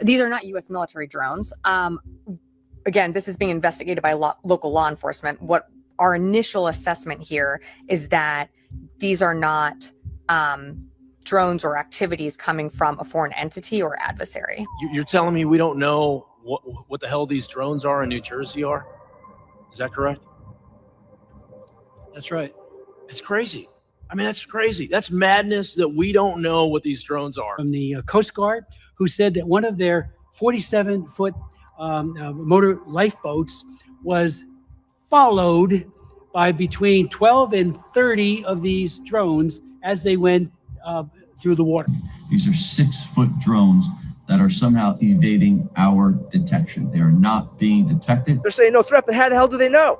These are not U.S. military drones. Again, this is being investigated by local law enforcement. What our initial assessment here is that these are not drones or activities coming from a foreign entity or adversary. You're telling me we don't know what the hell these drones are in New Jersey are? Is that correct? That's right. It's crazy. I mean, that's crazy. That's madness that we don't know what these drones are. From the Coast Guard, who said that one of their 47-foot motor lifeboats was followed by between 12 and 30 of these drones as they went through the water. These are 6-foot drones that are somehow evading our detection. They are not being detected. They're saying no threat, but how the hell do they know?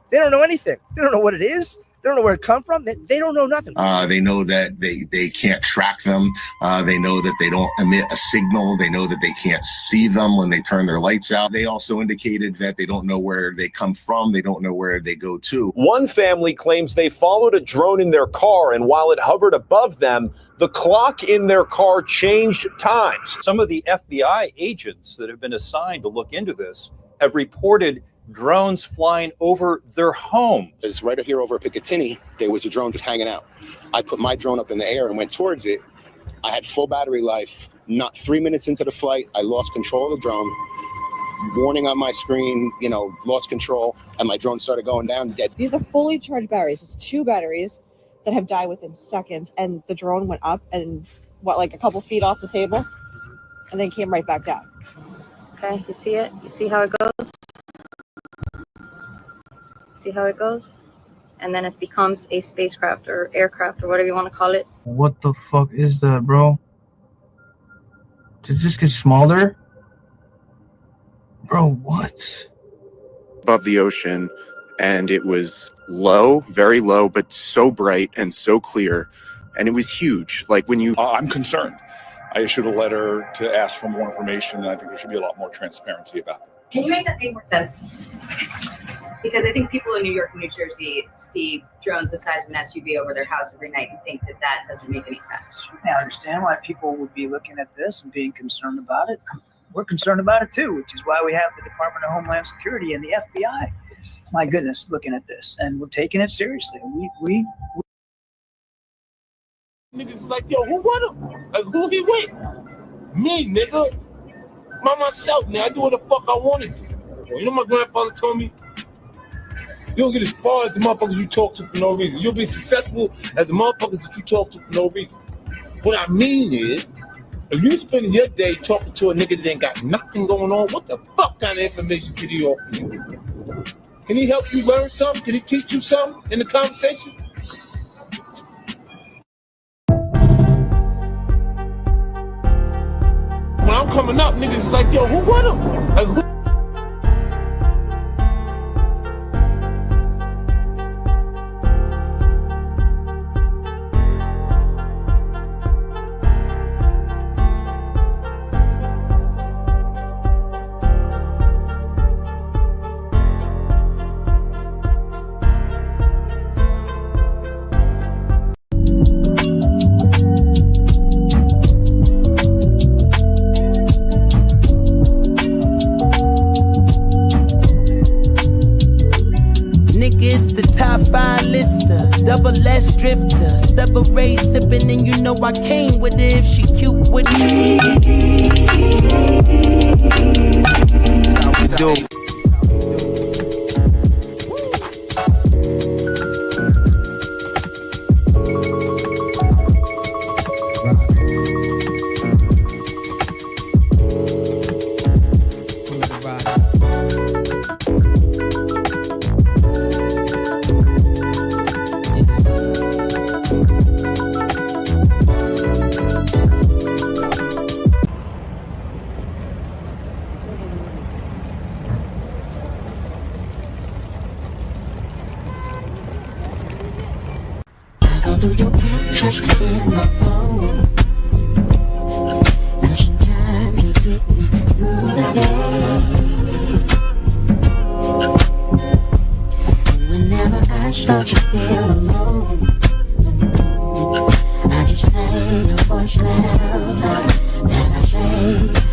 They don't know anything. They don't know what it is. They don't know where it come from. They don't know nothing. They know that they can't track them. They know that they don't emit a signal. They know that they can't see them when they turn their lights out. They also indicated that they don't know where they come from. They don't know where they go to. One family claims they followed a drone in their car, and while it hovered above them, the clock in their car changed times. Some of the FBI agents that have been assigned to look into this have reported drones flying over their home. It's right here over Picatinny. There was a drone just hanging out. I put my drone up in the air and went towards it. I had full battery life. Not 3 minutes into the flight, I lost control of the drone. Warning on my screen, lost control, and my drone started going down dead. These are fully charged batteries. It's 2 batteries that have died within seconds, and the drone went up and like a couple feet off the table, and then came right back down. Okay, you see it? You see how it goes? See how it goes? And then it becomes a spacecraft or aircraft or whatever you want to call it. What the fuck is that, bro? Did it just get smaller? Bro, what? Above the ocean, and it was low, very low, but so bright and so clear, and it was huge. Like when you... I'm concerned. I issued a letter to ask for more information, and I think there should be a lot more transparency about it. Can you make that make more sense? Because I think people in New York and New Jersey see drones the size of an SUV over their house every night and think that doesn't make any sense. I understand why people would be looking at this and being concerned about it. We're concerned about it too, which is why we have the Department of Homeland Security and the FBI. My goodness, looking at this, and we're taking it seriously. We Niggas is like, yo, who won him? Like, who he with? Me, nigga. By myself, man. I do what the fuck I wanted to. You know my grandfather told me? You don't get as far as the motherfuckers you talk to for no reason. You'll be successful as the motherfuckers that you talk to for no reason. What I mean is, if you spending your day talking to a nigga that ain't got nothing going on, what the fuck kind of information can he offer you? Can he help you learn something? Can he teach you something in the conversation? When I'm coming up, niggas is like, yo, who won him? Like, who? Double S drifter, separate sipping, and you know I came with it if she cute with me. Yo.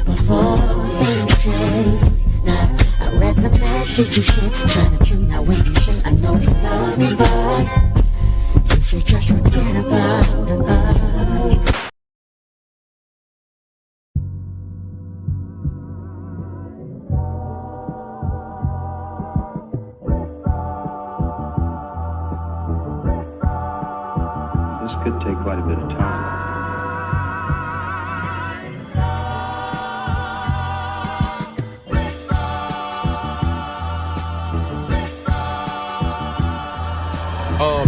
Before Shit you should try to do now when you say I know you love me, but you should just forget about us. This could take quite a bit of time.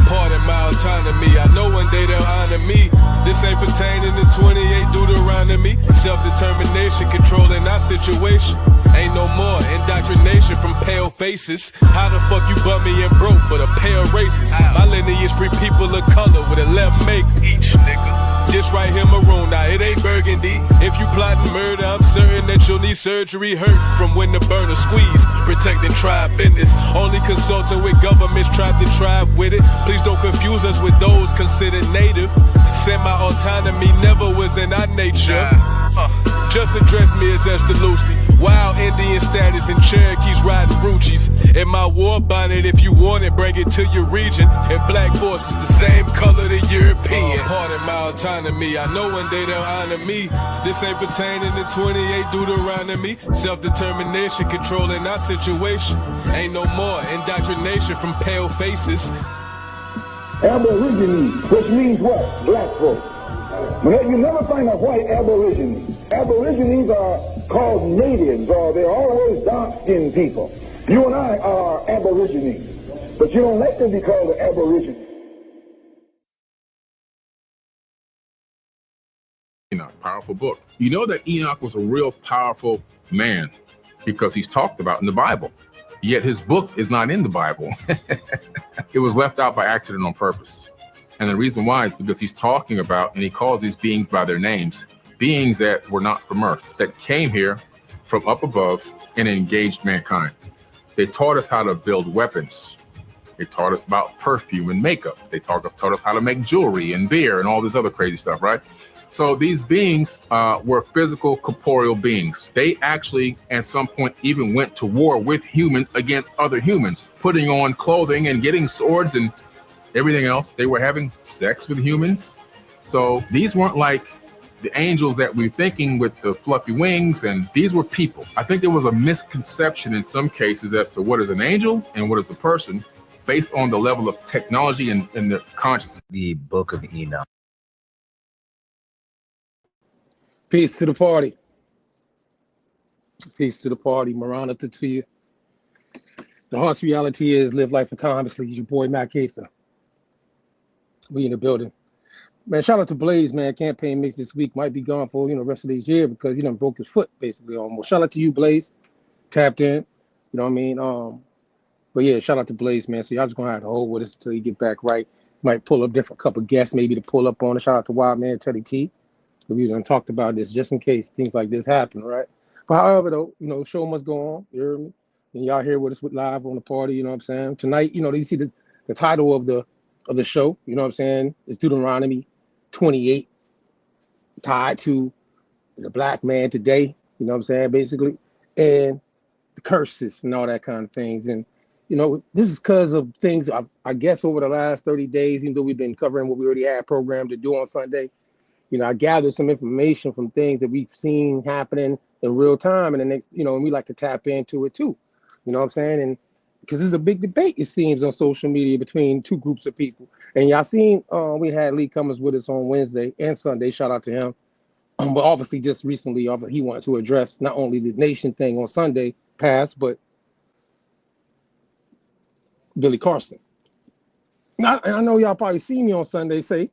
Pardon my autonomy. I know one day they'll honor me. This ain't pertaining to 28 Deuteronomy. Self-determination, controlling our situation. Ain't no more indoctrination from pale faces. How the fuck you bummy and broke but a pair of races? My lineage free people of color with a left make each nigga. This right here maroon, now it ain't burgundy. If you plotting murder, I'm certain that you'll need surgery. Hurt from when the burner squeeze. Protecting tribe business. Only consulting with governments tried to tribe with it. Please don't confuse us with those considered native. Semi-autonomy never was in our nature. Just address me as Estelusty. Wild Indian status and Cherokees riding Ruchis. In my war bonnet, if you want it, bring it to your region. And black forces the same color the European. Pardon my autonomy. I know one day they'll honor me. This ain't pertaining to 28 Deuteronomy. Self-determination, controlling our situation. Ain't no more indoctrination from pale faces. Aborigines, which means what? Black folks. You never find a white aborigine. Aborigines are called natives, or they're always dark-skinned people. You and I are aborigines, but you don't like to be called an aborigine. Enoch, powerful book. You know that Enoch was a real powerful man because he's talked about in the Bible. Yet his book is not in the Bible. It was left out by accident on purpose. And the reason why is because he's talking about, and he calls these beings by their names, beings that were not from earth, that came here from up above and engaged mankind. They taught us how to build weapons. They taught us about perfume and makeup. They taught us how to make jewelry and beer and all this other crazy stuff, right? So these beings were physical, corporeal beings. They actually, at some point, even went to war with humans against other humans, putting on clothing and getting swords and everything else. They were having sex with humans. So these weren't like the angels that we're thinking with the fluffy wings, and these were people. I think there was a misconception in some cases as to what is an angel and what is a person based on the level of technology and the consciousness. The Book of Enoch. Peace to the party. Peace to the party. Maranatha to you. The harsh reality is live life autonomously. It's your boy, Mac Gaither. We in the building. Man, shout out to Blaze, man. Campaign mix this week might be gone for, the rest of this year because he done broke his foot, basically, almost. Shout out to you, Blaze. Tapped in. You know what I mean? But yeah, shout out to Blaze, man. So y'all just going to have to hold with us until you get back right. Might pull up different couple guests maybe to pull up on it. Shout out to Wild Man, Teddy T. We done talked about this just in case things like this happen, right? But however, though, show must go on. You hear me? And y'all here with us with live on the party, you know what I'm saying? Tonight, you see the title of the show, you know what I'm saying? It's Deuteronomy 28, tied to the black man today, you know what I'm saying, basically, and the curses and all that kind of things. And, this is because of things, I guess, over the last 30 days, even though we've been covering what we already had programmed to do on Sunday. I gathered some information from things that we've seen happening in real time, and the next, and we like to tap into it too. You know what I'm saying? And because there's a big debate, it seems, on social media between two groups of people. And y'all seen, we had Lee Cummings with us on Wednesday and Sunday. Shout out to him. But obviously, just recently, he wanted to address not only the nation thing on Sunday past, but Billy Carson. Now, I know y'all probably see me on Sunday say,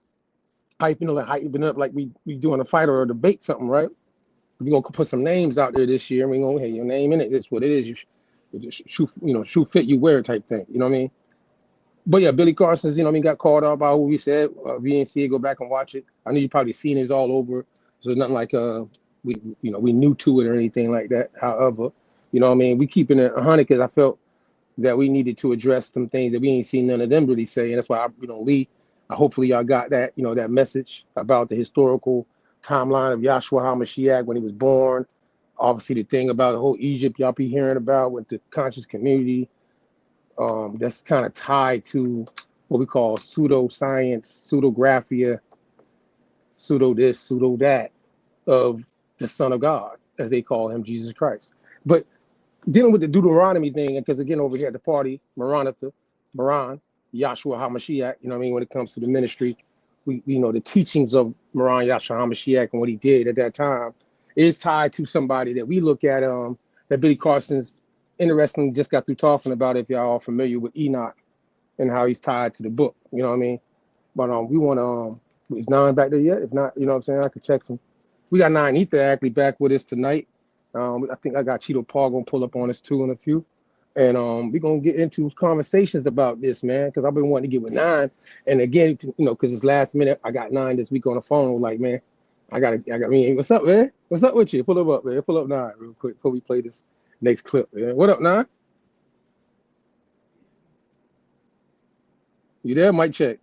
hyping up like we doing a fight or a debate, something, right? We're gonna put some names out there this year. We're gonna have your name in it. It's what it is. You shoe fit you wear type thing. You know what I mean? But yeah, Billy Carson's, got called out by what we said. If you didn't see it, go back and watch it. I know you probably seen it all over. So it's nothing like we new to it or anything like that. However, we keeping it 100 because I felt that we needed to address some things that we ain't seen none of them really say. And that's why Lee, hopefully y'all got that, that message about the historical timeline of Yahshua HaMashiach when he was born, Obviously, the thing about the whole Egypt y'all be hearing about with the conscious community, that's kind of tied to what we call pseudoscience, pseudographia, pseudo this, pseudo that of the Son of God, as they call him, Jesus Christ. But dealing with the Deuteronomy thing, because again, over here at the party, Maranatha, Moran, Yahshua HaMashiach, you know what I mean, when it comes to the ministry, we know the teachings of Moran Yahshua HaMashiach and what he did at that time is tied to somebody that we look at, that Billy Carson's interestingly just got through talking about, if y'all are familiar with Enoch and how he's tied to the book, you know what I mean? But we want to, is Nine back there yet? If not, you know what I'm saying, I could check some. We got Nine Ether actually back with us tonight. I think I got Cheeto Paul gonna pull up on us too in a few. And we're gonna get into conversations about this, man, because I've been wanting to get with Nine. And again, you know, because it's last minute, I got Nine this week on the phone. Like, man, I got me. What's up, man? What's up with you? Pull up, man. Pull up Nine real quick before we play this next clip, man. What up, Nine? You there? Mic check.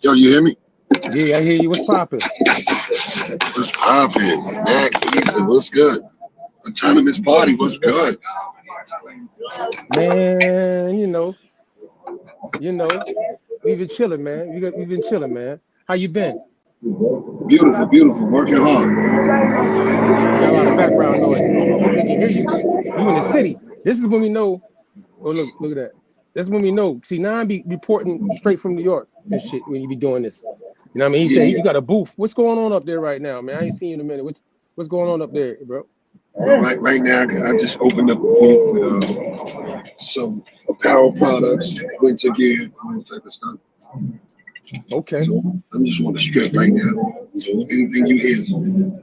Yo, you hear me? Yeah, I hear you. What's poppin'? What's poppin'? Mac, Ethan, what's good? Autonomous Party, what's good? Man, you know, we've been chilling, man. We've been chilling, man. How you been? Beautiful, beautiful, working hard. You got a lot of background noise. I hope they can hear you. You in the city. This is when we know. Oh, look at that. That's when we know. See, now I be reporting straight from New York and shit when you be doing this. You know what I mean? He said you got a booth. What's going on up there right now, man? I ain't seen you in a minute. What's going on up there, bro? Right now, I just opened up a booth with some apparel products, winter gear, all that type of stuff. Okay. So I'm just on the strip right now. So anything you hear is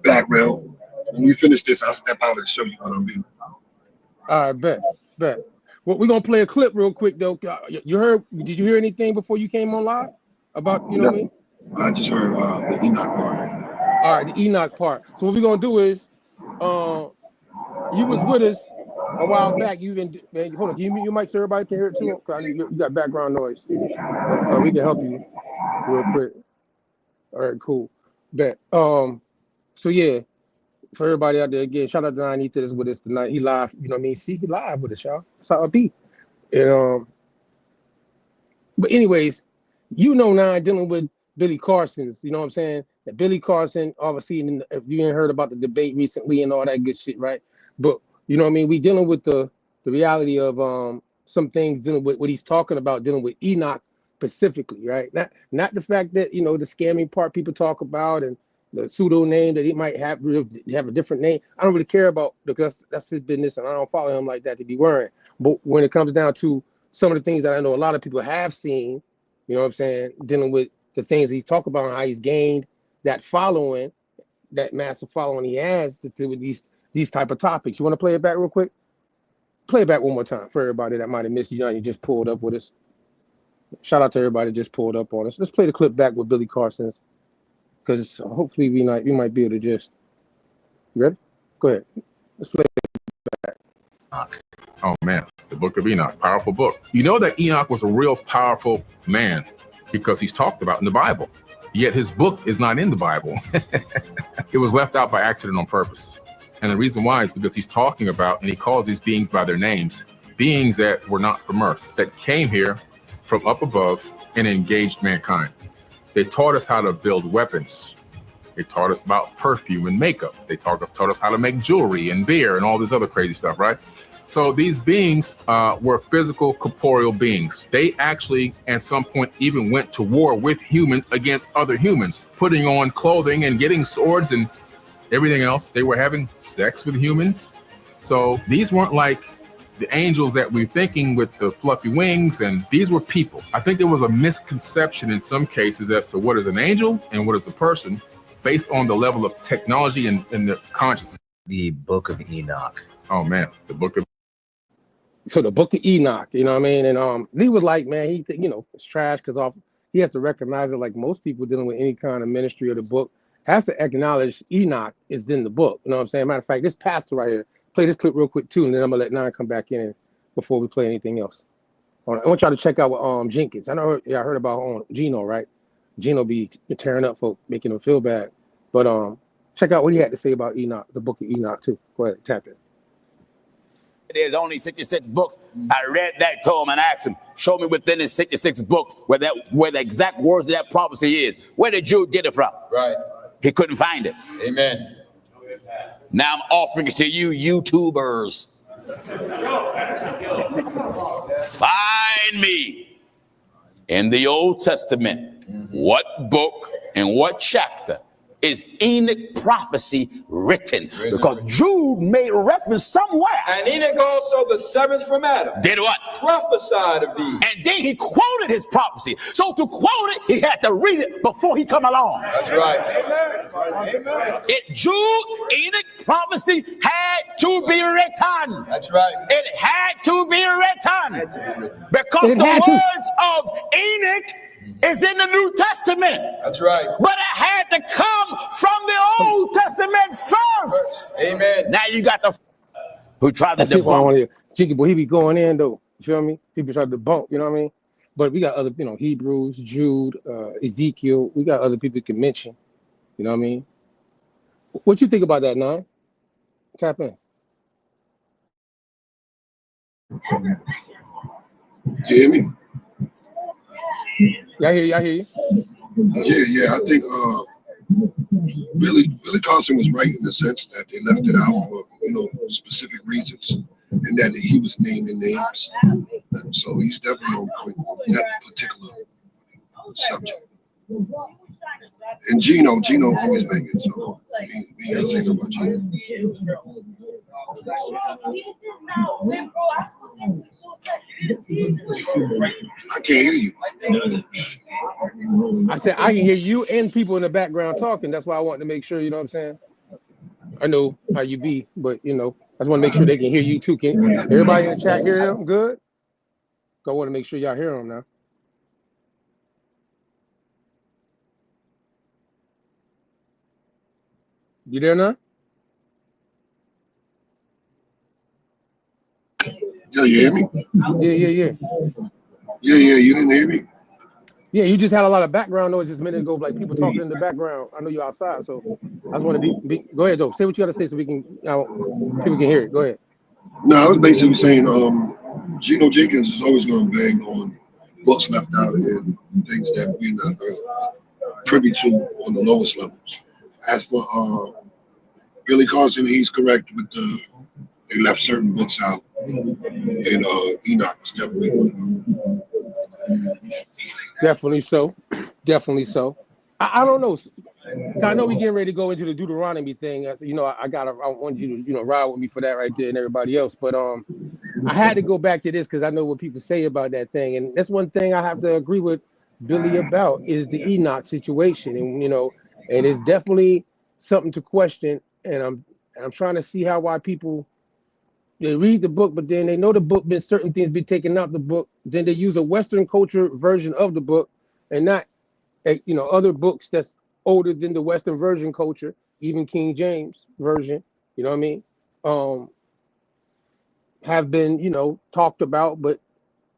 background. When we finish this, I'll step out and show you what I'm doing. All right, bet. Well, we're gonna play a clip real quick though. You heard? Did you hear anything before you came on live about what I mean? I just heard the Enoch part. All right, the Enoch part. So what we're gonna do is, you was with us a while back. You even man, hold on. Can you mute your mic so everybody can hear it too? You got background noise. We can help you real quick. All right, cool. Bet. So yeah, for everybody out there again, shout out to Nine Ether that's with us tonight. He live. You know what I mean? See, he live with us, y'all. That's how it be. And but anyways, you know, Nine dealing with Billy Carson's, you know what I'm saying? That Billy Carson, obviously, if you ain't heard about the debate recently and all that good shit, right? But you know what I mean? We dealing with the reality of some things dealing with what he's talking about, dealing with Enoch specifically, right? Not the fact that, you know, the scamming part people talk about and the pseudo name that he might have a different name. I don't really care about, because that's his business and I don't follow him like that to be worrying. But when it comes down to some of the things that I know a lot of people have seen, you know what I'm saying, dealing with the things he's talking about and how he's gained that following, that massive following he has to do with these type of topics. You want to play it back real quick? Play it back one more time for everybody that might have missed you. You just pulled up with us. Shout out to everybody that just pulled up on us. Let's play the clip back with Billy Carson's, because hopefully we might be able to just. You ready? Go ahead. Let's play it back. Oh man, the Book of Enoch, powerful book. You know that Enoch was a real powerful man because he's talked about in the Bible. Yet his book is not in the Bible. It was left out by accident on purpose. And the reason why is because he's talking about, and he calls these beings by their names, beings that were not from earth, that came here from up above and engaged mankind. They taught us how to build weapons. They taught us about perfume and makeup. They taught us how to make jewelry and beer and all this other crazy stuff, right? So these beings were physical, corporeal beings. They actually, at some point, even went to war with humans against other humans, putting on clothing and getting swords and everything else. They were having sex with humans. So these weren't like the angels that we're thinking with the fluffy wings, and these were people. I think there was a misconception in some cases as to what is an angel and what is a person based on the level of technology and the consciousness. The Book of Enoch. Oh man, the Book of So the Book of Enoch, you know what I mean? And he was like, man, he it's trash because he has to recognize it, like most people dealing with any kind of ministry or the book has to acknowledge Enoch is in the book. You know what I'm saying? Matter of fact, this pastor right here, play this clip real quick too, and then I'm gonna let Nine come back in before we play anything else. I want y'all to check out what Jenkins. I know y'all heard about Gino, right? Gino be tearing up for making him feel bad. But check out what he had to say about Enoch, the book of Enoch too. Go ahead, tap it. There's only 66 books. I read that to him and asked him, show me within the 66 books where the exact words of that prophecy is. Where did Jude get it from? Right. He couldn't find it. Amen. Now I'm offering it to you, YouTubers. Find me in the Old Testament what book and what chapter is Enoch prophecy written, because Jude made reference somewhere. And Enoch also, the seventh from Adam, did what? Prophesied of these. And then he quoted his prophecy. So to quote it, he had to read it before he come along. That's right. Amen. Jude, Enoch prophecy had to be written. That's right. It had to be written. Because the words of Enoch is in the New Testament. That's right. But it had to come from the Old Testament first. Amen. Now you got the who tried to That's what I want debunk. to hear. Jiggy boy, he be going in though. You feel me? People try to debunk, you know what I mean? But we got other, Hebrews, Jude, Ezekiel. We got other people we can mention. You know what I mean? What you think about that, Nine? Tap in. You hear me? Y'all hear you? Yeah. I think Billy Carson was right in the sense that they left it out for specific reasons, and that he was naming names. And so he's definitely on point on that particular subject. And Gino always banging, so we gotta say about Gino. I can't hear you. I said I can hear you and people in the background talking. That's why I want to make sure, you know what I'm saying? I know how you be, but I just want to make sure they can hear you too. Can everybody in the chat hear him? Good? I want to make sure y'all hear him now. You there now? Yeah, you hear me? Yeah. Yeah, you didn't hear me? Yeah, you just had a lot of background noise just a minute ago, like people talking in the background. I know you're outside, so I just want to be go ahead, though. Say what you got to say so we can, people can hear it. Go ahead. No, I was basically saying Geno Jenkins is always going to bang on books left out and things that we're not privy to on the lowest levels. As for Billy Carson, he's correct with they left certain books out, and Enoch was definitely one of them. Definitely so. I don't know. I know we're getting ready to go into the Deuteronomy thing. I want you to ride with me for that right there and everybody else. But I had to go back to this because I know what people say about that thing, and that's one thing I have to agree with Billy about is the Enoch situation, and and it's definitely something to question. And I'm trying to see why people they read the book, but then they know the book been certain things be taken out the book. Then they use a Western culture version of the book, and not other books that's older than the Western version culture, even King James version. You know what I mean? Have been talked about, but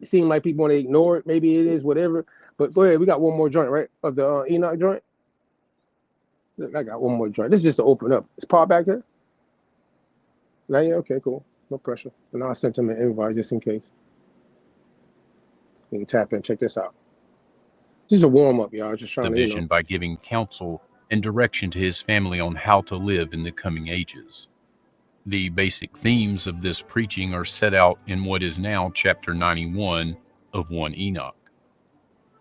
it seems like people want to ignore it. Maybe it is whatever. But go ahead, we got one more joint, right? Of the Enoch joint. I got one more joint. This is just to open up. Is Paul back there? Not yet? Okay, cool. No pressure. And I sent him an invite just in case. You can tap in. Check this out. This is a warm up, y'all. Just trying the to, vision by giving counsel and direction to his family on how to live in the coming ages. The basic themes of this preaching are set out in what is now chapter 91 of 1 Enoch.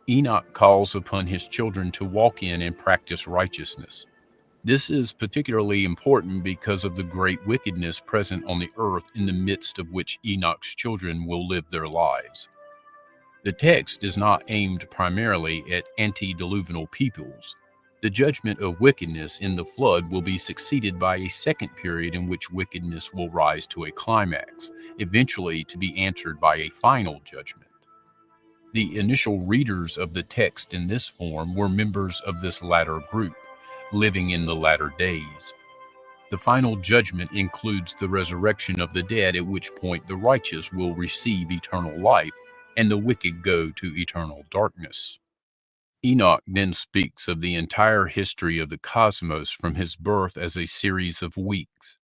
Enoch calls upon his children to walk in and practice righteousness. This is particularly important because of the great wickedness present on the earth in the midst of which Enoch's children will live their lives. The text is not aimed primarily at antediluvial peoples. The judgment of wickedness in the flood will be succeeded by a second period in which wickedness will rise to a climax, eventually to be answered by a final judgment. The initial readers of the text in this form were members of this latter group, living in the latter days. The final judgment includes the resurrection of the dead, at which point the righteous will receive eternal life and the wicked go to eternal darkness. Enoch then speaks of the entire history of the cosmos from his birth as a series of weeks,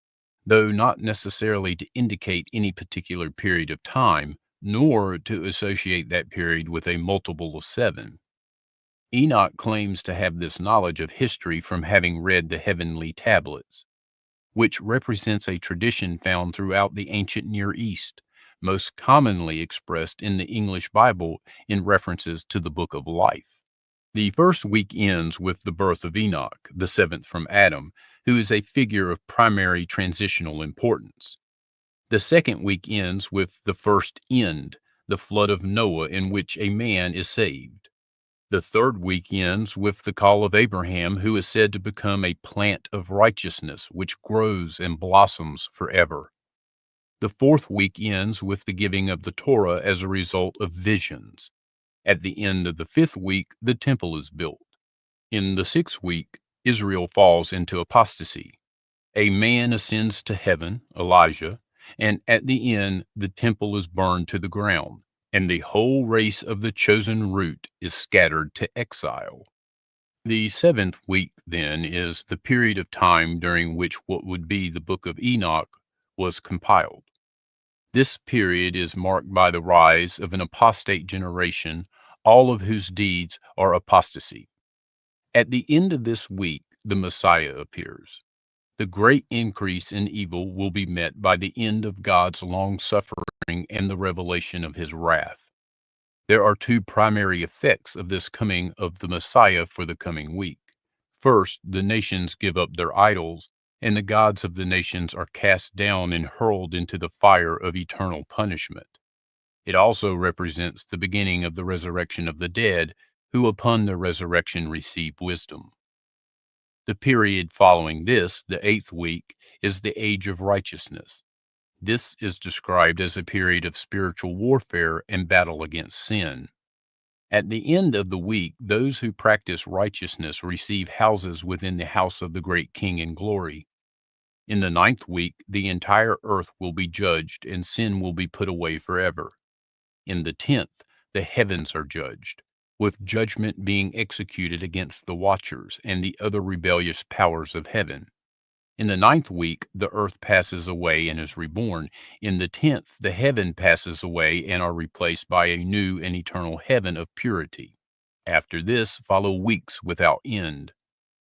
though not necessarily to indicate any particular period of time, nor to associate that period with a multiple of 7. Enoch claims to have this knowledge of history from having read the heavenly tablets, which represents a tradition found throughout the ancient Near East, most commonly expressed in the English Bible in references to the Book of Life. The first week ends with the birth of Enoch, the 7th from Adam, who is a figure of primary transitional importance. The second week ends with the first end, the flood of Noah, in which a man is saved. The third week ends with the call of Abraham, who is said to become a plant of righteousness, which grows and blossoms forever. The fourth week ends with the giving of the Torah as a result of visions. At the end of the 5th week, the temple is built. In the 6th week, Israel falls into apostasy. A man ascends to heaven, Elijah, and at the end, the temple is burned to the ground, and the whole race of the chosen root is scattered to exile. The 7th week, then, is the period of time during which what would be the Book of Enoch was compiled. This period is marked by the rise of an apostate generation, all of whose deeds are apostasy. At the end of this week, the Messiah appears. The great increase in evil will be met by the end of God's long-suffering and the revelation of his wrath. There are 2 primary effects of this coming of the Messiah for the coming week. First, the nations give up their idols, and the gods of the nations are cast down and hurled into the fire of eternal punishment. It also represents the beginning of the resurrection of the dead, who upon their resurrection receive wisdom. The period following this, the 8th week, is the age of righteousness. This is described as a period of spiritual warfare and battle against sin. At the end of the week, those who practice righteousness receive houses within the house of the great King in glory. In the 9th week, the entire earth will be judged, and sin will be put away forever. In the 10th, the heavens are judged, with judgment being executed against the watchers and the other rebellious powers of heaven. In the 9th week, the earth passes away and is reborn. In the 10th, the heaven passes away and are replaced by a new and eternal heaven of purity. After this follow weeks without end.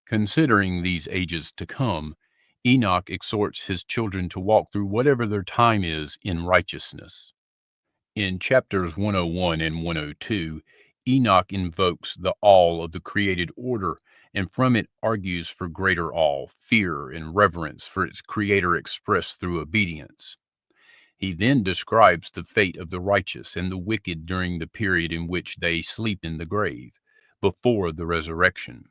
Considering these ages to come, Enoch exhorts his children to walk through whatever their time is in righteousness. In chapters 101 and 102, Enoch invokes the all of the created order, and from it argues for greater awe, fear, and reverence for its creator expressed through obedience. He then describes the fate of the righteous and the wicked during the period in which they sleep in the grave, before the resurrection.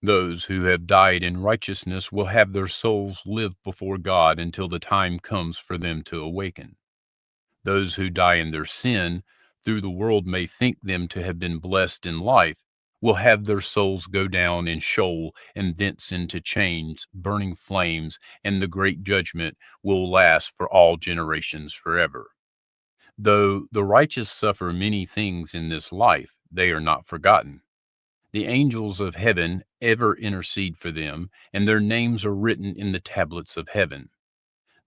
Those who have died in righteousness will have their souls live before God until the time comes for them to awaken. Those who die in their sin, though the world may think them to have been blessed in life, will have their souls go down in Sheol and thence into chains, burning flames, and the great judgment will last for all generations forever. Though the righteous suffer many things in this life, they are not forgotten. The angels of heaven ever intercede for them, and their names are written in the tablets of heaven.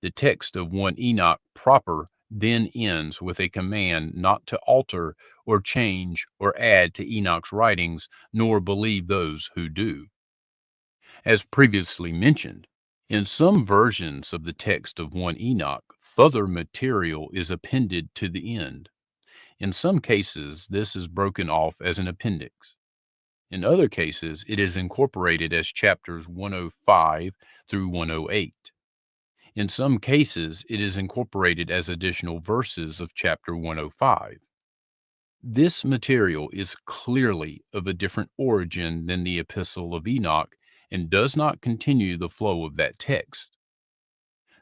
The text of 1 Enoch proper then ends with a command not to alter or change or add to Enoch's writings, nor believe those who do. As previously mentioned, in some versions of the text of 1 Enoch, further material is appended to the end. In some cases, this is broken off as an appendix. In other cases, it is incorporated as chapters 105 through 108. In some cases, it is incorporated as additional verses of chapter 105. This material is clearly of a different origin than the Epistle of Enoch and does not continue the flow of that text.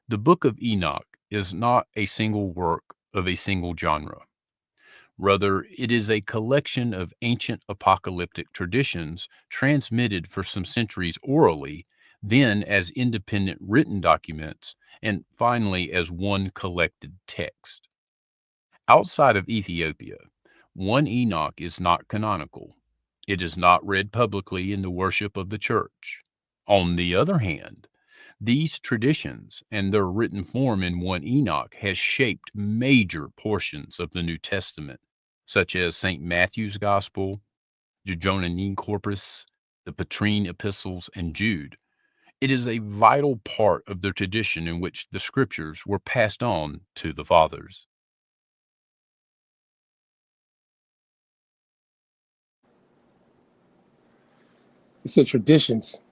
The Book of Enoch is not a single work of a single genre. Rather, it is a collection of ancient apocalyptic traditions transmitted for some centuries orally, then as independent written documents, and finally as one collected text. Outside of Ethiopia, 1 Enoch is not canonical. It is not read publicly in the worship of the church. On the other hand, these traditions and their written form in 1 Enoch has shaped major portions of the New Testament, such as St. Matthew's Gospel, Deuteronomy Corpus, the Patron epistles, and Jude. It is a vital part of the tradition in which the scriptures were passed on to the fathers. He said traditions.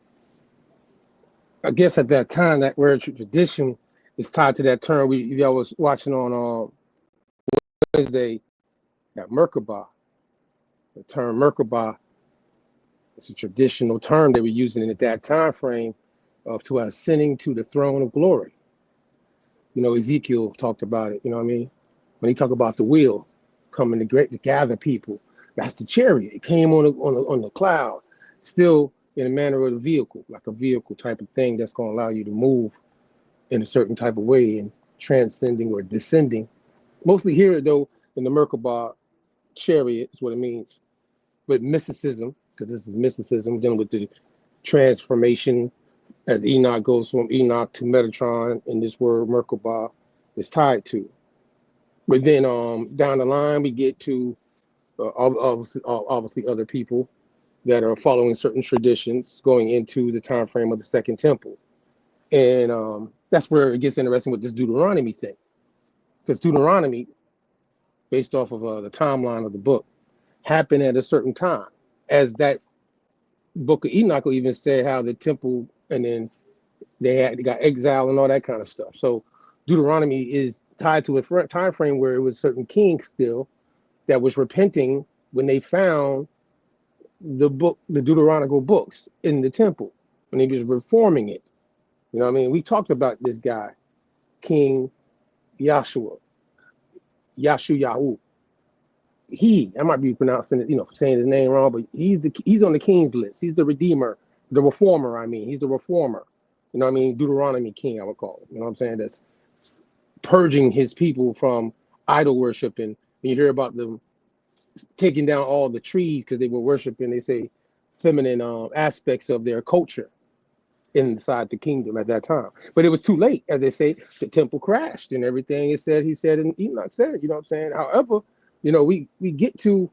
I guess at that time, that word tradition is tied to that term y'all was watching on Wednesday, that Merkabah. The term Merkabah is a traditional term they were using at that time frame of to ascending to the throne of glory. You know, Ezekiel talked about it, you know what I mean? When he talked about the wheel coming to gather people, that's the chariot. It came on the cloud, still in a manner of a vehicle, like a vehicle type of thing that's going to allow you to move in a certain type of way and transcending or descending. Mostly here, though, in the Merkabah, chariot is what it means. But mysticism, because this is mysticism, dealing with the transformation as Enoch goes from Enoch to Metatron, and this word Merkabah is tied to. But then down the line, we get to obviously other people that are following certain traditions going into the time frame of the Second Temple. And that's where it gets interesting with this Deuteronomy thing. Because Deuteronomy, based off of the timeline of the book, happened at a certain time. As that book of Enoch even said how the temple, and then they got exiled and all that kind of stuff. So Deuteronomy is tied to a time frame where it was certain kings still that was repenting when they found the Deuteronomical books in the temple, when he was reforming it. You know what I mean? We talked about this guy, King Yashuyahu. I might be pronouncing it, saying his name wrong, but he's on the king's list. He's the redeemer, the reformer. He's the reformer. You know what I mean? Deuteronomy king, I would call it. You know what I'm saying? That's purging his people from idol worship. And you hear about them taking down all the trees because they were worshiping, they say, feminine aspects of their culture inside the kingdom at that time. But it was too late. As they say, the temple crashed and everything he said and Enoch said, you know what I'm saying? However, we get to,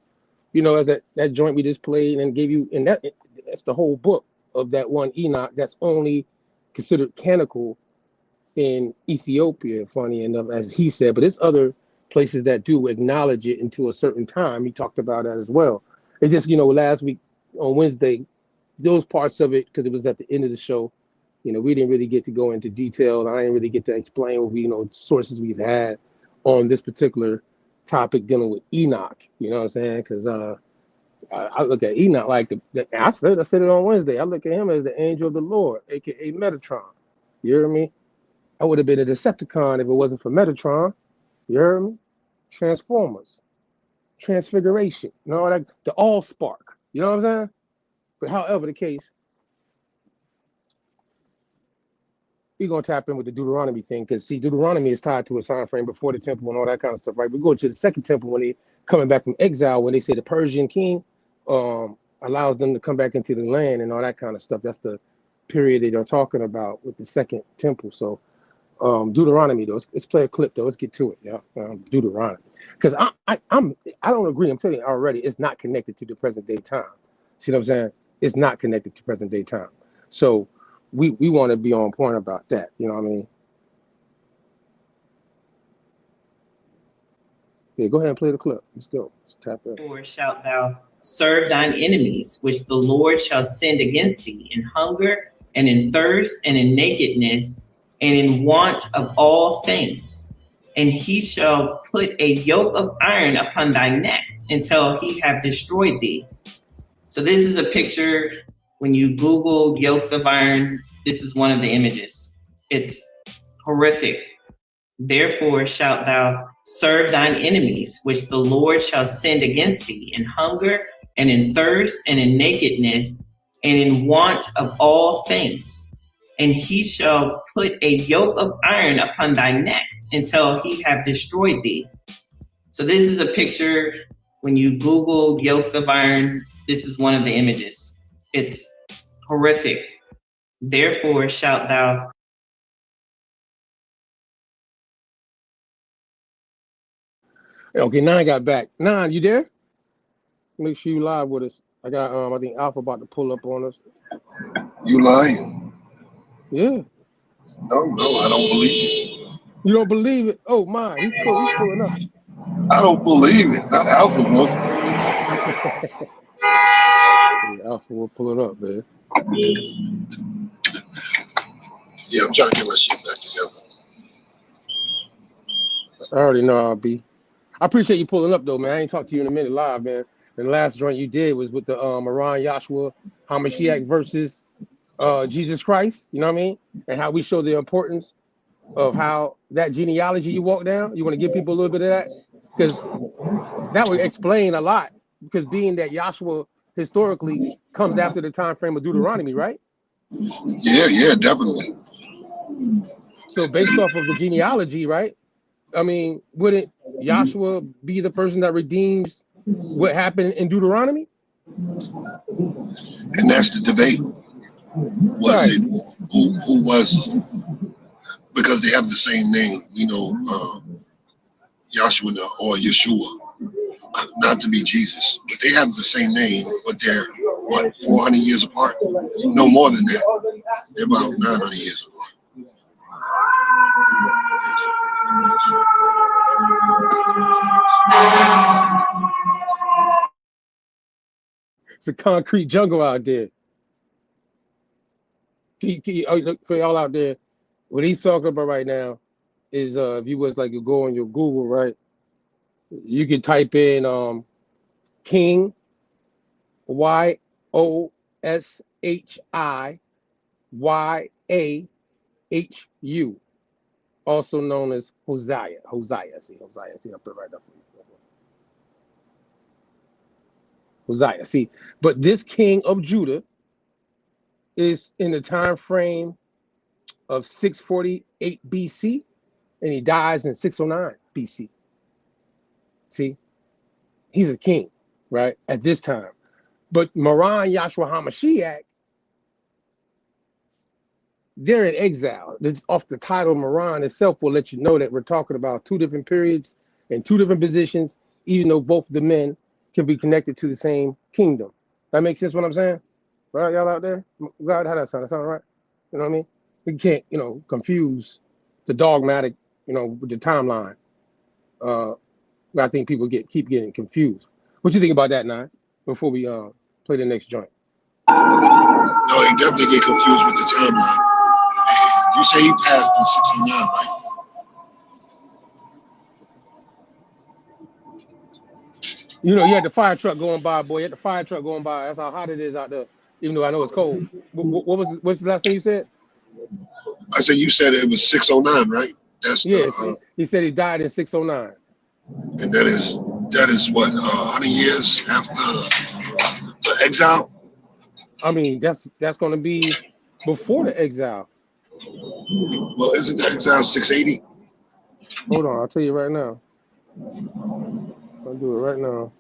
that joint we just played and gave you, and that's the whole book of that 1 Enoch that's only considered canonical in Ethiopia, funny enough, as he said, but there's other places that do acknowledge it into a certain time. He talked about that as well. It just, last week on Wednesday, those parts of it, because it was at the end of the show, we didn't really get to go into detail. I didn't really get to explain what sources we've had on this particular topic dealing with Enoch. You know what I'm saying? Because I look at Enoch like I said it on Wednesday. I look at him as the angel of the Lord, aka Metatron. You hear me? I would have been a Decepticon if it wasn't for Metatron. You hear me? Transformers, Transfiguration, like the All Spark. You know what I'm saying? But however the case, we're gonna tap in with the Deuteronomy thing, because see, Deuteronomy is tied to a time frame before the temple and all that kind of stuff, right? We go to the Second Temple when they coming back from exile, when they say the Persian king allows them to come back into the land and all that kind of stuff. That's the period that they're talking about with the Second Temple. So Deuteronomy though, let's play a clip though. Let's get to it. Yeah, Deuteronomy, because I don't agree. I'm telling you already, it's not connected to the present day time. See what I'm saying? It's not connected to present day time. So we want to be on point about that. You know what I mean? Yeah, go ahead and play the clip. Let's go. Let's tap in. Therefore shalt thou serve thine enemies, which the Lord shall send against thee, in hunger and in thirst and in nakedness and in want of all things. And he shall put a yoke of iron upon thy neck until he have destroyed thee. So this is a picture. When you Google yokes of iron, this is one of the images. It's horrific. Therefore shalt thou serve thine enemies, which the Lord shall send against thee, in hunger and in thirst and in nakedness and in want of all things. And he shall put a yoke of iron upon thy neck until he have destroyed thee. So this is a picture When you Google yokes of iron, this is one of the images. It's horrific. Therefore shalt thou. Okay, Nine got back. Nine, you there? Make sure you live with us. I got I think Alpha about to pull up on us. You lying? Yeah. No, I don't believe it. You don't believe it? Oh my, he's cool. He's pulling up. I don't believe it. Not Alpha book. Yeah, Alpha will pull it up, man. Yeah, I'm trying to get my shit back together. I already know I'll be. I appreciate you pulling up though, man. I ain't talked to you in a minute live, man. And the last joint you did was with the Iran Yahshua Hamashiach versus Jesus Christ. You know what I mean? And how we show the importance of how that genealogy you walk down. You want to give people a little bit of that? Because that would explain a lot. Because being that Yahshua historically comes after the time frame of Deuteronomy, right? Yeah, definitely. So based off of the genealogy, right? I mean, wouldn't Yahshua be the person that redeems what happened in Deuteronomy? And that's the debate. Was Right. it who was? Because they have the same name, you know, Yahshua or Yeshua. Not to be Jesus, but they have the same name, but they're what, 400 years apart? No more than that. They're about 900 years apart. It's a concrete jungle out there. For y'all out there, what he's talking about right now is if you was like you go on your Google, right? You can type in King YOSHIYAHU, also known as Hosea. Hosea, see I'll put it right up for you. Hosea, see, but this king of Judah is in the time frame of 648 BC, and he dies in 609 BC. See, he's a king, right, at this time. But Moran Yahshua HaMashiach, they're in exile. This off the title Moran itself will let you know that we're talking about two different periods and two different positions, even though both the men can be connected to the same kingdom. That makes sense what I'm saying? Right, y'all out there? God, how that sound? That sound right? You know what I mean? We can't, confuse the dogmatic, with the timeline. I think people keep getting confused. What you think about that, Nine? Before we play the next joint. No, they definitely get confused with the timeline. You say he passed in 609, right? You had the fire truck going by, boy. You had the fire truck going by. That's how hot it is out there, even though I know it's cold. What's the last thing you said? I said you said it was 609, right? That's Yes, he said he died in 609. And that is what 100 years after the exile. I mean, that's going to be before the exile. Well, isn't the exile 680? Hold on, I'll tell you right now. I'll do it right now.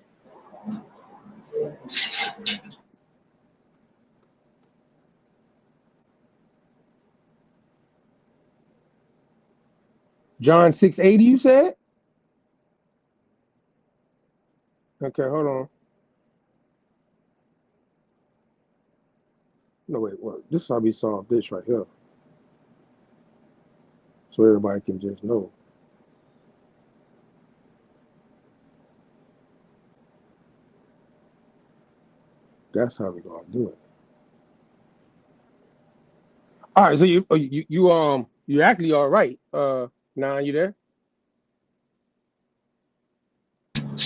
John 680, you said? Okay, hold on. No, wait, what? This is how we solve this right here. So everybody can just know. That's how we're gonna do it. All right, so you actually all right. Now you there?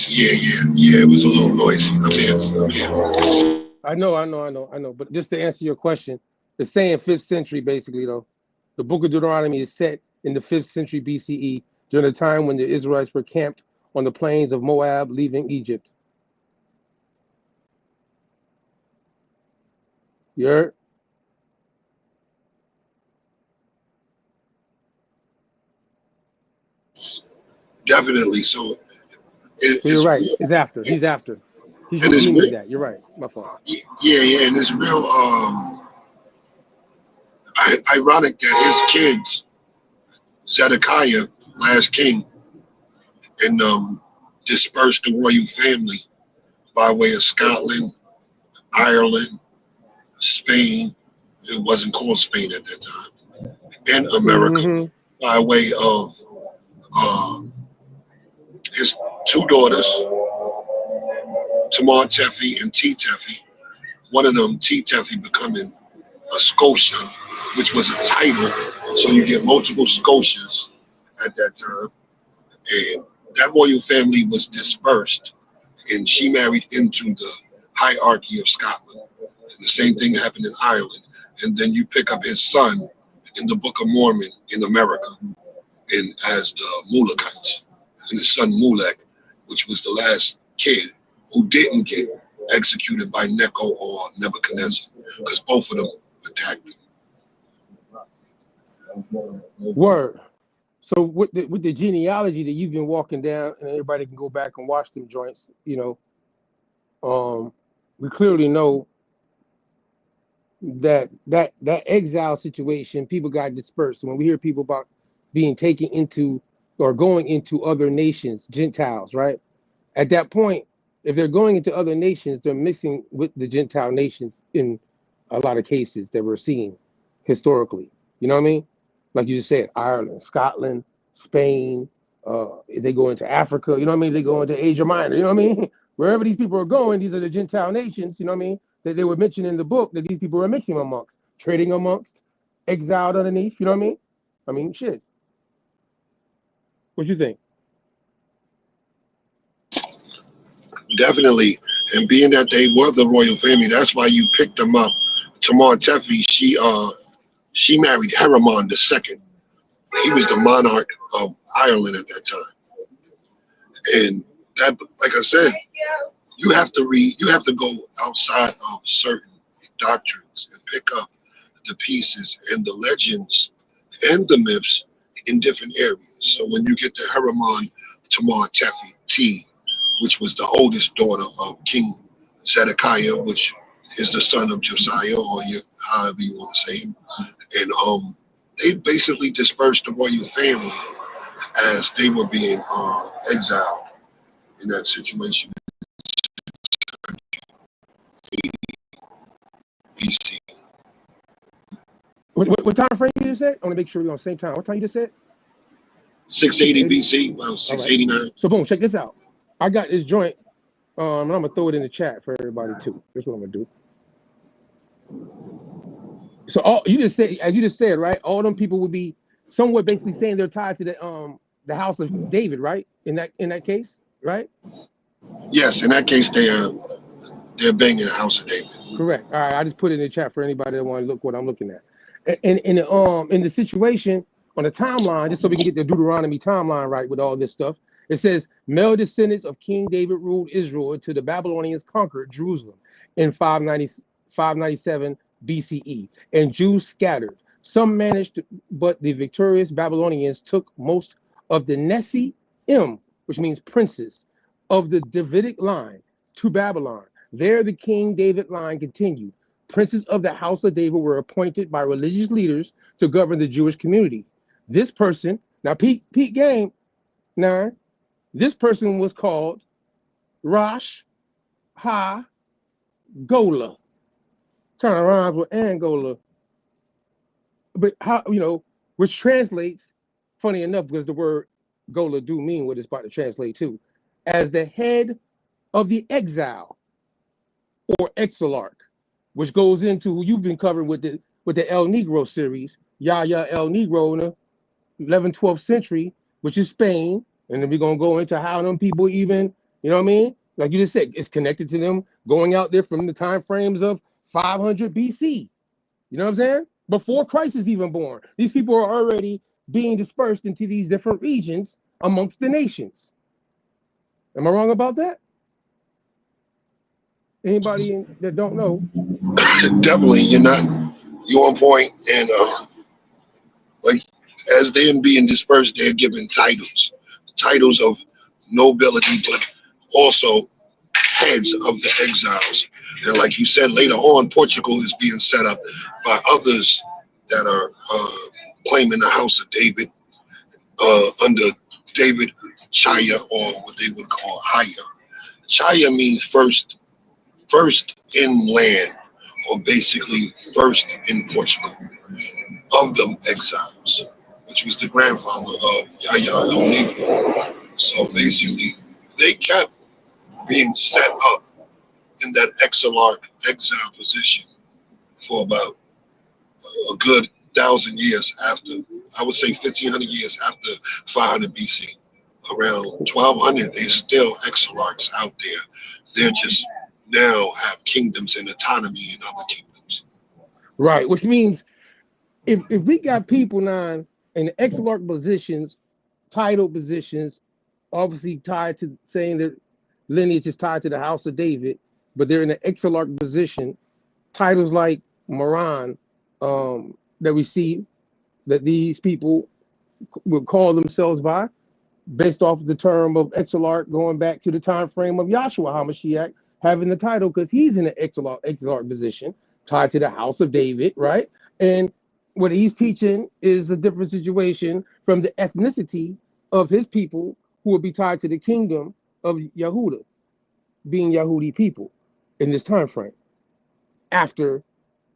Yeah. It was a little noisy. I'm here. I know. But just to answer your question, it's saying 5th century basically though. The book of Deuteronomy is set in the 5th century BCE during the time when the Israelites were camped on the plains of Moab, leaving Egypt. You heard? Definitely. So So you're it's right. real, It's after. He's after. He's and it's redeeming real. that. You're right. My fault. Yeah, and it's real. Ironic that his kids, Zedekiah, last king, and dispersed the royal family by way of Scotland, Ireland, Spain. It wasn't called Spain at that time, and America by way of uh, his two daughters, Tamar Tefi and T Tefi. One of them, T Tefi, becoming a Scotia, which was a title, so you get multiple Scotias at that time. And that royal family was dispersed, and she married into the hierarchy of Scotland. And the same thing happened in Ireland. And then you pick up his son in the Book of Mormon in America, and as the Mulekites, and his son Mulek, which was the last kid who didn't get executed by Necho or Nebuchadnezzar, because both of them attacked him. Word. So with the genealogy that you've been walking down, and everybody can go back and watch them joints, we clearly know that exile situation, people got dispersed. When we hear people about being taken into or going into other nations, Gentiles, right? At that point, if they're going into other nations, they're mixing with the Gentile nations in a lot of cases that we're seeing historically. You know what I mean? Like you just said, Ireland, Scotland, Spain, if they go into Africa, you know what I mean? They go into Asia Minor, you know what I mean? Wherever these people are going, these are the Gentile nations, you know what I mean? That they were mentioned in the book that these people are mixing amongst, trading amongst, exiled underneath, you know what I mean? I mean, shit. What you think? Definitely. And being that they were the royal family, that's why you picked them up. Tamar Tefi, she married Heremon II. He was the monarch of Ireland at that time. And that, like I said, you have to go outside of certain doctrines and pick up the pieces and the legends and the myths in different areas. So when you get to Heremon Tamar Tefi T, which was the oldest daughter of King Zedekiah, which is the son of Josiah, or however you want to say it. And they basically dispersed the royal family as they were being exiled in that situation. BC. What time frame you just said? I want to make sure we're on the same time. What time you just said? 680 BC, about 689. Right. So boom, check this out. I got this joint, and I'm gonna throw it in the chat for everybody too. That's what I'm gonna do. So all you just said, as you just said, right? All them people would be somewhat basically saying they're tied to the house of David, right? In that case, right? Yes, in that case they're banging the house of David. Correct. All right, I just put it in the chat for anybody that want to look what I'm looking at. And in the situation on the timeline, just so we can get the Deuteronomy timeline right with all this stuff, it says male descendants of King David ruled Israel until the Babylonians conquered Jerusalem in 597 BCE, and Jews scattered. Some managed, but the victorious Babylonians took most of the Nesi-im, which means princes, of the Davidic line to Babylon. There the King David line continued. Princes of the house of David were appointed by religious leaders to govern the Jewish community. This person, now Pete game, now this person was called Rosh Ha Gola. Kind of rhymes with Angola. But how, which translates, funny enough, because the word Gola do mean what it's about to translate to, as the head of the exile or exilarch, which goes into who you've been covering with the El Negro series, Yahya El Negro in the 11th, 12th century, which is Spain. And then we're going to go into how them people even, you know what I mean? Like you just said, it's connected to them going out there from the time frames of 500 BC. You know what I'm saying? Before Christ is even born. These people are already being dispersed into these different regions amongst the nations. Am I wrong about that? Anybody that don't know? Definitely, you're on point. And like as they're being dispersed, they're given titles of nobility, but also heads of the exiles. And like you said, later on, Portugal is being set up by others that are claiming the house of David under David Chaya, or what they would call Haya. Chaya means first in land, or basically first in Portugal, of the exiles, which was the grandfather of Yahya El Negro. So basically, they kept being set up in that exile position for about a good 1,000 years after, I would say 1,500 years after 500 BC. Around 1,200, there's still exilarchs out there. They're just now have kingdoms and autonomy in other kingdoms. Right, which means if we got people now in the exilarch positions, title positions, obviously tied to saying that lineage is tied to the house of David, but they're in an exilarch position, titles like Moran that we see that these people will call themselves by, based off the term of exilarch going back to the time frame of Yahshua HaMashiach having the title, because he's in an exilarch position tied to the house of David, right? And what he's teaching is a different situation from the ethnicity of his people who will be tied to the kingdom of Yehuda, being Yahudi people in this time frame, after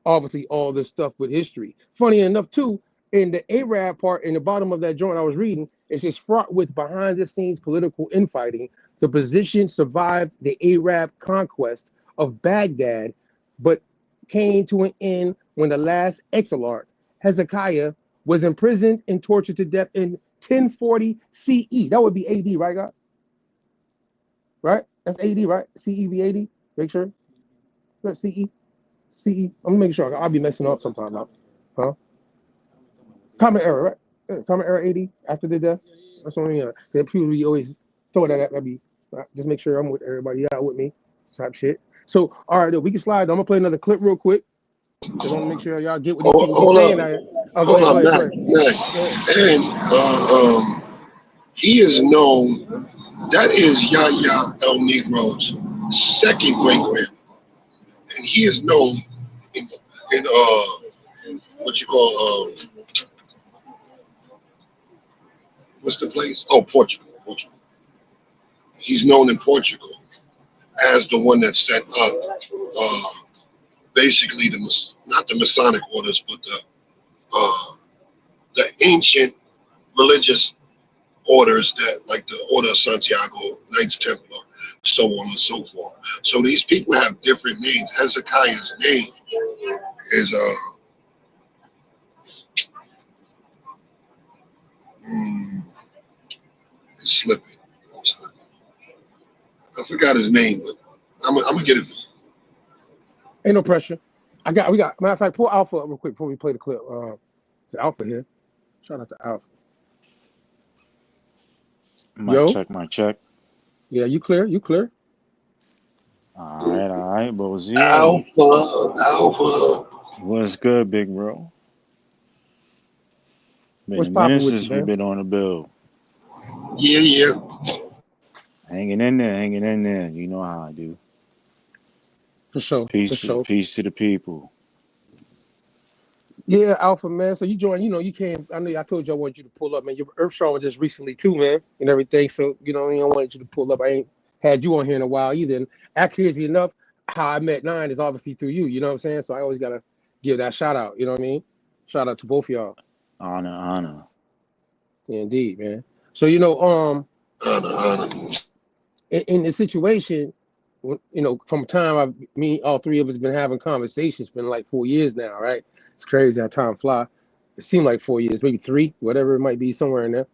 obviously all this stuff with history. Funny enough too, in the Arab part, in the bottom of that joint I was reading, it says fraught with behind the scenes political infighting. The position survived the Arab conquest of Baghdad, but came to an end when the last exilarch, Hezekiah, was imprisoned and tortured to death in 1040 CE. That would be AD, right, God? Right? That's AD, right? CE be 80? Make sure. CE. CE. I'm making sure. I'll be messing up sometime now. Huh? Common era, right? Yeah, common era 80 after the death. That's what I mean. That people we always throw that at me. Just make sure I'm with everybody out with me. Type shit. So, all right, we can slide. I'm gonna play another clip real quick. Just want to make sure y'all get what these people Hold saying. up, hold up, Mac. And he is known. That is Yahya El Negro's second great grandfather, and he is known in what you call what's the place? Oh, Portugal. Portugal. He's known in Portugal as the one that set up basically not the Masonic orders, but the ancient religious orders, that like the Order of Santiago, Knights Templar, so on and so forth. So these people have different names. Hezekiah's name is it's slipping. I'm slipping. I forgot his name, but I'm gonna get it for you. Ain't no pressure. We got. Matter of fact, pull Alpha up real quick before we play the clip. The Alpha here. Shout out to Alpha. My check. Yeah, you clear? You clear? All right, Bozio. Alpha. What's good, big bro? What's Been a poppin' minute with since you, we've man? been on the bill. Yeah. Hanging in there. You know how I do. For sure. Peace to the people. Yeah, Alpha, man. So you joined, you came. I know I told you I wanted you to pull up, man. Your Earthshaw was just recently too, man, and everything. So, I wanted you to pull up. I ain't had you on here in a while either. And accuracy enough, how I met Nine is obviously through you, you know what I'm saying? So I always gotta give that shout out, you know what I mean? Shout out to both of y'all. Honor. Yeah, indeed, man. So, in the situation, from time all three of us been having conversations, been like 4 years now, right? It's crazy how time fly. It seemed like 4 years, maybe 3, whatever it might be, somewhere in there.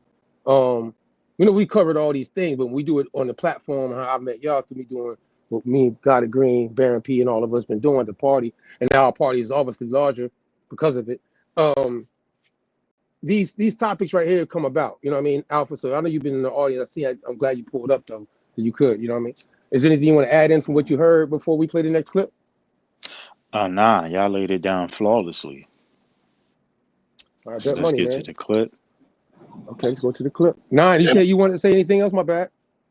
We covered all these things, but when we do it on the platform, how I met y'all, through me doing what me, God Green, Baron P, and all of us been doing at the party, and now our party is obviously larger because of it. These topics right here come about, you know what I mean, Alpha? So I know you've been in the audience. I'm glad you pulled up though, that you could, you know what I mean? Is there anything you want to add in from what you heard before we play the next clip? Nah, y'all laid it down flawlessly. All right, So let's get to the clip. Okay, let's go to the clip. Nine, you said you wanted to say anything else? My bad.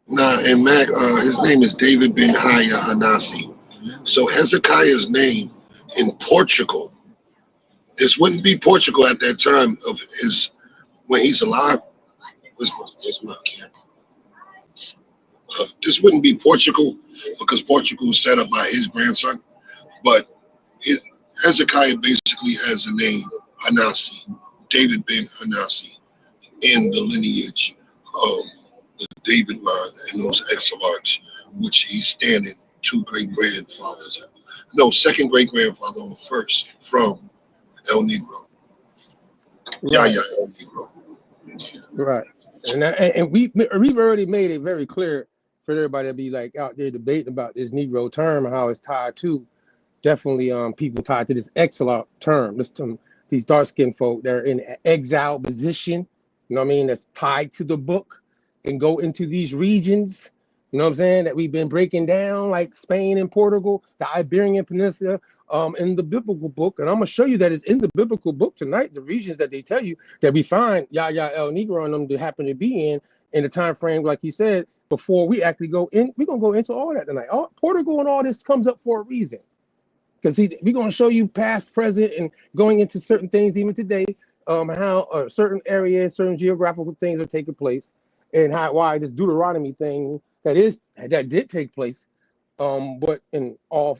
Nah, and Mac, his name is David Ben Haya Hanasi. So Hezekiah's name in Portugal, this wouldn't be Portugal at that time of his when he's alive. Where's my camera? This wouldn't be Portugal because Portugal was set up by his grandson, but Hezekiah basically has the name Hanasi, David Ben Hanasi, in the lineage of the David line and those exilarchs, which he's standing two great grandfathers, no, second great grandfather or first from El Negro. Right. Yeah, El Negro. Right. And we've already made it very clear for everybody to be like out there debating about this Negro term and how it's tied to definitely people tied to this exile term. These dark skinned folk that are in exile position, you know what I mean, that's tied to the book and go into these regions, you know what I'm saying, that we've been breaking down, like Spain and Portugal, the Iberian Peninsula, in the biblical book. And I'm gonna show you that it's in the biblical book tonight, the regions that they tell you that we find Yahya El Negro and them to happen to be in the time frame, like he said, before we actually go in. We're gonna go into all that tonight. Portugal and all this comes up for a reason. Because we're going to show you past, present, and going into certain things even today, how certain areas, certain geographical things are taking place, and why this Deuteronomy thing that did take place, but in all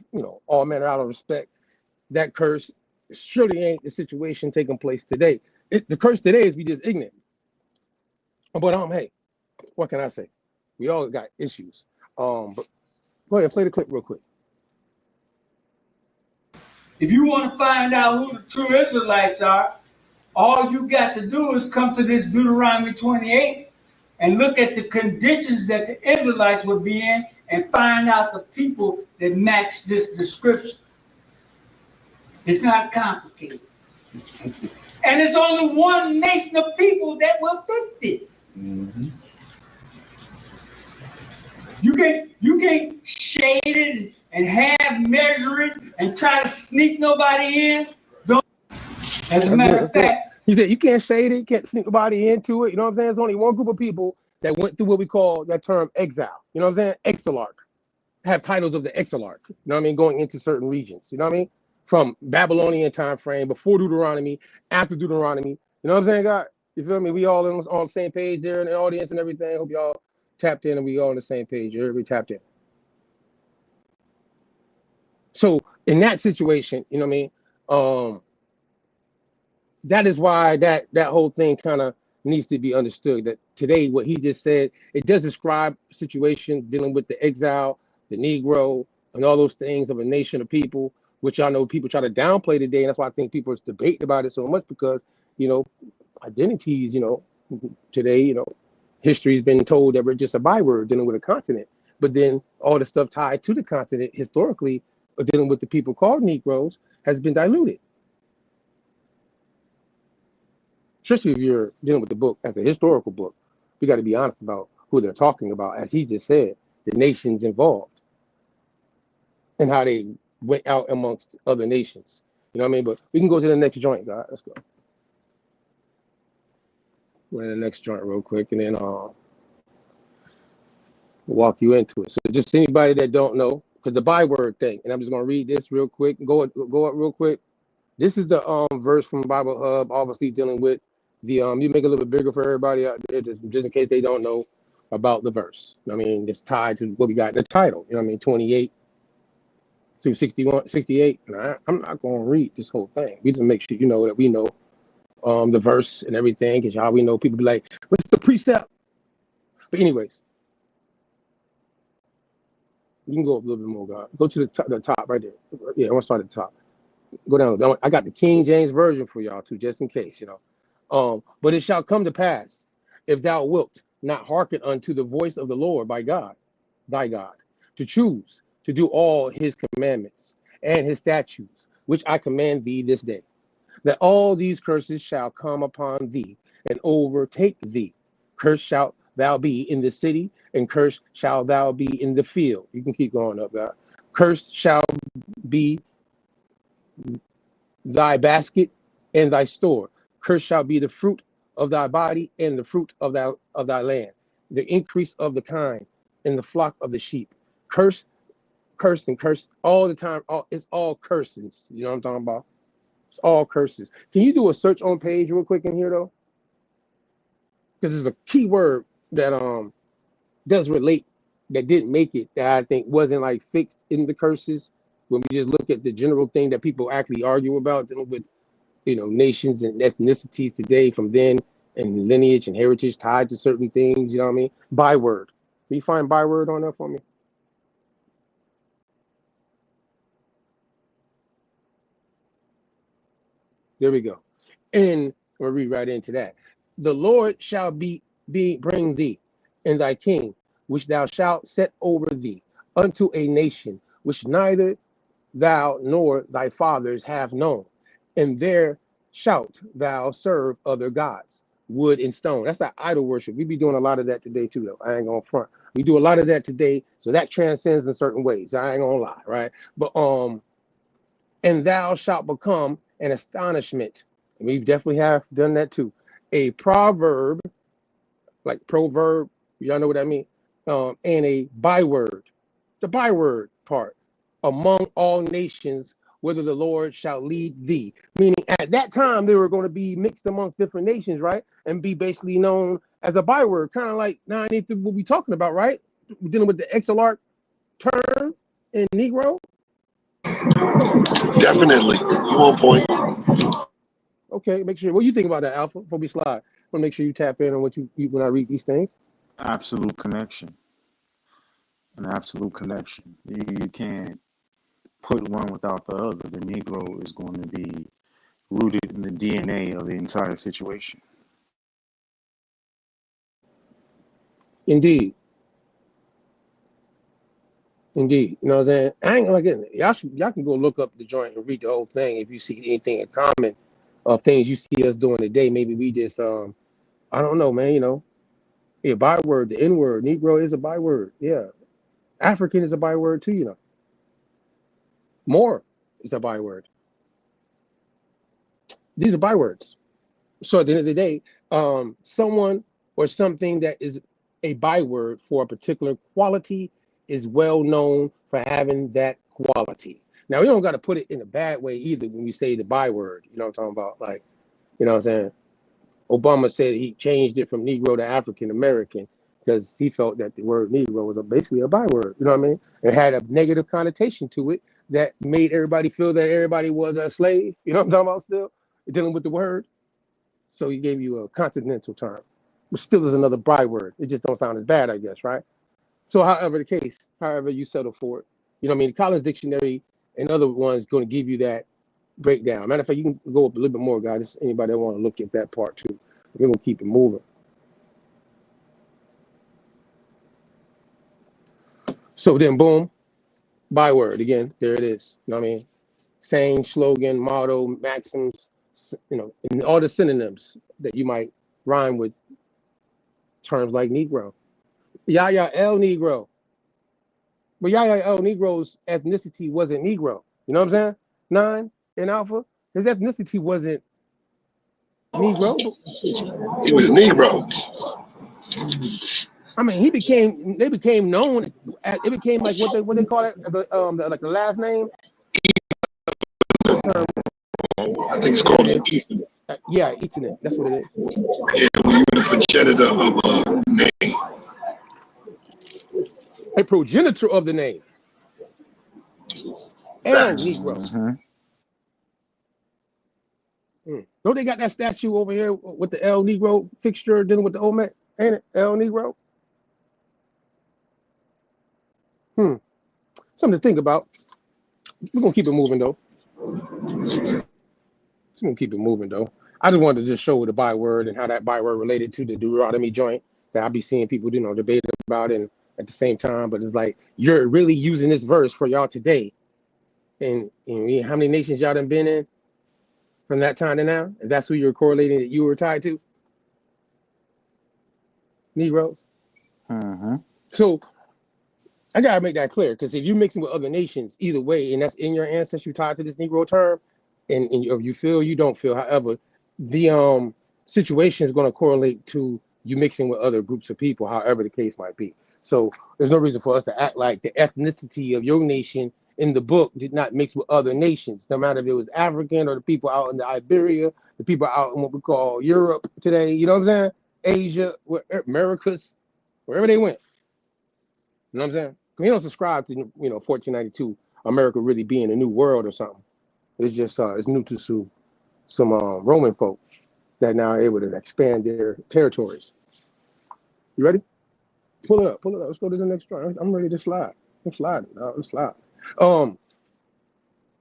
manner out of respect, that curse surely ain't the situation taking place today. The curse today is we just ignorant. But hey, what can I say? We all got issues. But go ahead, play the clip real quick. If you want to find out who the true Israelites are, all you got to do is come to this Deuteronomy 28 and look at the conditions that the Israelites would be in and find out the people that match this description. It's not complicated. And it's only one nation of people that will fit this. Mm-hmm. You can't shade it and half measure it and try to sneak nobody in. As a matter of fact, he said you can't shade it, you can't sneak nobody into it. You know what I'm saying? There's only one group of people that went through what we call that term exile. You know what I'm saying? Exilarch. Have titles of the exilarch. You know what I mean? Going into certain regions. You know what I mean? From Babylonian time frame, before Deuteronomy, after Deuteronomy. You know what I'm saying, God? You feel me? We all on the same page there in the audience and everything. Hope y'all tapped in and we all on the same page. We tapped in. So in that situation, you know what I mean? That is why that whole thing kind of needs to be understood. That today, what he just said, it does describe a situation dealing with the exile, the Negro, and all those things of a nation of people, which I know people try to downplay today. And that's why I think people are debating about it so much because, identities, today, history's been told that we're just a byword dealing with a continent. But then all the stuff tied to the continent historically, dealing with the people called Negroes, has been diluted. Especially if you're dealing with the book as a historical book, we got to be honest about who they're talking about. As he just said, the nations involved and how they went out amongst other nations. You know what I mean? But we can go to the next joint, guys. Let's go. Go to the next joint real quick, and then we'll walk you into it. So just anybody that don't know, because the byword thing, and I'm just gonna read this real quick and go up real quick. This is the verse from Bible Hub, obviously dealing with the you make it a little bit bigger for everybody out there, just in case they don't know about the verse. I mean, it's tied to what we got in the title. You know what I mean? 28 through 61, 68. And I'm not going to read this whole thing. We just make sure you know that we know the verse and everything, because y'all we know people be like, what's the precept? But anyways, you can go up a little bit more, guys. Go to the top right there. Yeah, I want to start at the top. Go down. I got the King James Version for y'all too, just in case, But it shall come to pass, if thou wilt not hearken unto the voice of the Lord thy God, to choose to do all his commandments and his statutes, which I command thee this day, that all these curses shall come upon thee and overtake thee. Cursed shalt thou be in the city, and cursed shalt thou be in the field. You can keep going up, God. Cursed shall be thy basket and thy store. Cursed shall be the fruit of thy body and the fruit of thy land, the increase of the kind in the flock of the sheep. Curse, curse, and curse all the time. It's all curses. You know what I'm talking about? It's all curses. Can you do a search on page real quick in here though? Because there's a key word that does relate that didn't make it, that I think wasn't like fixed in the curses. When we just look at the general thing that people actually argue about, dealing with, you know, nations and ethnicities today from then, and lineage and heritage tied to certain things, you know what I mean? Byword. Can you find byword on that for me? There we go. And we'll read right into that. The Lord shall bring thee and thy king, which thou shalt set over thee, unto a nation which neither thou nor thy fathers have known, and there shalt thou serve other gods, wood and stone. That's that idol worship. We be doing a lot of that today too, though. I ain't gonna front. We do a lot of that today, so that transcends in certain ways. I ain't gonna lie, right? But and thou shalt become an astonishment. And we definitely have done that too. A proverb, like proverb, y'all know what I mean? And a byword, the byword part, among all nations, whither the Lord shall lead thee. Meaning at that time, they were going to be mixed amongst different nations, right? And be basically known as a byword, kind of like now I need to what we talking about, right? We're dealing with the XLR term in Negro. Definitely. You on point. Okay, make sure. What do you think about that, Alpha? Before we slide, I want to make sure you tap in on what you when I read these things. Absolute connection. An absolute connection. You can't put one without the other. The Negro is going to be rooted in the DNA of the entire situation. Indeed. Indeed. You know what I'm saying? I ain't like it. Y'all can go look up the joint and read the whole thing if you see anything in common of things you see us doing today. Maybe we just I don't know, man, you know. Yeah, byword, the N-word, Negro is a byword. Yeah. African is a byword too, you know. More is a byword. These are bywords. So at the end of the day, someone or something that is a byword for a particular quality is well known for having that quality. Now, we don't got to put it in a bad way either when we say the byword. You know what I'm talking about? Like, you know what I'm saying? Obama said he changed it from Negro to African American because he felt that the word Negro was basically a byword. You know what I mean? It had a negative connotation to it that made everybody feel that everybody was a slave. You know what I'm talking about still? Dealing with the word. So he gave you a continental term, which still is another byword. It just don't sound as bad, I guess, right? So however the case, however you settle for it, you know what I mean? The Collins Dictionary and other ones going to give you that breakdown. Matter of fact, you can go up a little bit more, guys. Anybody that want to look at that part too. We're going to keep it moving. So then, boom, byword again. There it is. You know what I mean? Saying, slogan, motto, maxims, you know, and all the synonyms that you might rhyme with terms like Negro. Yaya El Negro. But Yaya El Negro's ethnicity wasn't Negro. You know what I'm saying? 9 and Alpha. His ethnicity wasn't Negro. He was Negro. I mean, they became known. It became like what they call it, like the last name. I think it's called an Ethan. Yeah, Ethan. That's what it is. Yeah, when you're the progenitor of a name. A progenitor of the name. El Negro. Don't they got that statue over here with the El Negro fixture dealing with the old man? Ain't it? El Negro? Something to think about. We're going to keep it moving, though. I just wanted to just show the byword and how that byword related to the Deuteronomy joint that I be seeing people, you know, debate about it at the same time. But it's like, you're really using this verse for y'all today. And how many nations y'all done been in from that time to now? And that's who you're correlating that you were tied to? Negroes. So I gotta make that clear, because if you're mixing with other nations, either way, and that's in your ancestry tied to this Negro term, and you feel, you don't feel, however, the situation is going to correlate to you mixing with other groups of people, however the case might be. So there's no reason for us to act like the ethnicity of your nation in the book did not mix with other nations, no matter if it was African or the people out in the Iberia, the people out in what we call Europe today, you know what I'm saying? Asia, Americas, wherever they went. You know what I'm saying? We don't subscribe to 1492 America really being a new world or something. It's just it's new to some Roman folk that now are able to expand their territories. You ready? Pull it up. Let's go to the next one. I'm ready to slide. I'm sliding. Let's slide.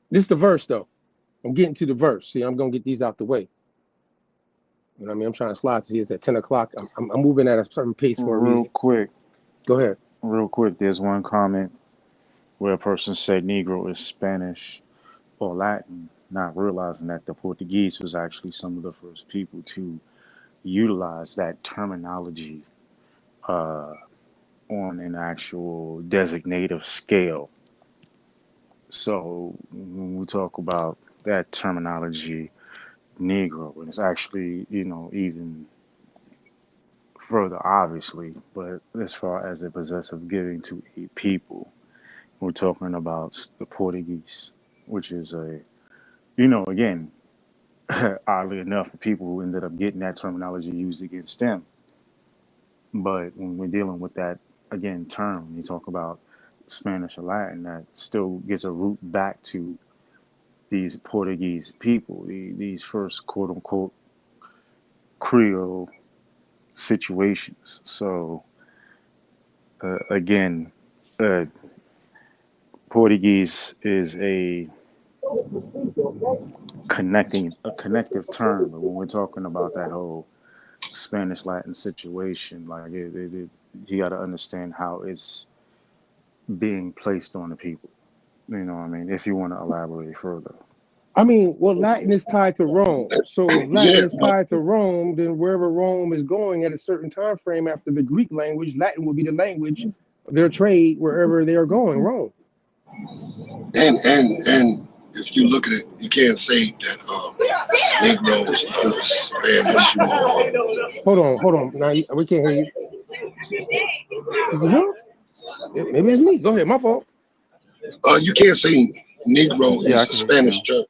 This is the verse though. I'm getting to the verse. See, I'm gonna get these out the way. You know what I mean? I'm trying to slide to this at 10 o'clock. I'm moving at a certain pace for a reason. Quick. Go ahead. Real quick, there's one comment where a person said Negro is Spanish or Latin, not realizing that the Portuguese was actually some of the first people to utilize that terminology on an actual designative scale. So when we talk about that terminology, Negro, and it's actually, even further obviously, but as far as the possessive giving to a people, we're talking about the Portuguese, which is again, oddly enough, people who ended up getting that terminology used against them. But when we're dealing with that, again, term, you talk about Spanish or Latin, that still gets a root back to these Portuguese people, these first quote unquote Creole situations. So, again, Portuguese is a connective term, but when we're talking about that whole Spanish Latin situation, like you got to understand how it's being placed on the people. You know what I mean? If you want to elaborate further. I mean, well, Latin is tied to Rome. So if Latin Yeah, is tied to Rome, then wherever Rome is going at a certain time frame after the Greek language, Latin will be the language of their trade wherever they are going, Rome. and if you look at it, you can't say that Negroes are Spanish or. Hold on. Now we can't hear you. You can hear? Maybe it's me. Go ahead. My fault. You can't say Negro is a Spanish term.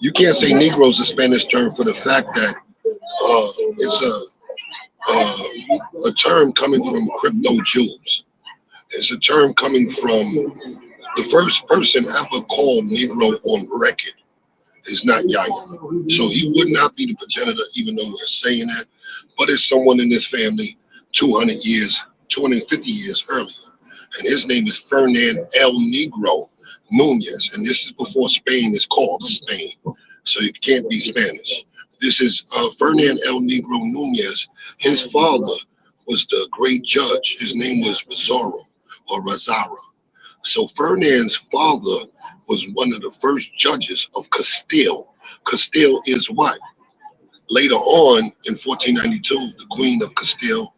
You can't say Negro is a Spanish term for the fact that it's a term coming from crypto Jews. It's a term coming from the first person ever called Negro on record is not Yahya. So he would not be the progenitor, even though we're saying that. But it's someone in this family 200 years, 250 years earlier. And his name is Fernand El Negro Nunez. And this is before Spain is called Spain. So it can't be Spanish. This is Fernand El Negro Nunez. His father was the great judge. His name was Razaro or Razara. So Fernand's father was one of the first judges of Castile. Castile is what? Later on in 1492, the Queen of Castile,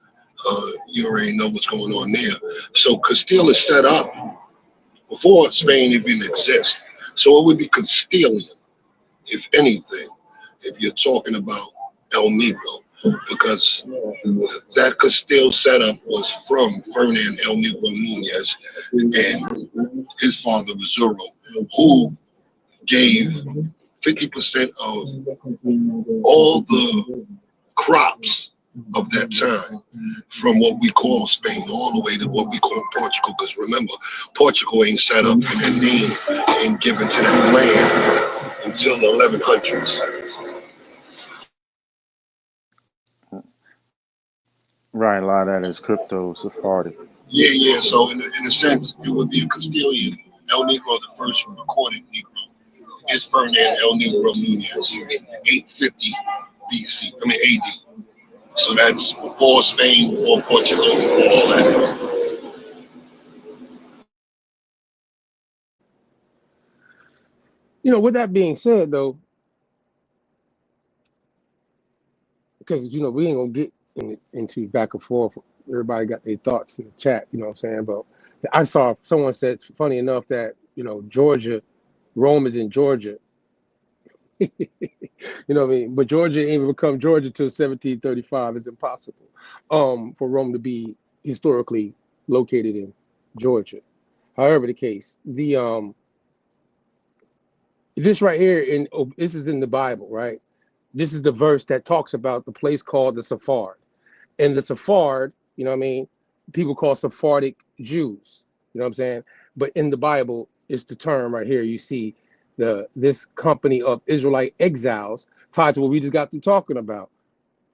you already know what's going on there. So Castile is set up before Spain even exists. So it would be Castilian, if anything, if you're talking about El Negro, because that Castile setup was from Fernand El Negro Nunez and his father Razuro, who gave 50% of all the crops of that time from what we call Spain all the way to what we call Portugal. Because remember, Portugal ain't set up and their name ain't given to that land until the 1100s. Right, a lot of that is crypto Sephardic. Yeah. So in a sense, it would be a Castilian. El Negro, the first recorded Negro, is Fernand El Negro Nunez, 850 BC. I mean AD. So that's before Spain, before Portugal, before all that. With that being said, though, because we ain't gonna get into back and forth. Everybody got their thoughts in the chat. You know what I'm saying? But I saw someone said, funny enough, that Georgia, Rome is in Georgia. You know what I mean? But Georgia ain't even become Georgia till 1735. It's impossible for Rome to be historically located in Georgia. However, the case, this right here this is in the Bible, right? This is the verse that talks about the place called the Sephard. And the Sephard, you know what I mean? People call Sephardic Jews, you know what I'm saying? But in the Bible, it's the term right here. You see this company of Israelite exiles tied to what we just got through talking about.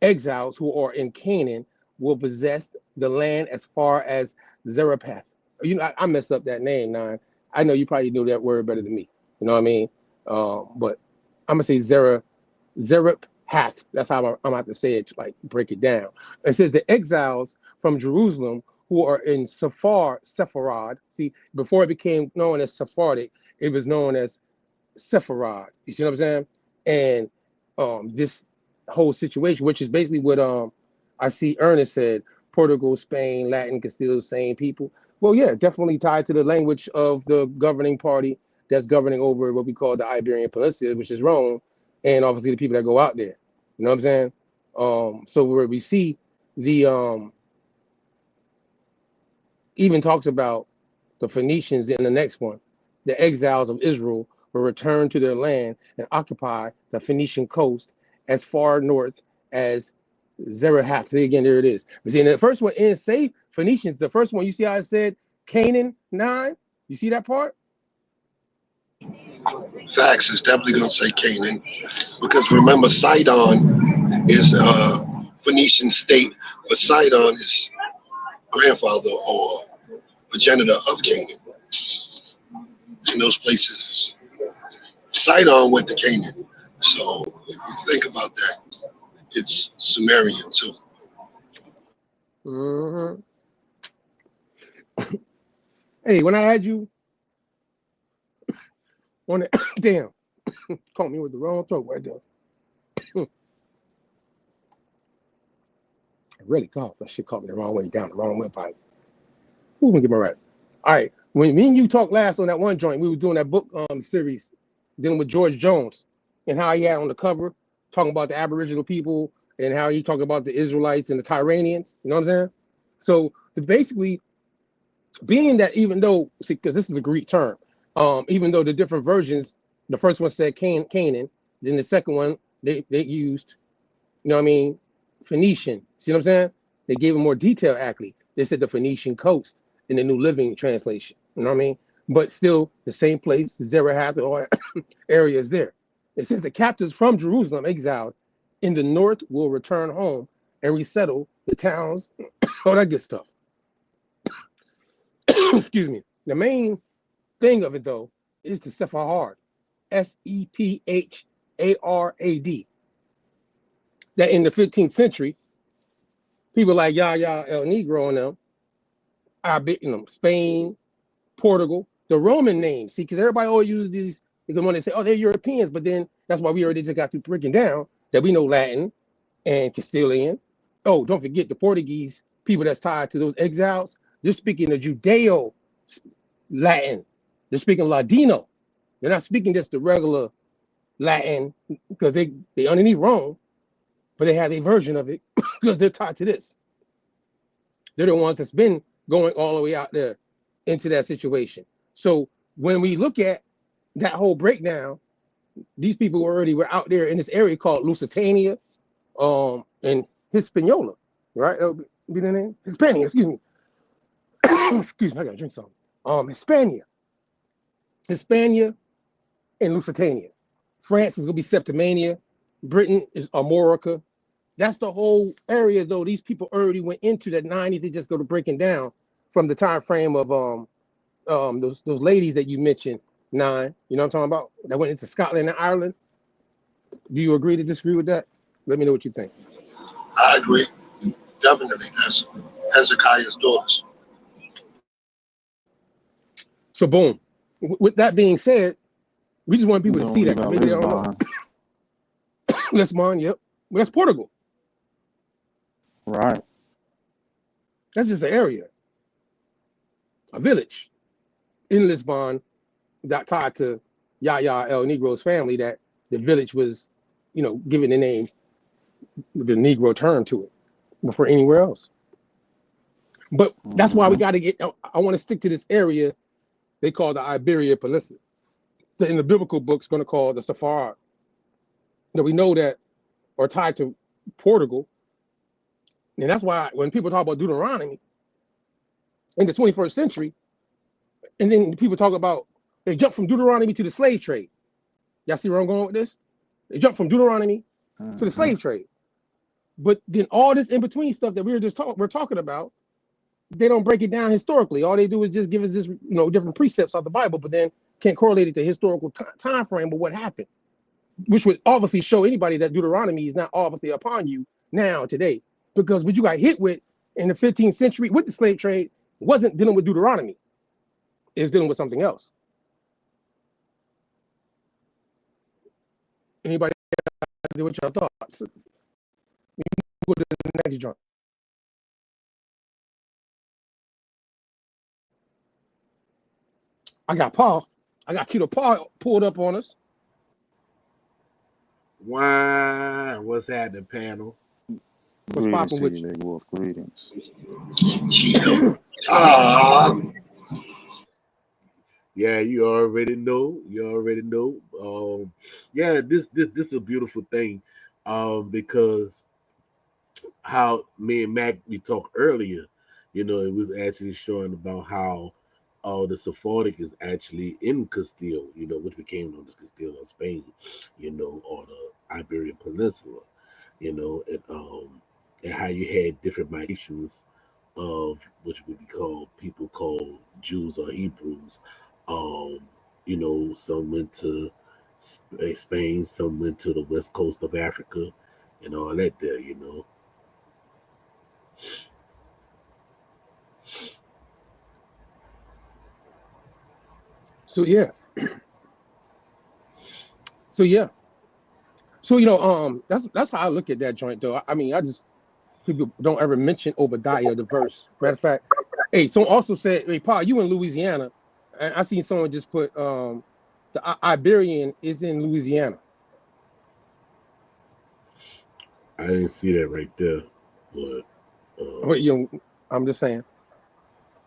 Exiles who are in Canaan will possess the land as far as Zarephath. You know, I messed up that name, Nine. I know you probably know that word better than me. You know what I mean? But I'm gonna say Zarephath. That's how I'm about to say it, to like break it down. It says the exiles from Jerusalem who are in Sepharad. See, before it became known as Sephardic, it was known as Sepharad. You see what I'm saying? And this whole situation, which is basically what I see Ernest said, Portugal, Spain, Latin, Castile, same people. Well, yeah, definitely tied to the language of the governing party that's governing over what we call the Iberian Peninsula, which is Rome, and obviously the people that go out there. You know what I'm saying? So where we see the even talks about the Phoenicians in the next one, the exiles of Israel will return to their land and occupy the Phoenician coast as far north as Zarephath. See, again, there it is. But see, in the first one, in say Phoenicians, the first one, you see how it said Canaan 9? You see that part? Facts is definitely going to say Canaan, because remember, Sidon is a Phoenician state, but Sidon is grandfather or progenitor of Canaan. In those places, Sidon went to Canaan. So if you think about that, it's Sumerian too. Mm-hmm. Hey, when I had you on the damn, caught me with the wrong throat right there. I really coughed. That shit caught me the wrong way, down the wrong windpipe. Who's gonna get my right? All right. When me and you talked last on that one joint, we were doing that book series dealing with George Jones and how he had on the cover talking about the Aboriginal people and how he talked about the Israelites and the Tyranians. You know what I'm saying? So basically, being that even though, see, because this is a Greek term, even though the different versions, the first one said Canaan, then the second one they used, you know what I mean, Phoenician. See what I'm saying? They gave a more detailed actually. They said the Phoenician coast in the New Living Translation. You know what I mean? But still the same place, Zarephath, all areas there. It says the captives from Jerusalem exiled in the north will return home and resettle the towns, all that good stuff. Excuse me. The main thing of it though is the Sephard, Sepharad, that in the 15th century, people like Yahya El Negro and them, Spain, Portugal, the Roman names. See, because everybody always uses these, because when they say, oh, they're Europeans, but then that's why we already just got through breaking down that we know Latin and Castilian. Oh, don't forget the Portuguese people that's tied to those exiles. They're speaking the Judeo Latin. They're speaking Ladino. They're not speaking just the regular Latin because they underneath Rome, but they have a version of it because they're tied to this. They're the ones that's been going all the way out there into that situation. So when we look at that whole breakdown, these people already were out there in this area called Lusitania, and Hispaniola, right? That would be the name? Hispania, excuse me. Excuse me, I gotta drink something. Hispania and Lusitania. France is gonna be Septimania. Britain is Armorica. That's the whole area, though. These people already went into that 90. They just go to breaking down from the time frame of those ladies that you mentioned, 9. You know what I'm talking about? That went into Scotland and Ireland. Do you agree to disagree with that? Let me know what you think. I agree. Definitely. That's Hezekiah's daughters. So boom. With that being said, we just want people to see that. Maybe they don't know. Lisbon, yep. Well, that's Portugal. Right. That's just an area. A village in Lisbon that tied to Yahya El Negro's family, that the village was, given the name, the Negro term to it, before anywhere else. But that's why we got to get. I want to stick to this area they call the Iberian Peninsula. In the biblical book's going to call the Sephard. That we know that are tied to Portugal, and that's why when people talk about Deuteronomy in the 21st century, and then people talk about they jump from Deuteronomy to the slave trade. Y'all see where I'm going with this? They jump from Deuteronomy to the slave trade, but then all this in between stuff that we're talking about, they don't break it down historically. All they do is just give us this, different precepts of the Bible, but then can't correlate it to historical time frame of what happened, which would obviously show anybody that Deuteronomy is not obviously upon you now today, because what you got hit with in the 15th century with the slave trade wasn't dealing with Deuteronomy. It was dealing with something else. Anybody what your thoughts? Go to the next joint. I got Tito Paul pulled up on us. Why? What's happening, panel? What's popping with you? Wolf, greetings. Yeah, you already know. Yeah, this is a beautiful thing, because how me and Mac we talked earlier, it was actually showing about how the Sephardic is actually in Castile, which became known as Castile of Spain, or the Iberian Peninsula, and how you had different migrations of which would be called people called Jews or Hebrews. Some went to Spain, some went to the west coast of Africa, and all that there, So yeah. That's how I look at that joint though. I mean, people don't ever mention Obadiah the verse. Matter of fact, hey, someone also said, hey, Paul, you in Louisiana, and I seen someone just put the Iberian is in Louisiana. I didn't see that right there, but I'm just saying.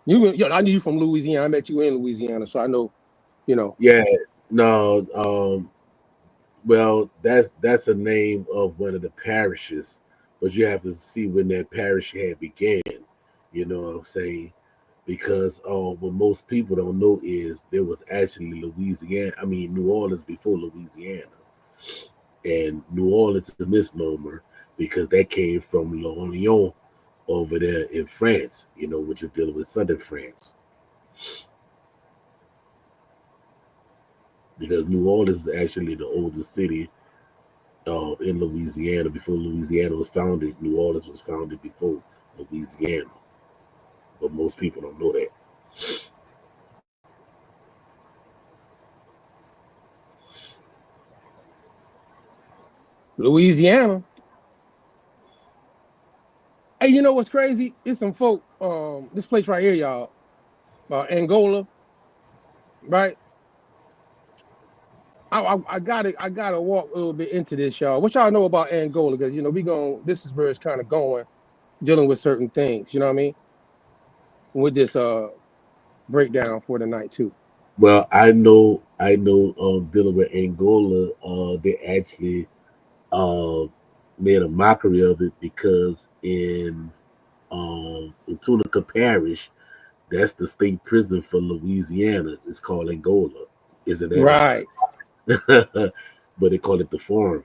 I knew you from Louisiana. I met you in Louisiana, so I know, Yeah, no, well, that's a name of one of the parishes, but you have to see when that parish had began. You know what I'm saying? Because what most people don't know is there was actually New Orleans before Louisiana, and New Orleans is a misnomer because that came from Lyon over there in France, which is dealing with southern France. Because New Orleans is actually the oldest city in Louisiana. Before Louisiana was founded, New Orleans was founded before Louisiana. But most people don't know that. Louisiana. Hey, you know what's crazy? It's some folk, this place right here, y'all, Angola, right? I gotta walk a little bit into this, y'all. What y'all know about Angola? Because this is where it's kind of going, dealing with certain things. You know what I mean? With this breakdown for the night too. Well, I know. Dealing with Angola, they actually made a mockery of it because in Tunica Parish, that's the state prison for Louisiana. It's called Angola, isn't it? Right. But they call it the farm,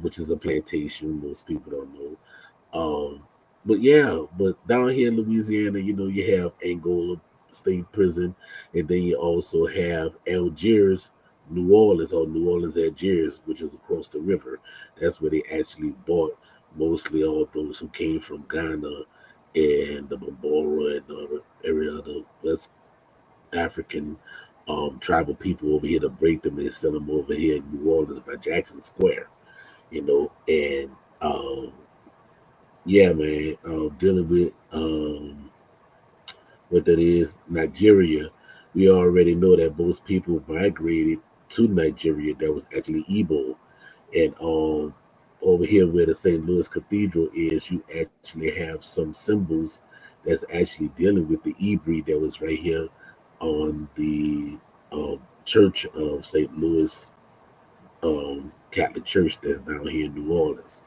which is a plantation. Most people don't know. But down here in Louisiana, you have Angola State Prison, and then you also have Algiers, New Orleans, or New Orleans, Algiers, which is across the river. That's where they actually bought mostly all those who came from Ghana and the Bambara and every other West African tribal people over here to break them and send them over here in New Orleans by Jackson Square, and yeah, man, dealing with what that is, Nigeria. We already know that most people migrated to Nigeria. That was actually Igbo, and over here where the St. Louis Cathedral is, you actually have some symbols that's actually dealing with the Hebrew that was right here on the Church of St. Louis Catholic Church that's down here in New Orleans.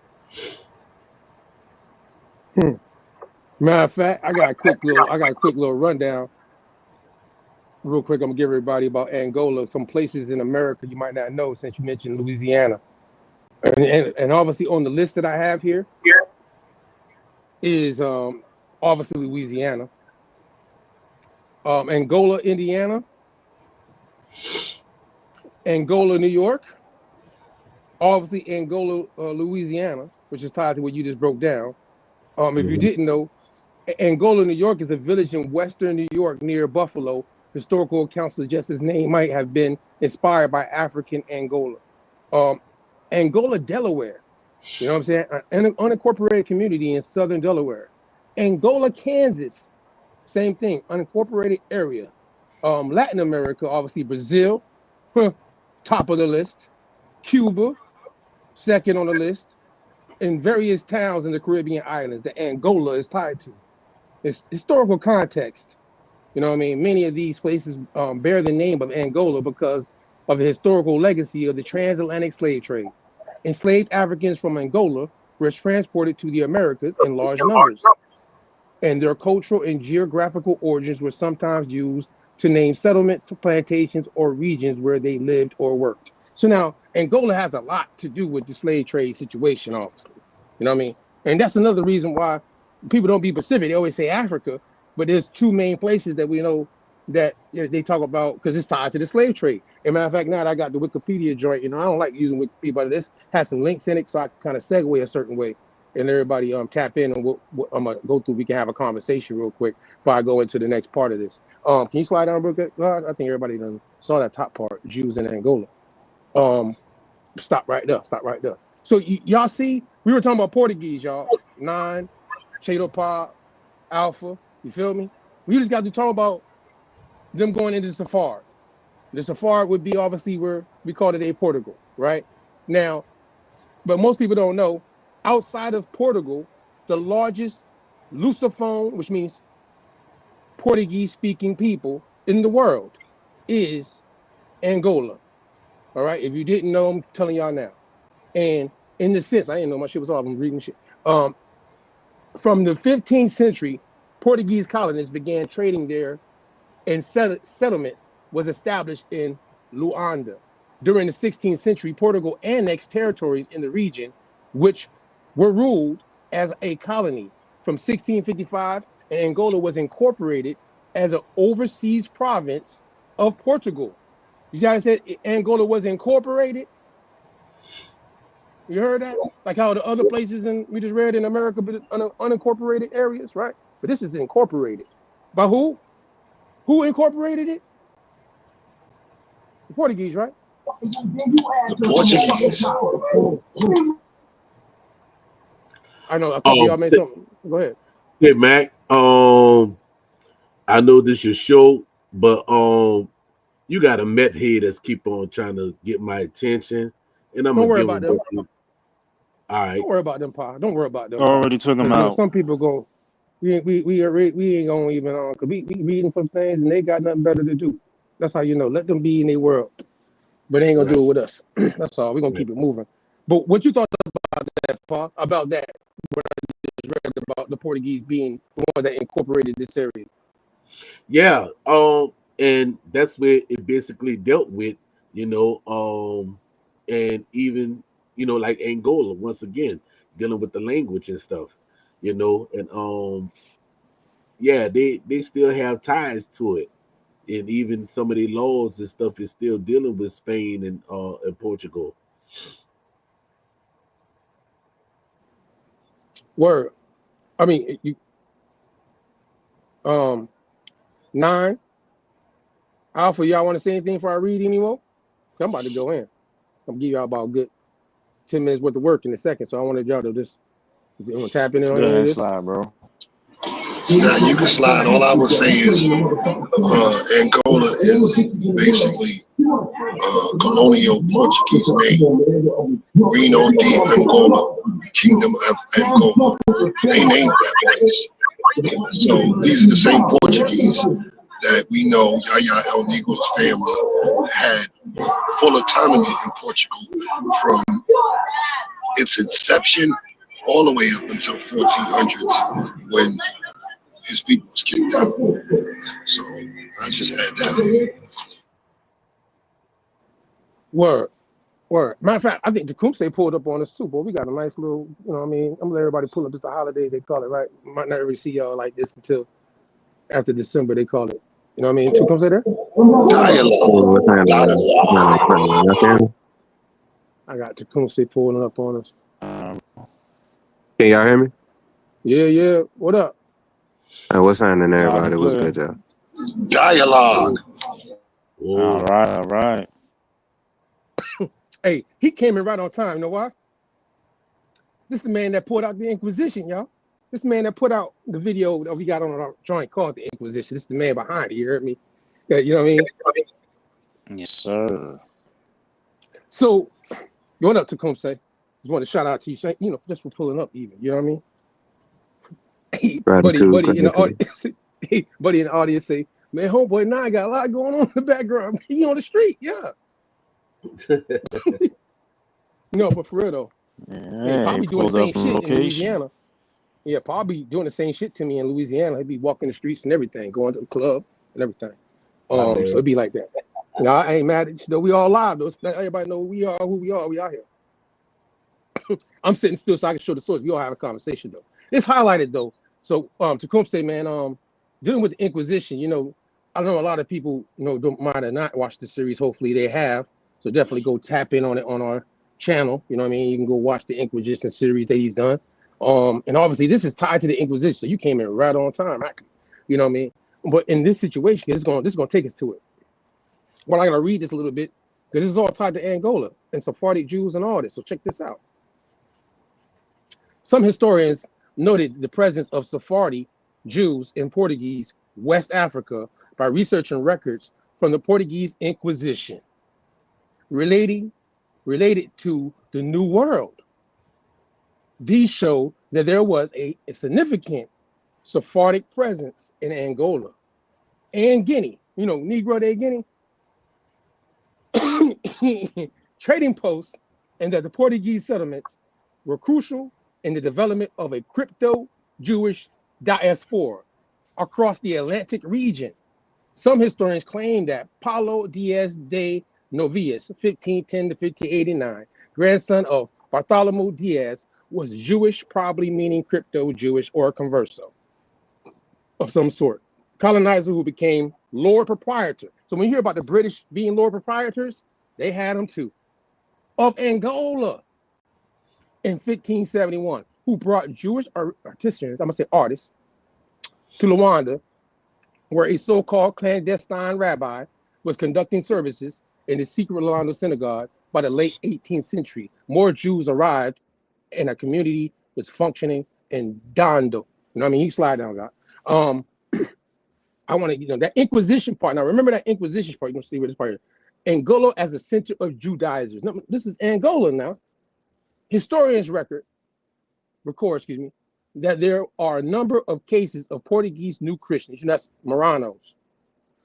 Matter of fact, I got a quick little rundown. Real quick, I'm gonna give everybody about Angola, some places in America you might not know since you mentioned Louisiana. And obviously on the list that I have here is obviously Louisiana, Angola, Indiana, Angola, New York, obviously Angola, Louisiana, which is tied to what you just broke down. If you didn't know, Angola, New York is a village in western New York near Buffalo. Historical accounts suggest his name might have been inspired by African Angola. Angola, Delaware, you know what I'm saying? An unincorporated community in southern Delaware. Angola, Kansas, same thing, unincorporated area. Latin America, obviously Brazil, top of the list. Cuba, second on the list. And various towns in the Caribbean islands that Angola is tied to. It's historical context. You know what I mean? Many of these places bear the name of Angola because of the historical legacy of the transatlantic slave trade. Enslaved Africans from Angola were transported to the Americas in large numbers, and their cultural and geographical origins were sometimes used to name settlements, plantations, or regions where they lived or worked. So now Angola has a lot to do with the slave trade situation, obviously. You know what I mean? And that's another reason why people don't be Pacific. They always say Africa, but there's two main places that we know that they talk about because it's tied to the slave trade. As a matter of fact, now that I got the Wikipedia joint, I don't like using Wikipedia, but this has some links in it, so I can kind of segue a certain way, and everybody tap in on what I'm gonna go through. We can have a conversation real quick before I go into the next part of this. Can you slide down real quick? I think everybody done saw that top part, Jews in Angola. Stop right there. So y'all see, we were talking about Portuguese, y'all. 9, Cheto Pa, Alpha, you feel me? We just got to talk about them going into the Safari. The Safari would be obviously where we call it Portugal, right? Now, but most people don't know, outside of Portugal, the largest Lusophone, which means Portuguese-speaking people in the world, is Angola. All right? If you didn't know, I'm telling y'all now. And in the sense, I didn't know my shit was off. I'm reading shit. From the 15th century, Portuguese colonists began trading there, and settlement was established in Luanda. During the 16th century, Portugal annexed territories in the region, which were ruled as a colony. From 1655, and Angola was incorporated as an overseas province of Portugal. You see how I said Angola was incorporated? You heard that? Like how the other places we just read in America, but unincorporated areas, right? But this is incorporated. By who? Who incorporated it? The Portuguese, right? The Portuguese. I know a couple of y'all made something. Go ahead. Hey Mac, I know this is your show, but you got a Met head that's keep on trying to get my attention, and I'm Don't gonna worry give about him. them. All right. Don't worry about them, Pa. Don't worry about them. Already took them out. Some people go. We ain't gonna even cause we reading some things and they got nothing better to do. That's how you know. Let them be in their world, but they ain't gonna do it with us. That's all. We're gonna keep it moving. But what you thought about that, Pa? About that? What I just read about the Portuguese being the one that incorporated this area. Yeah. And that's where it basically dealt with, and even like Angola once again dealing with the language and stuff, and yeah, they still have ties to it, and even some of the laws and stuff is still dealing with Spain and Portugal. Word. I mean, you 9 Alpha. Y'all want to say anything before I read anymore? I'm about to go in. I'm gonna give y'all about a good 10 minutes worth of work in a second. So I wanted y'all to just tap in on any of this. Slide, bro. Now you can slide. All I would say is Angola is basically colonial Portuguese name. Reino de Angola, Kingdom of Angola. They named that place. So these are the same Portuguese that we know Yaya El Negro's family had full autonomy in Portugal from its inception all the way up until 1400s when his people was kicked out. So I just add that. Word. Matter of fact, I think Tecumseh pulled up on us too, boy. We got a nice little, you know what I mean? I'm gonna let everybody pull up. It's a holiday, they call it, right? Might not really see y'all like this until after December, they call it. You know what I mean? Tecumseh there? I got Tecumseh pulling up on us. Can y'all hear me? Yeah. What up? What's happening, everybody? What's good, y'all? Dialogue. All right. Hey, he came in right on time. You know why? This is the man that pulled out the Inquisition, y'all. This man that put out the video that we got on our joint called the Inquisition. This is the man behind it. You heard me? Yeah, you know what I mean? Yes, sir. So, what up, Tecumseh? Just want to shout out to you, you know, just for pulling up, even. You know what I mean? Buddy in the audience, buddy in the audience say, "Man, homeboy, now I got a lot going on in the background. He on the street, yeah." No, but for real though, hey, Paul be doing the same shit in Louisiana. Yeah, Paul be doing the same shit to me in Louisiana. He'd be walking the streets and everything, going to the club and everything. So it'd be like that. You know, I ain't mad at you. Though we all live though. Everybody know who we are. We out here. I'm sitting still so I can show the source. We all have a conversation though. It's highlighted though. So Tecumseh, man, dealing with the Inquisition, you know, I know a lot of people, you know, don't mind or not watch the series. Hopefully they have. So definitely go tap in on it on our channel. You know what I mean? You can go watch the Inquisition series that he's done. And obviously this is tied to the Inquisition, so you came in right on time. You know what I mean? But in this situation, this is gonna take us to it. Well, I gotta read this a little bit because this is all tied to Angola and Sephardic Jews and all this. So check this out. Some historians noted the presence of Sephardi Jews in Portuguese West Africa by researching records from the Portuguese Inquisition related to the New World. These show that there was a significant Sephardic presence in Angola and Guinea. You know, Negro Day Guinea. Trading posts, and that the Portuguese settlements were crucial in the development of a crypto-Jewish diaspora across the Atlantic region. Some historians claim that Paulo Dias de Novias, 1510 to 1589, grandson of Bartholomew Dias, was Jewish, probably meaning crypto-Jewish or a converso of some sort. Colonizer who became Lord Proprietor. So when you hear about the British being Lord Proprietors, they had them too. Of Angola in 1571, who brought Jewish artisans, I'm gonna say artists, to Luanda, where a so-called clandestine rabbi was conducting services in the secret Luanda synagogue. By the late 18th century, more Jews arrived and a community was functioning in Dando. You know what I mean? You slide down, God. I want to, you know, that Inquisition part. Now, remember that Inquisition part. You're going to see where this part is. Angola as a center of Judaizers. Now, this is Angola now. Historians record, that there are a number of cases of Portuguese New Christians, that's Moranos,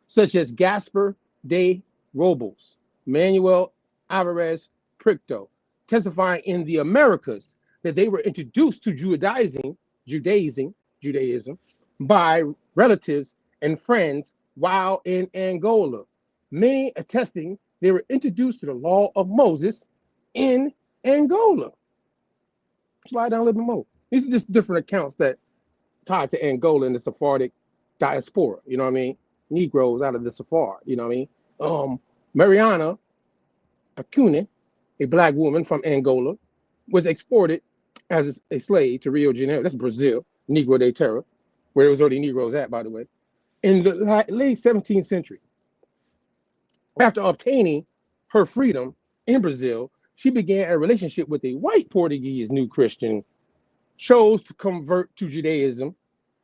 such as Gaspar de Robles, Manuel Alvarez Pricto, testifying in the Americas that they were introduced to Judaism by relatives and friends while in Angola. Many attesting they were introduced to the law of Moses in Angola. Slide down a little bit more. These are just different accounts that tied to Angola and the Sephardic diaspora, you know what I mean? Negroes out of the Sephard, you know what I mean? Mariana Acuna, a black woman from Angola, was exported as a slave to Rio de Janeiro, that's Brazil, Negro de Terra, where there was already Negroes at, by the way, in the late 17th century. After obtaining her freedom in Brazil, she began a relationship with a white Portuguese New Christian, chose to convert to Judaism,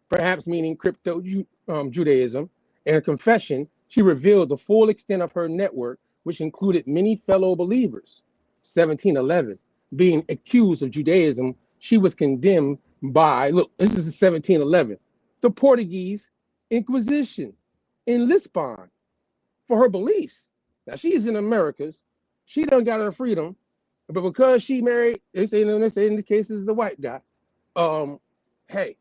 perhaps meaning crypto-Judaism. In her confession, she revealed the full extent of her network, which included many fellow believers. 1711, being accused of Judaism, she was condemned by, look, this is 1711. the Portuguese Inquisition in Lisbon for her beliefs. Now she's in Americas. She done got her freedom, but because she married, they say in the case is the white guy. Hey,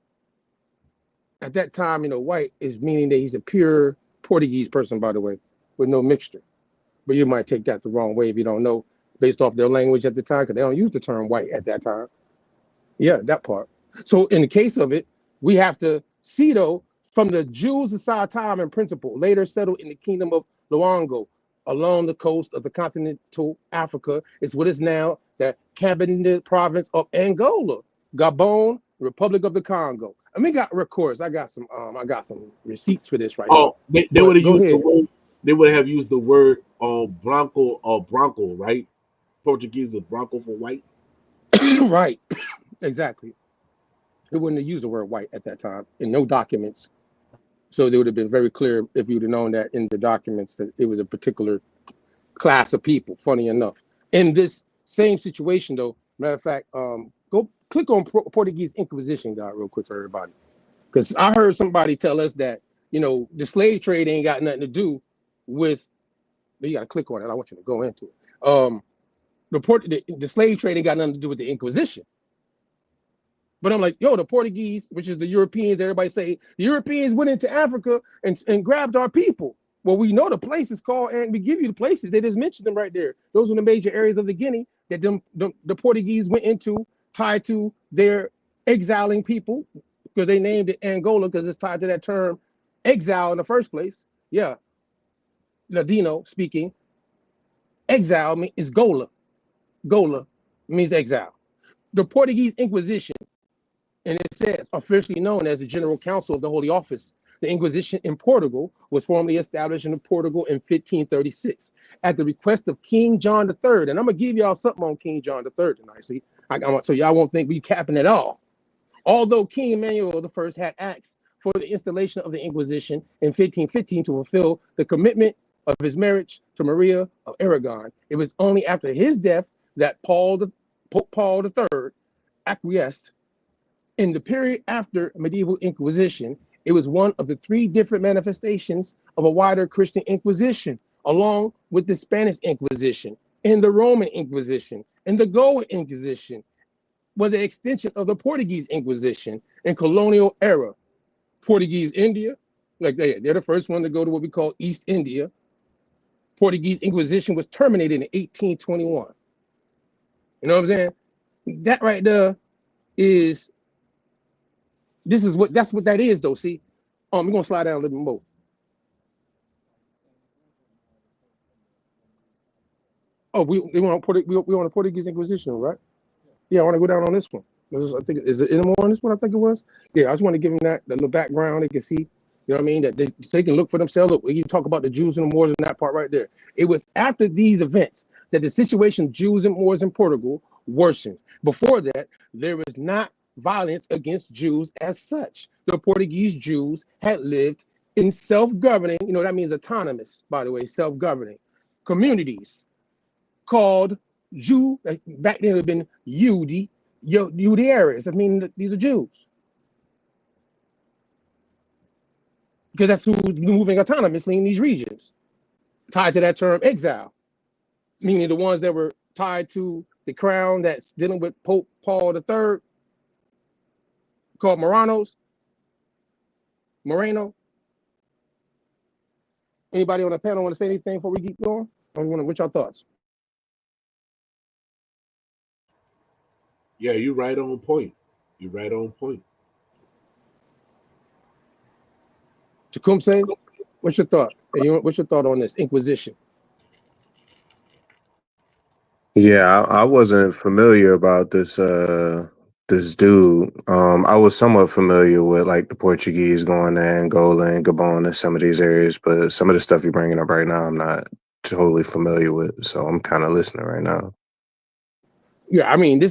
at that time, white is meaning that he's a pure Portuguese person, by the way, with no mixture. But you might take that the wrong way if you don't know, based off their language at the time, because they don't use the term white at that time. Yeah, that part. So in the case of it, we have to see, though, from the Jews of Sa'atam in principle, later settled in the kingdom of Luango, along the coast of the continental Africa, is what is now the Cabinet province of Angola, Gabon, Republic of the Congo. And we got records. I got some receipts for this right now. They would have used the word. They would have used the word bronco or bronco, right? Portuguese is bronco for white. Right. Exactly. They wouldn't have used the word white at that time in no documents. So they would have been very clear if you'd have known that in the documents that it was a particular class of people, funny enough. In this same situation, though, matter of fact, go click on Portuguese Inquisition, guy, real quick for everybody. Because I heard somebody tell us that, the slave trade ain't got nothing to do with, you got to click on it. I want you to go into it. The slave trade ain't got nothing to do with the Inquisition. But I'm like, yo, the Portuguese, which is the Europeans, everybody say, the Europeans went into Africa and grabbed our people. Well, we know the place is called, and we give you the places. They just mentioned them right there. Those are the major areas of the Guinea that the Portuguese went into, tied to their exiling people, because they named it Angola because it's tied to that term exile in the first place. Yeah. Ladino speaking. Exile is Gola. Gola means exile. The Portuguese Inquisition, and it says, officially known as the General Council of the Holy Office, the Inquisition in Portugal was formally established in Portugal in 1536 at the request of King John III. And I'm going to give y'all something on King John III tonight. See, so y'all won't think we capping at all. Although King Emmanuel I had asked for the installation of the Inquisition in 1515 to fulfill the commitment of his marriage to Maria of Aragon, it was only after his death that Pope Paul III acquiesced. In the period after medieval Inquisition, it was one of the three different manifestations of a wider Christian Inquisition, along with the Spanish Inquisition and the Roman Inquisition and the Goa Inquisition, was an extension of the Portuguese Inquisition in colonial era. Portuguese India, like they're the first one to go to what we call East India. Portuguese Inquisition was terminated in 1821. You know what I'm saying? That right there is, that's what that is though. See, we're gonna slide down a little bit more. Oh, we want a Portuguese Inquisition, right? Yeah, I want to go down on this one. I think is it any more on this one? I think it was. Yeah, I just want to give them that little background. They can see, you know what I mean, that they can look for themselves. Look, you talk about the Jews and the Moors and that part right there. It was after these events that the situation of Jews and Moors in Portugal worsened. Before that, there was not violence against Jews as such. The Portuguese Jews had lived in self-governing, that means autonomous, by the way, self-governing communities called Jew. Back then it would have been Judearies. I mean, these are Jews. Because that's who's moving autonomously in these regions. Tied to that term exile, meaning the ones that were tied to the crown that's dealing with Pope Paul III, called Moreno. Anybody on the panel want to say anything before we keep going? What's your thoughts? Yeah, you're right on point. You're right on point. Tecumseh, what's your thought? What's your thought on this Inquisition? Yeah, I wasn't familiar about this this dude. I was somewhat familiar with like the Portuguese going to Angola and Gabon and some of these areas, but some of the stuff you're bringing up right now, I'm not totally familiar with. So I'm kind of listening right now. Yeah, I mean,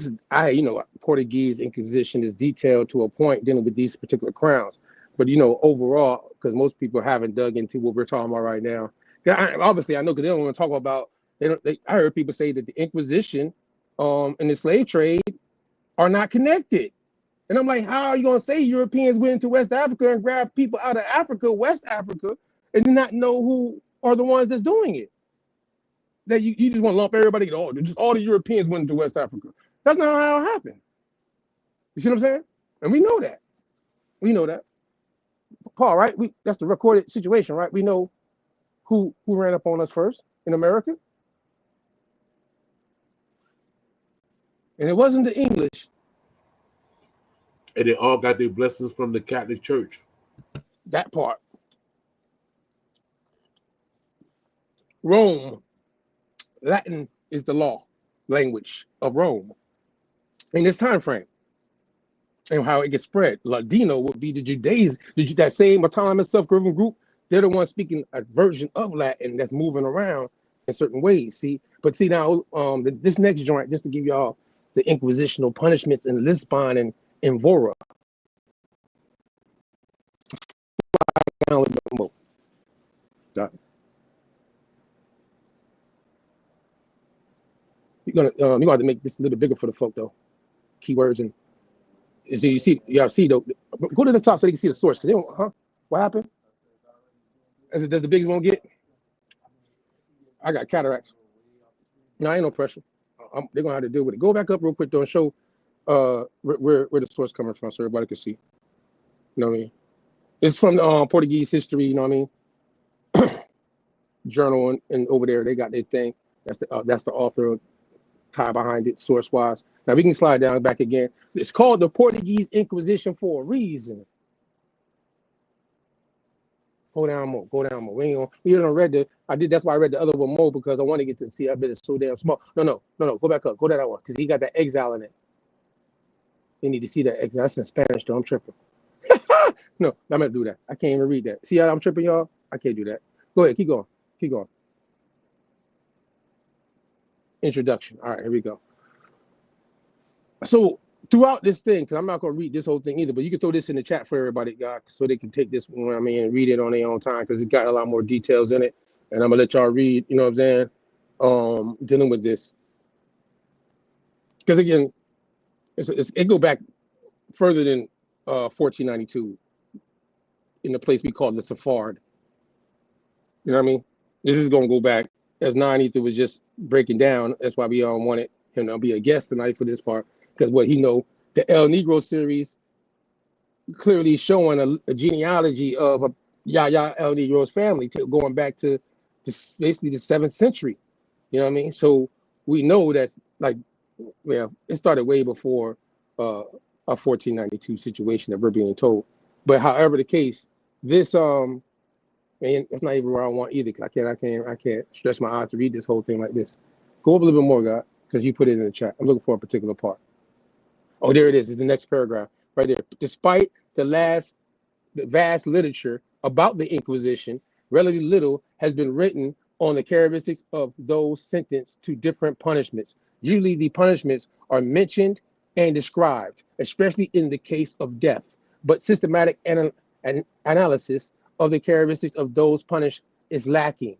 Portuguese Inquisition is detailed to a point dealing with these particular crowns. But, overall, because most people haven't dug into what we're talking about right now. Obviously, I know because they don't want to talk about, I heard people say that the Inquisition and the slave trade are not connected. And I'm like, how are you gonna say Europeans went into West Africa and grabbed people out of Africa, West Africa, and do not know who are the ones that's doing it? That you just want to lump everybody, oh, just all the Europeans went into West Africa. That's not how it happened. You see what I'm saying? And we know that. We know that. Paul, right? That's the recorded situation, right? We know who ran up on us first in America. And it wasn't the English. And they all got their blessings from the Catholic Church. That part. Rome, Latin is the law language of Rome in this time frame. And how it gets spread. Ladino would be the Judaism, that same autonomous self-governing group. They're the ones speaking a version of Latin that's moving around in certain ways. See, but see now, this next joint, just to give y'all the inquisitional punishments in Lisbon and Evora. You're gonna have to make this a little bigger for the folk though. Keywords and you see, y'all see though. Go to the top so they can see the source. Cause they don't, what happened? Does the biggest one get? I got cataracts. No, ain't no pressure. They're gonna have to deal with it. Go back up real quick though and show where the source coming from so everybody can see. You know what I mean? It's from the Portuguese history. You know what I mean? Journal and over there they got their thing. That's the author tie behind it source wise. Now we can slide down back again. It's called the Portuguese Inquisition for a reason. Go down more. Go down more. We don't read the. I did. That's why I read the other one more because I want to get to see. I bet it's so damn small. No. Go back up. Go to that one because he got that exile in it. You need to see that exile. That's in Spanish though. I'm tripping. No, I'm gonna do that. I can't even read that. See how I'm tripping, y'all? I can't do that. Go ahead. Keep going. Keep going. Introduction. All right. Here we go. So throughout this thing, because I'm not going to read this whole thing either, but you can throw this in the chat for everybody, guys, so they can take this one, and read it on their own time because it got a lot more details in it. And I'm going to let y'all read, you know what I'm saying, dealing with this. Because again, it go back further than 1492 in the place we call the Sephard. You know what I mean? This is going to go back as 9 Ether was just breaking down. That's why we wanted him to be a guest tonight for this part. Because what he know, the El Negro series clearly showing a genealogy of a Yahya El Negro's family going back to basically the 7th century. You know what I mean? So we know that, like, well, it started way before a 1492 situation that we're being told. But however the case, this man, that's not even where I want either. Cause I can't stretch my eyes to read this whole thing like this. Go up a little bit more, God, because you put it in the chat. I'm looking for a particular part. Oh, there it is. It's the next paragraph right there. Despite the vast literature about the Inquisition, relatively little has been written on the characteristics of those sentenced to different punishments. Usually the punishments are mentioned and described, especially in the case of death, but systematic analysis of the characteristics of those punished is lacking.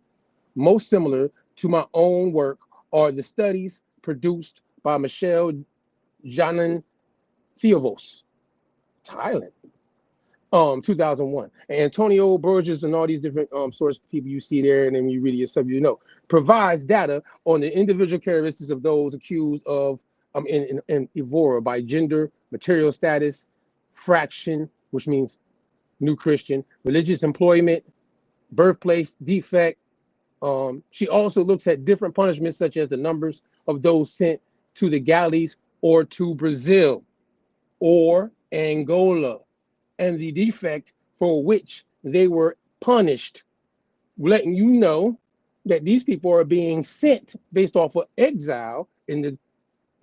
Most similar to my own work are the studies produced by Michelle Janin Theovos, Thailand, 2001. And Antonio Burgess and all these different source people you see there, and then you read it yourself, you know, provides data on the individual characteristics of those accused of in Evora by gender, material status, fraction, which means new Christian, religious employment, birthplace, defect. She also looks at different punishments such as the numbers of those sent to the galleys or to Brazil or Angola, and the defect for which they were punished, letting you know that these people are being sent based off of exile in the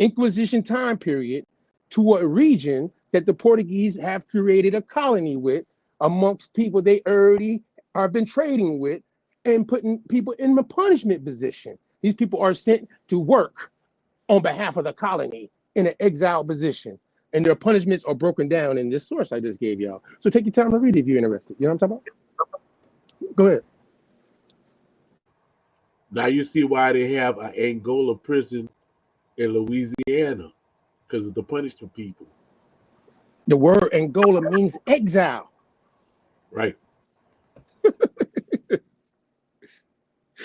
Inquisition time period to a region that the Portuguese have created a colony with amongst people they already have been trading with and putting people in the punishment position. These people are sent to work on behalf of the colony in an exile position. And their punishments are broken down in this source I just gave y'all. So take your time to read it if you're interested. You know what I'm talking about? Go ahead. Now you see why they have an Angola prison in Louisiana, because of the punishment people. The word Angola means exile. Right.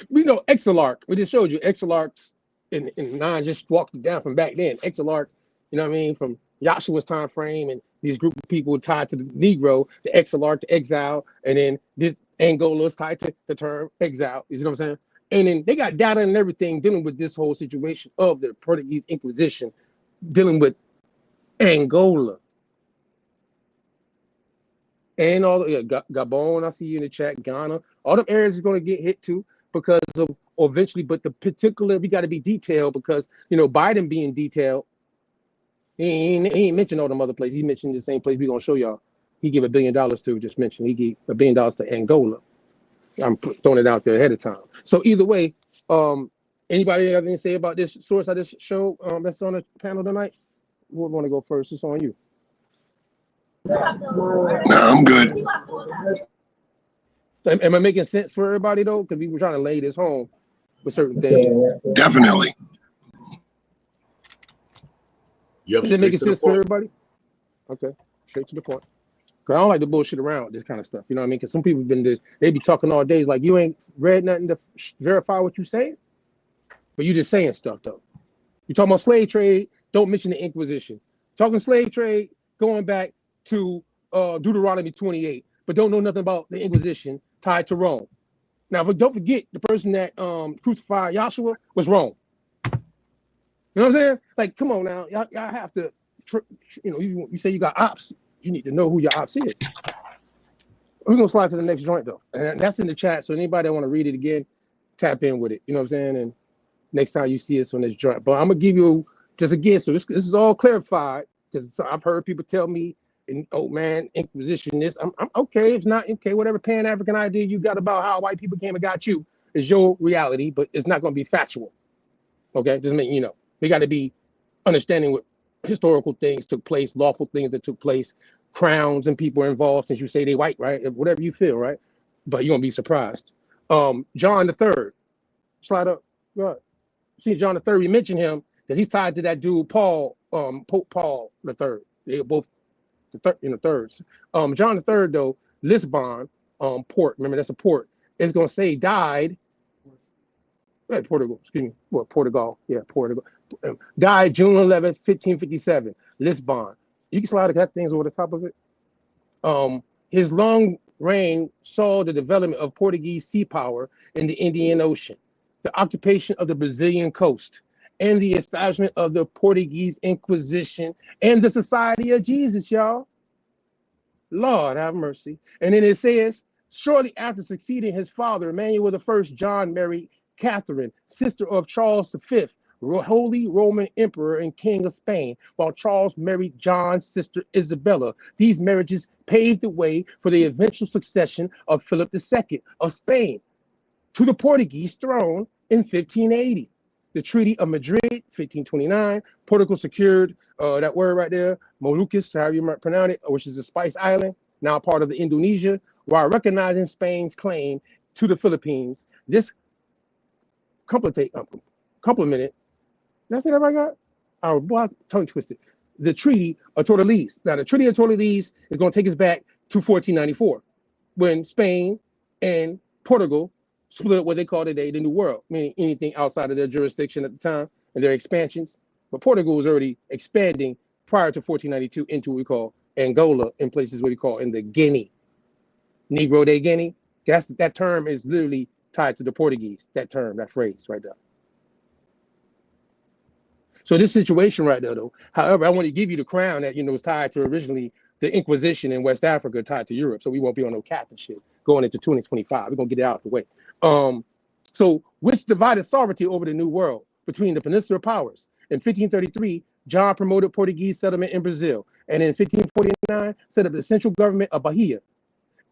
We know Exilarch. We just showed you Exilarchs in 9 just walked it down from back then. Exilarch, you know what I mean, from Joshua's time frame, and these group of people tied to the Negro, the Exilarch, the exile, and then this Angola is tied to the term exile. You know what I'm saying? And then they got data and everything dealing with this whole situation of the Portuguese Inquisition, dealing with Angola. And all Gabon, I see you in the chat, Ghana, all them areas is going to get hit too because of eventually, but the particular, we got to be detailed because, you know, Biden being detailed, he ain't mentioned all them other places. He mentioned the same place we're going to show y'all. He gave $1 billion to, just mentioned, he gave $1 billion to Angola. I'm throwing it out there ahead of time. So either way, anybody have anything to say about this source I just showed that's on the panel tonight? Who want to go first? It's on you. Nah, I'm good. Am I making sense for everybody though? Because we were trying to lay this home with certain things. Definitely. Is it making sense for everybody? Okay, straight to the point. Cause I don't like to bullshit around with this kind of stuff. You know what I mean? Because some people they be talking all day like you ain't read nothing to verify what you saying, but you just saying stuff though. You talking about slave trade? Don't mention the Inquisition. Talking slave trade, going back to Deuteronomy 28, but don't know nothing about the Inquisition tied to Rome. Now, but don't forget the person that crucified Joshua was Rome. You know what I'm saying? Like, come on now, y'all have to, you say you got ops, you need to know who your ops is. We're gonna slide to the next joint though, and that's in the chat. So anybody that want to read it again, tap in with it. You know what I'm saying? And next time you see us on this joint, but I'm gonna give you just again. So this is all clarified because I've heard people tell me, and oh man, Inquisition. This I'm okay. It's not okay. Whatever Pan African idea you got about how white people came and got you is your reality, but it's not gonna be factual. Okay, just make you know. We got to be understanding what historical things took place, lawful things that took place, crowns and people involved. Since you say they white, right? Whatever you feel, right? But you're gonna be surprised. John the Third, slide up. Right. See John the Third. We mentioned him because he's tied to that dude Paul, Pope Paul the Third. They're both the thirds. John the Third though, Lisbon, port. Remember that's a port. It's gonna say died. Portugal, excuse me. What Portugal? Yeah, Portugal. Died June 11th, 1557. Lisbon. You can slide that things over the top of it. His long reign saw the development of Portuguese sea power in the Indian Ocean, the occupation of the Brazilian coast, and the establishment of the Portuguese Inquisition and the Society of Jesus, y'all. Lord have mercy. And then it says, shortly after succeeding his father, Emmanuel I, John married Catherine, sister of Charles V, Holy Roman Emperor and King of Spain, while Charles married John's sister Isabella. These marriages paved the way for the eventual succession of Philip II of Spain to the Portuguese throne in 1580. The Treaty of Madrid, 1529, Portugal secured that word right there, Moluccas, however you might pronounce it, which is a spice island, now part of the Indonesia, while recognizing Spain's claim to the Philippines. This complemented. Did I say that right, God? Oh, boy, tongue twisted. The Treaty of Tordesillas. Now, the Treaty of Tordesillas is going to take us back to 1494, when Spain and Portugal split up what they call today the New World, meaning anything outside of their jurisdiction at the time and their expansions. But Portugal was already expanding prior to 1492 into what we call Angola, in places what we call in the Guinea, Negro de Guinea. That term is literally tied to the Portuguese. That term, that phrase right there. So this situation right there, though, however, I want to give you the crown that, was tied to originally the Inquisition in West Africa, tied to Europe. So we won't be on no cap and shit going into 2025. We're going to get it out of the way. So which divided sovereignty over the New World between the Peninsular powers? In 1533, John promoted Portuguese settlement in Brazil. And in 1549, set up the central government of Bahia.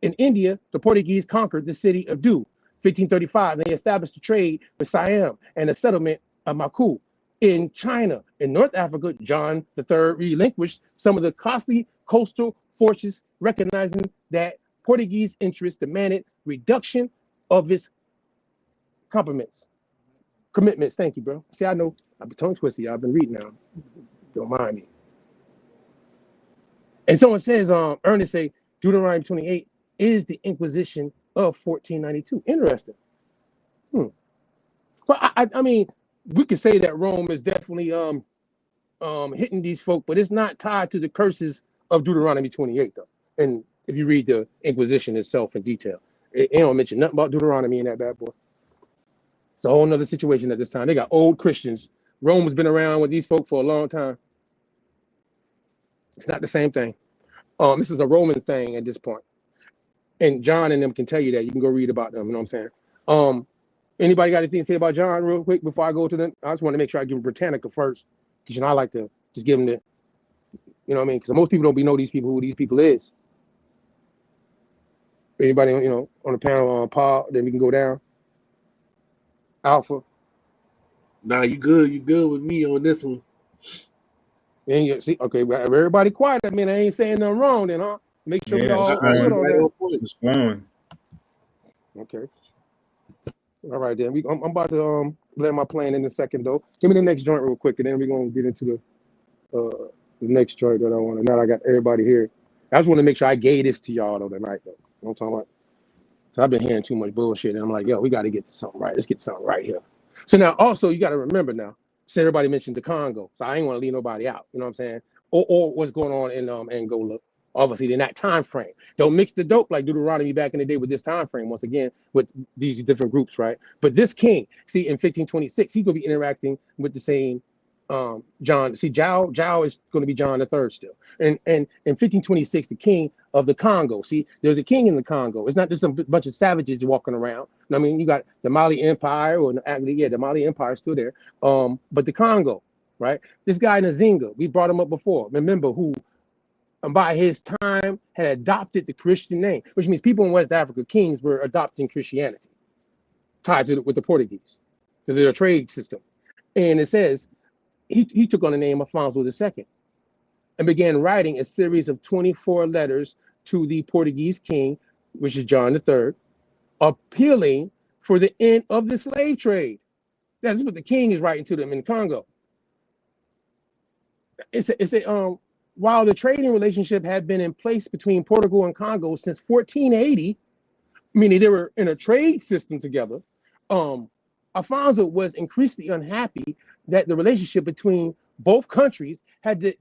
In India, the Portuguese conquered the city of Du. 1535, they established a trade with Siam and a settlement of Maku. In China, in North Africa, John III relinquished some of the costly coastal forces, recognizing that Portuguese interests demanded reduction of its commitments. Thank you, bro. See, I know I've been tongue twisted. I've been reading now. Don't mind me. And someone says, Ernest say Deuteronomy 28 is the Inquisition of 1492. Interesting. But I mean, we could say that Rome is definitely hitting these folk, but it's not tied to the curses of Deuteronomy 28 though. And if you read the Inquisition itself in detail, it don't mention nothing about Deuteronomy in that bad boy. It's a whole nother situation at this time. They got old Christians. Rome has been around with these folk for a long time. It's not the same thing. This is a Roman thing at this point. And John and them can tell you that. You can go read about them. You know what I'm saying? Anybody got anything to say about John real quick before I go to them? I just want to make sure I give him Britannica first. Because, I like to just give them the, you know what I mean? Because most people don't know these people, who these people is. Anybody, on the panel, Paul, then we can go down. Alpha. Nah, you good with me on this one. And you see, okay, well, everybody quiet. I mean, I ain't saying nothing wrong then, huh? Make sure we all good on that. It's flowing. Okay. All right, then. I'm about to land my plane in a second, though. Give me the next joint real quick, and then we're going to get into the next joint that I want to. Now that I got everybody here. I just want to make sure I gave this to y'all, though, tonight, though. You know what I'm talking about? So I've been hearing too much bullshit, and I'm like, yo, we got to get to something right. Let's get something right here. So now, also, you got to remember now, so everybody mentioned the Congo, so I ain't want to leave nobody out. You know what I'm saying? Or what's going on in Angola. Obviously, in that time frame. Don't mix the dope like Deuteronomy back in the day with this time frame, once again, with these different groups, right? But this king, see, in 1526, he's going to be interacting with the same John. See, Zhao is going to be John III still. And in 1526, the king of the Congo. See, there's a king in the Congo. It's not just a bunch of savages walking around. I mean, you got the Mali Empire, the Mali Empire is still there. But the Congo, right? This guy Nzinga, we brought him up before. Remember who? By his time had adopted the Christian name, which means people in West Africa, kings, were adopting Christianity, tied to with the Portuguese, to their trade system. And it says he took on the name of Alfonso II and began writing a series of 24 letters to the Portuguese king, which is John III, appealing for the end of the slave trade. That's what the king is writing to them in Congo. While the trading relationship had been in place between Portugal and Congo since 1480, meaning they were in a trade system together, Alfonso was increasingly unhappy that the relationship between both countries had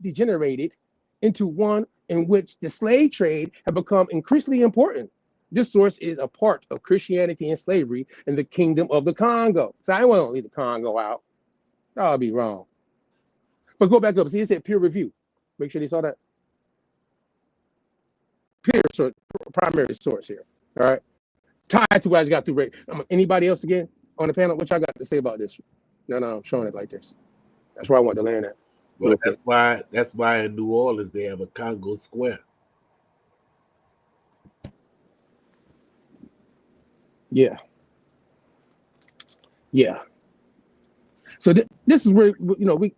degenerated into one in which the slave trade had become increasingly important. This source is a part of Christianity and slavery in the Kingdom of the Congo. So I won't leave the Congo out. That would be wrong. But go back up. See, it said peer review. Make sure they saw that. Primary source here. All right. Tied to what I just got through. Anybody else again on the panel? What y'all got to say about this? No, I'm showing it like this. That's where I want to land at. Well, that's why in New Orleans they have a Congo Square. Yeah. So this is where,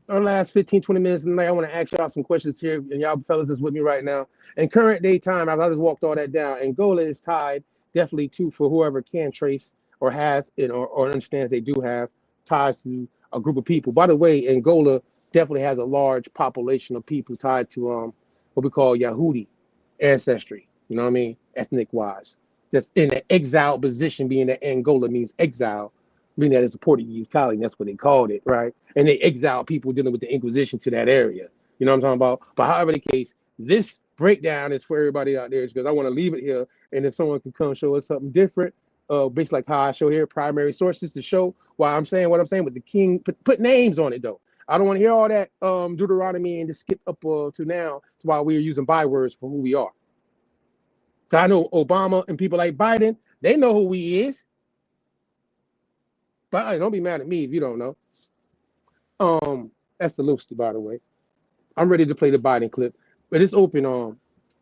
our last 15, 20 minutes of the night, I want to ask y'all some questions here, and y'all fellas is with me right now. In current day time, I've just walked all that down. Angola is tied definitely to, for whoever can trace or has it or understands they do have ties to a group of people. By the way, Angola definitely has a large population of people tied to what we call Yahudi ancestry, you know what I mean, ethnic wise. That's in an exile position, being that Angola means exile, meaning that it's a Portuguese colony. That's what they called it, right? And they exiled people dealing with the Inquisition to that area. You know what I'm talking about? But however the case, this breakdown is for everybody out there because I want to leave it here. And if someone can come show us something different, based like how I show here, primary sources to show why I'm saying what I'm saying with the king, put names on it though. I don't want to hear all that Deuteronomy and just skip up to now to while we're using bywords for who we are. I know Obama and people like Biden, they know who he is. But don't be mad at me if you don't know. That's the Lucy, by the way. I'm ready to play the Biden clip, but it's open.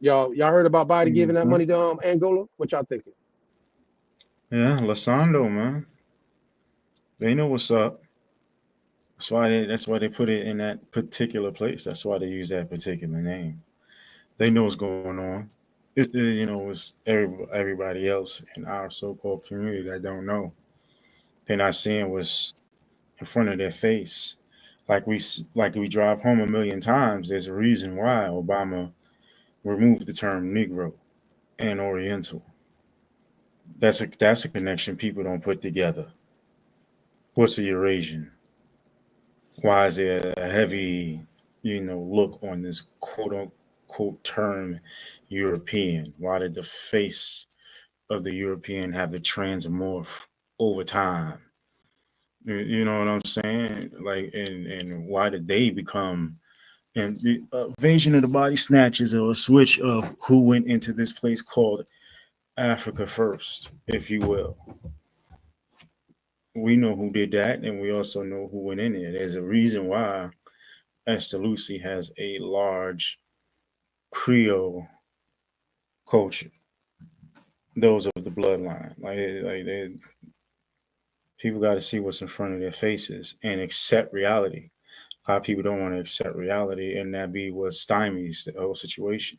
Y'all heard about Biden giving that money to Angola? What y'all thinking? Yeah, Lasando, man. They know what's up. That's why they put it in that particular place. That's why they use that particular name. They know what's going on. It's everybody else in our so-called community that don't know. They're not seeing what's in front of their face. Like we drive home a million times. There's a reason why Obama removed the term Negro and Oriental. That's a connection people don't put together. What's a Eurasian? Why is there a heavy, look on this quote unquote term European? Why did the face of the European have to transmorph over time? You know what I'm saying? Like, and why did they become an invasion of the body snatchers, or a switch of who went into this place called Africa first, if you will? We know who did that, and we also know who went in there. There's a reason why Estalusi has a large Creole culture. Those of the bloodline, people got to see what's in front of their faces and accept reality. A lot of people don't want to accept reality, and that be what stymies the whole situation.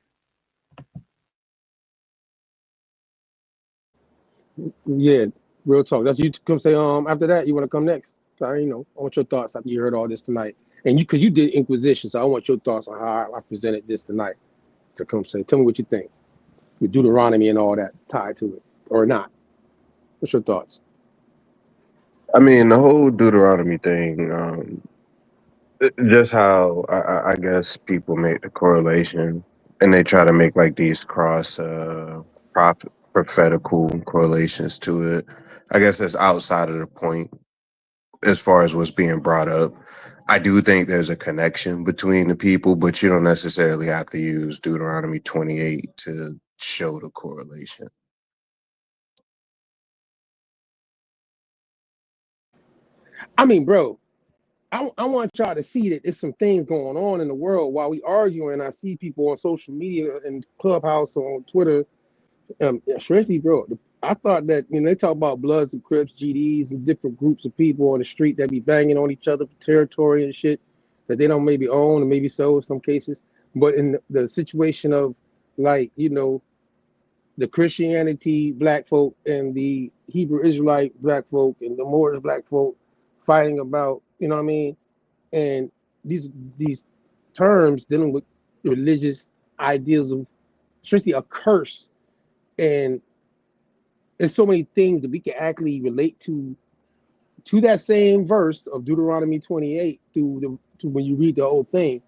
Yeah, real talk. That's you come say after that. You want to come next? I want your thoughts after you heard all this tonight, and because you did Inquisition, so I want your thoughts on how I presented this tonight. To come say, tell me what you think with Deuteronomy and all that tied to it, or not. What's your thoughts? I mean, the whole Deuteronomy thing, just how I guess people make the correlation and they try to make like these cross prophetical correlations to it. I guess that's outside of the point as far as what's being brought up. I do think there's a connection between the people, but you don't necessarily have to use Deuteronomy 28 to show the correlation. I mean, bro, I want y'all to see that there's some things going on in the world while we arguing. I see people on social media and Clubhouse on Twitter. Especially, bro, I thought that they talk about Bloods and Crips, GDs, and different groups of people on the street that be banging on each other for territory and shit that they don't maybe own, and maybe so in some cases. But in the situation of like the Christianity black folk and the Hebrew Israelite black folk and the Moorish black folk fighting about, you know what I mean? And these terms dealing with religious ideals of especially a curse, and there's so many things that we can actually relate to that same verse of Deuteronomy 28 to when you read the whole thing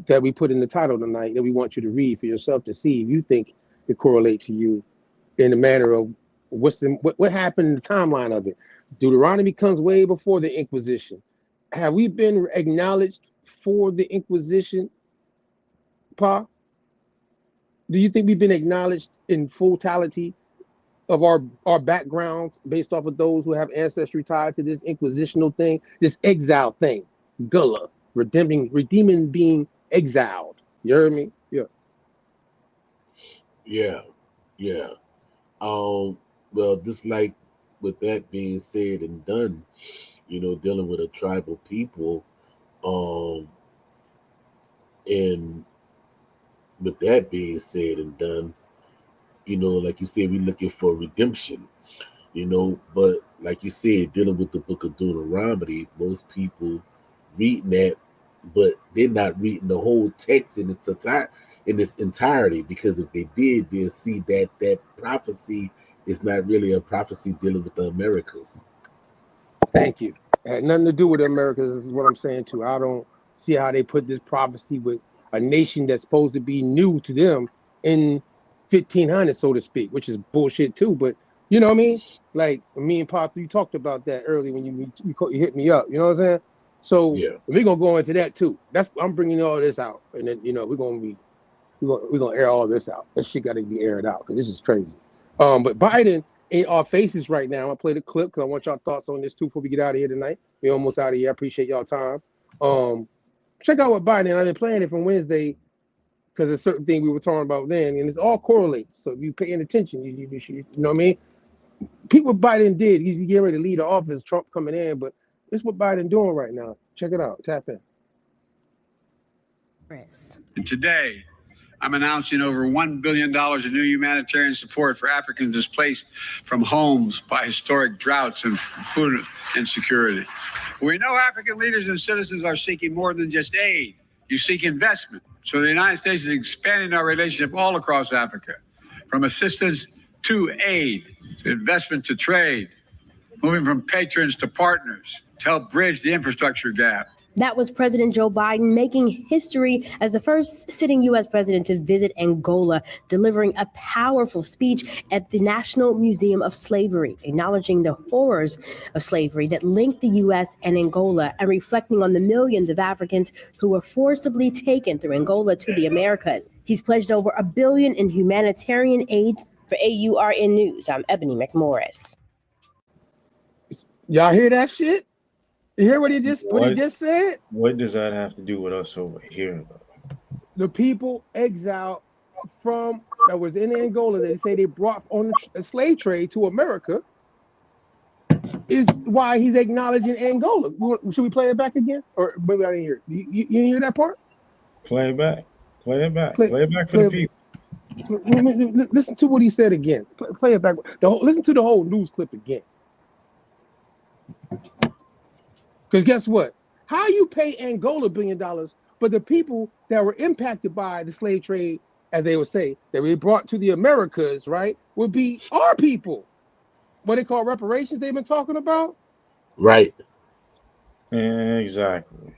that we put in the title tonight, that we want you to read for yourself to see if you think it correlates to you in the manner of what happened in the timeline of it. Deuteronomy comes way before the Inquisition. Have we been acknowledged for the Inquisition, Pa? Do you think we've been acknowledged in fullity of our backgrounds based off of those who have ancestry tied to this inquisitional thing, this exile thing, Gullah, redeeming being exiled? You heard me? Yeah. Well, just like with that being said and done, dealing with a tribal people, and with that being said and done, like you said, we're looking for redemption, but like you said, dealing with the book of Deuteronomy, most people reading that, but they're not reading the whole text in its entirety, because if they did, they'll see that prophecy is not really a prophecy dealing with the Americas. Thank you. It had nothing to do with the Americas. This is what I'm saying too. I don't see how they put this prophecy with a nation that's supposed to be new to them in 1500, so to speak, which is bullshit too. But you know what I mean? Like me and Pop, you talked about that earlier when you hit me up. You know what I'm saying? So we're gonna go into that too. I'm bringing all this out, and then we're gonna air all this out. That shit got to be aired out because this is crazy. But Biden in our faces right now. I played a clip because I want y'all thoughts on this too before we get out of here tonight. We're almost out of here. I appreciate y'all time. Check out what Biden. I've been playing it from Wednesday because there's certain thing we were talking about then, and it's all correlates. So if you're paying attention, you know what I mean. People Biden did. He's getting ready to lead the office. Trump coming in, but this is what Biden doing right now. Check it out. Tap in. And today, I'm announcing over $1 billion in new humanitarian support for Africans displaced from homes by historic droughts and food insecurity. We know African leaders and citizens are seeking more than just aid. You seek investment. So the United States is expanding our relationship all across Africa, from assistance to aid, to investment to trade, moving from patrons to partners to help bridge the infrastructure gap. That was President Joe Biden making history as the first sitting U.S. president to visit Angola, delivering a powerful speech at the National Museum of Slavery, acknowledging the horrors of slavery that linked the U.S. and Angola and reflecting on the millions of Africans who were forcibly taken through Angola to the Americas. He's pledged over $1 billion in humanitarian aid. For AURN News, I'm Ebony McMorris. Y'all hear that shit? You hear what he just said? What does that have to do with us over here, though? The people exiled from that was in Angola, they say they brought on the slave trade to America, is why he's acknowledging Angola. Should we play it back again? Or maybe I didn't hear it. You didn't hear that part? Play it back. Play it back. Play it back for the people. Listen to what he said again. Play it back. Listen to the whole news clip again. Because guess what? How you pay Angola $1 billion, but the people that were impacted by the slave trade, as they would say, that we brought to the Americas, right, would be our people. What they call reparations they've been talking about? Right. Exactly.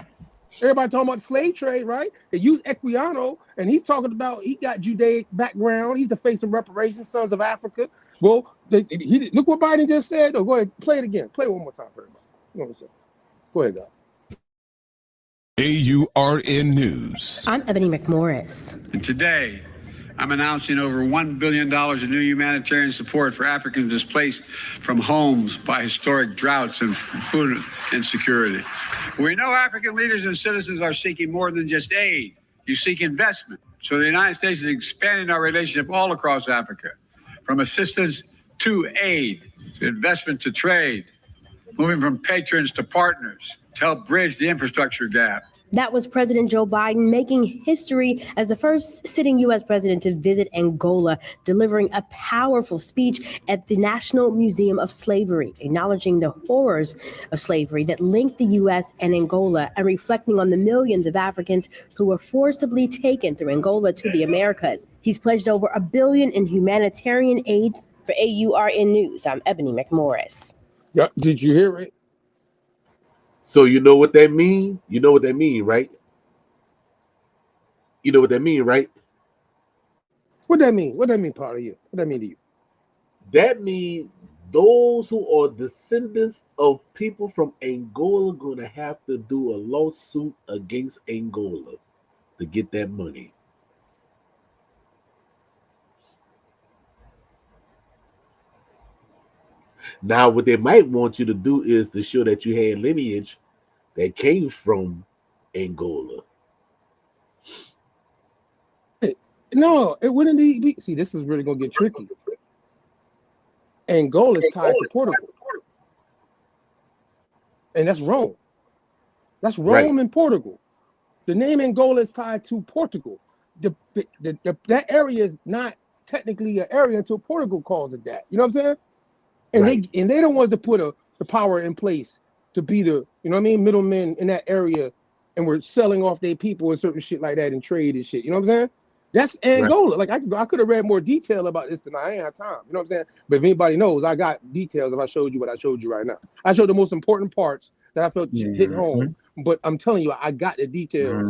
Everybody talking about the slave trade, right? They use Equiano, and he's talking about he got Judaic background. He's the face of reparations, Sons of Africa. Well, look what Biden just said. Oh, go ahead, play it again. Play it one more time for everybody. You know what I'm saying? Go ahead, guys. AURN News. I'm Ebony McMorris. And today, I'm announcing over $1 billion in new humanitarian support for Africans displaced from homes by historic droughts and food insecurity. We know African leaders and citizens are seeking more than just aid. You seek investment. So the United States is expanding our relationship all across Africa, from assistance to aid, to investment to trade, moving from patrons to partners to help bridge the infrastructure gap. That was President Joe Biden making history as the first sitting U.S. president to visit Angola, delivering a powerful speech at the National Museum of Slavery, acknowledging the horrors of slavery that linked the U.S. and Angola and reflecting on the millions of Africans who were forcibly taken through Angola to the Americas. He's pledged over $1 billion in humanitarian aid. For AURN News, I'm Ebony McMorris. Yeah, did you hear it? So you know what that mean? You know what that mean, right? You know what that mean, right? What that mean? What that mean, part of you? What that mean to you? That means those who are descendants of people from Angola going to have to do a lawsuit against Angola to get that money. Now, what they might want you to do is to show that you had lineage that came from Angola. No, it wouldn't be. See, this is really going to get tricky. Angola is tied to Portugal. And that's Rome. That's Rome and Portugal. The name Angola is tied to Portugal. That area is not technically an area until Portugal calls it that. You know what I'm saying? And they don't want to put the power in place to be the, you know what I mean, middlemen in that area, and we're selling off their people and certain shit like that and trade and shit. You know what I'm saying? That's Angola. Like I could have read more detail about this tonight. I ain't have time. You know what I'm saying? But if anybody knows, I got details if I showed you what I showed you right now. I showed the most important parts that I felt hit home. But I'm telling you, I got the detail.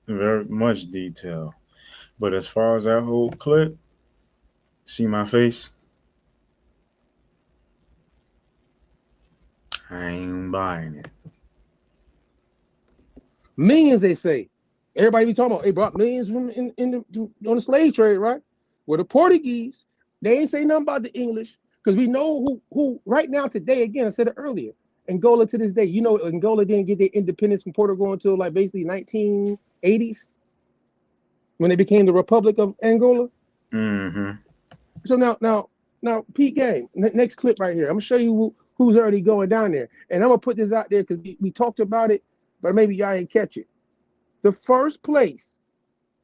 Very much detail. But as far as that whole clip, see my face? I ain't buying it. Millions, they say. Everybody be talking about, they brought millions from on the slave trade, right? Well, the Portuguese, they ain't say nothing about the English, because we know who right now today, again, I said it earlier, Angola to this day, you know, Angola didn't get their independence from Portugal until like basically 1980s, when they became the Republic of Angola. So now, Pete Gang, next clip right here. I'm gonna show you who's already going down there, and I'm gonna put this out there because we talked about it, but maybe y'all ain't catch it. The first place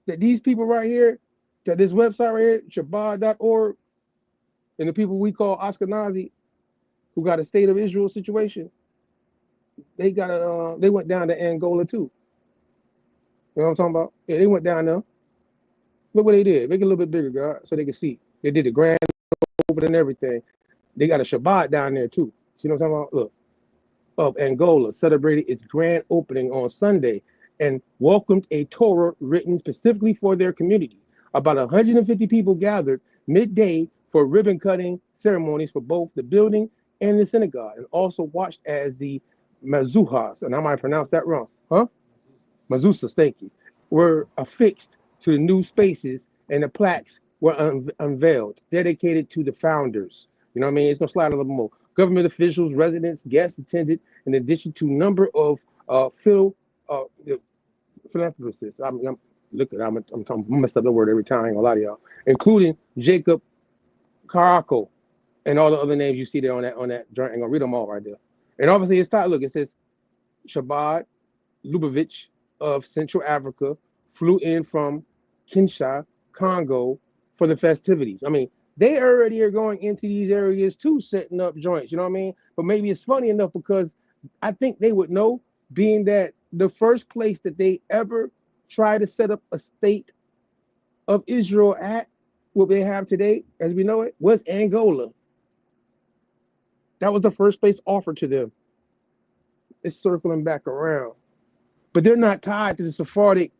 that these people right here, that this website right here, Shabbat.org, and the people we call Ashkenazi, who got a state of Israel situation, they got a they went down to Angola too. You know what I'm talking about? Yeah, they went down there. Look what they did. Make it a little bit bigger, God, so they can see. They did the grand opening and everything. They got a Shabbat down there too. See what I'm talking about? Look, of Angola celebrated its grand opening on Sunday and welcomed a Torah written specifically for their community. About 150 people gathered midday for ribbon cutting ceremonies for both the building and the synagogue, and also watched as the Mazuhas, and I might pronounce that wrong, huh? Mazusas, thank you, were affixed to the new spaces, and the plaques were unveiled, dedicated to the founders. You know what I mean? It's gonna slide a little more. Government officials, residents, guests attended, in addition to a number of philanthropists. I'm messed up the word every time. I ain't gonna lie to y'all, including Jacob Caraco and all the other names you see there on that joint. I'm gonna read them all right there. And obviously, it's look. It says Shabbat Lubavitch of Central Africa flew in from Kinshasa, Congo, for the festivities. I mean, they already are going into these areas too, setting up joints. You know what I mean? But maybe it's funny enough because I think they would know, being that the first place that they ever tried to set up a state of Israel at what they have today, as we know it, was Angola. That was the first place offered to them. It's circling back around. But they're not tied to the Sephardic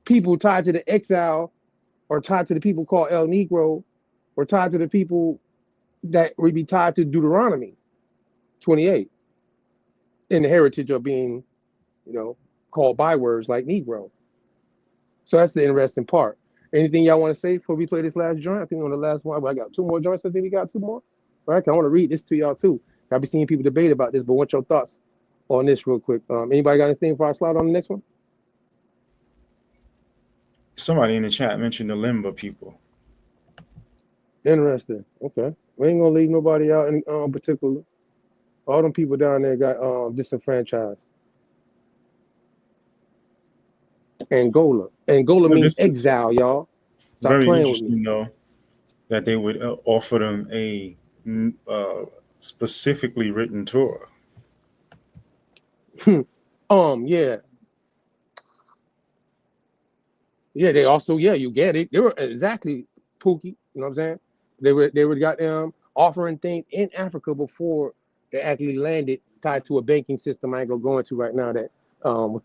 people, tied to the exile, or tied to the people called El Negro, or tied to the people that would be tied to Deuteronomy 28 in the heritage of being, called bywords like Negro. So that's the interesting part. Anything y'all want to say before we play this last joint? I think on the last one, I got two more joints. I think we got two more. All right, I want to read this to y'all too. I'll be seeing people debate about this, but what's your thoughts on this real quick? Anybody got anything before I slide on the next one? Somebody in the chat mentioned the Limba people. Interesting. Okay. We ain't gonna leave nobody out in particular. All them people down there got disenfranchised. Angola. Angola means exile, y'all. Stop Very playing with me. interesting, though, that they would offer them a specifically written Torah. Yeah. Yeah, they also, you get it. They were exactly Pookie, you know what I'm saying? They were got them offering things in Africa before they actually landed, tied to a banking system I ain't gonna go into right now, that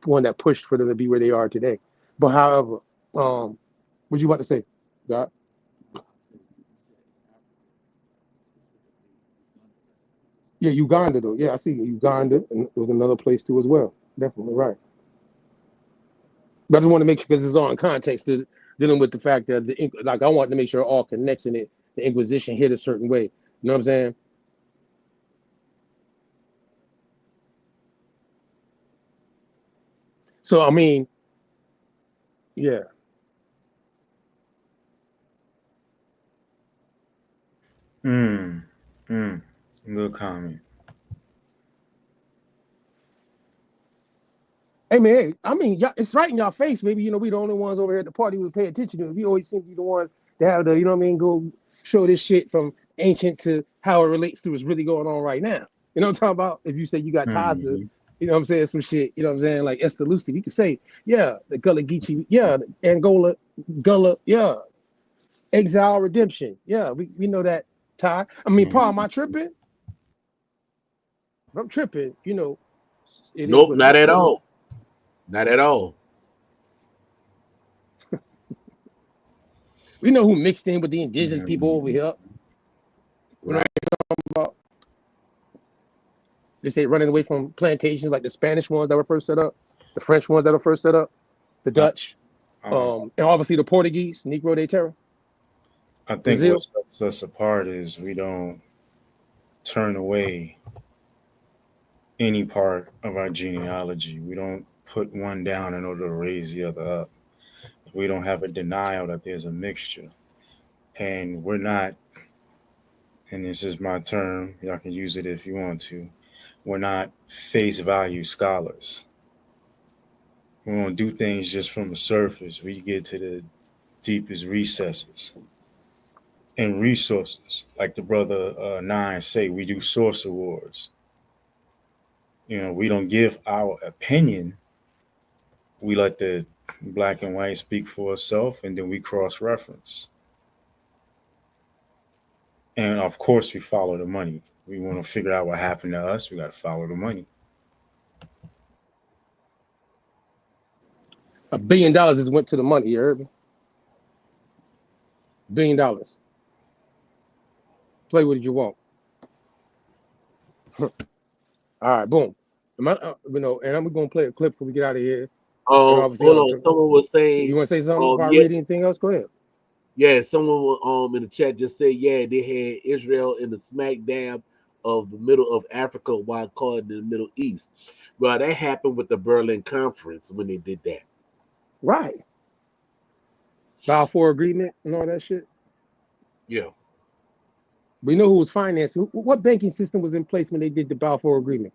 one that pushed for them to be where they are today. But however, what you about to say, Doc? Yeah, Uganda though. Yeah, I see Uganda, and there was another place too as well. Definitely right. But I just want to make sure, because it's all in context to dealing with the fact that I want to make sure it all connects in it. The Inquisition hit a certain way. You know what I'm saying? So I mean, yeah. Good comment. Hey man, I mean, it's right in y'all face. Maybe we the only ones over here at the party who pay attention to it. We always seem to be the ones that have the, go show this shit from ancient to how it relates to what's really going on right now. You know what I'm talking about? If you say you got ties to, you know what I'm saying, some shit, you know what I'm saying, like Esther Lucy, we could say, yeah, the Gullah Geechee, yeah, the Angola, Gullah, yeah, exile redemption. Yeah, we know that, Ty. I mean, Paul, am I tripping? If I'm tripping, it is Nope, what it not is. at all. Not at all. We know who mixed in with the indigenous people over here. You know what I'm talking about? They say running away from plantations, like the Spanish ones that were first set up, the French ones that were first set up, the Dutch, and obviously the Portuguese, Negro de Terra. I think Brazil. what sets us apart is we don't turn away any part of our genealogy. We don't put one down in order to raise the other up. We don't have a denial that there's a mixture. And we're not, and this is my term, y'all can use it if you want to, we're not face value scholars. We won't do things just from the surface. We get to the deepest recesses and resources. Like the brother Nine say, we do source awards. We don't give our opinion. We let the black and white speak for itself, and then we cross-reference. And of course, we follow the money. We want to figure out what happened to us. We got to follow the money. $1 billion just went to the money. You heard me? $1 billion. Play with it you want. All right, boom. And I'm gonna play a clip before we get out of here. And obviously, Hold on. Someone was saying. you want to say something before I Yeah, read anything else? Go ahead. yeah. Someone in the chat just said, yeah, they had Israel in the smack dab of the middle of Africa, while called the Middle East. Well, that happened with the Berlin Conference when they did that. Right. Balfour Agreement and all that shit. Yeah. We know who was financing. What banking system was in place when they did the Balfour Agreement?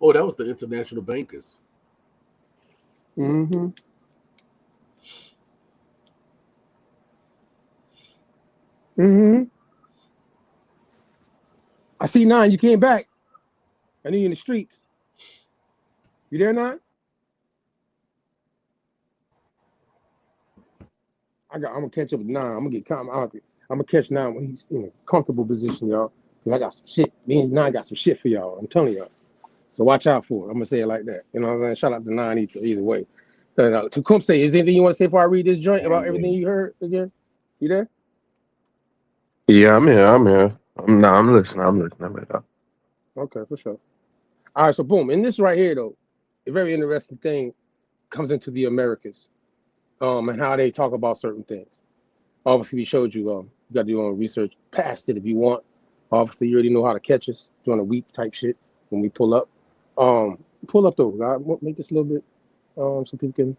Oh, that was the international bankers. Mm-hmm. Mm-hmm. I see Nine. You came back. I need you in the streets. You there, Nine? I'm gonna catch up with Nine. I'm gonna catch Nine when he's in a comfortable position, y'all. Cause I got some shit. Me and Nine got some shit for y'all. I'm telling y'all. So watch out for it. I'm gonna say it like that. You know what I'm saying? Shout out to Nine either way. To say, is there anything you want to say before I read this joint about everything you heard again? You there? Yeah, I'm here. I'm listening. Okay, for sure. All right, so boom. And this right here, though, a very interesting thing comes into the Americas, and how they talk about certain things. Obviously, we showed you, you got to do your own research past it if you want. Obviously, you already know how to catch us doing a week type shit when we pull up. Pull up though, God. Make this a little bit, so people can.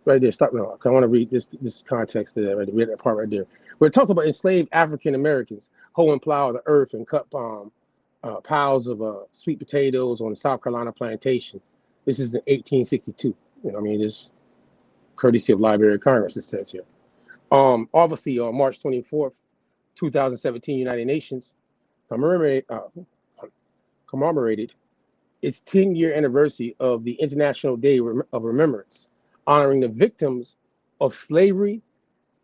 Right there. Stop now. I want to read this context there. Right there. Read that part right there. Where it talks about enslaved African Americans hoe and plow the earth and cut piles of sweet potatoes on the South Carolina plantation. This is in 1862. This courtesy of Library of Congress. It says here. Obviously, on March 24th, 2017, United Nations commemorated its 10-year anniversary of the International Day of Remembrance, honoring the victims of slavery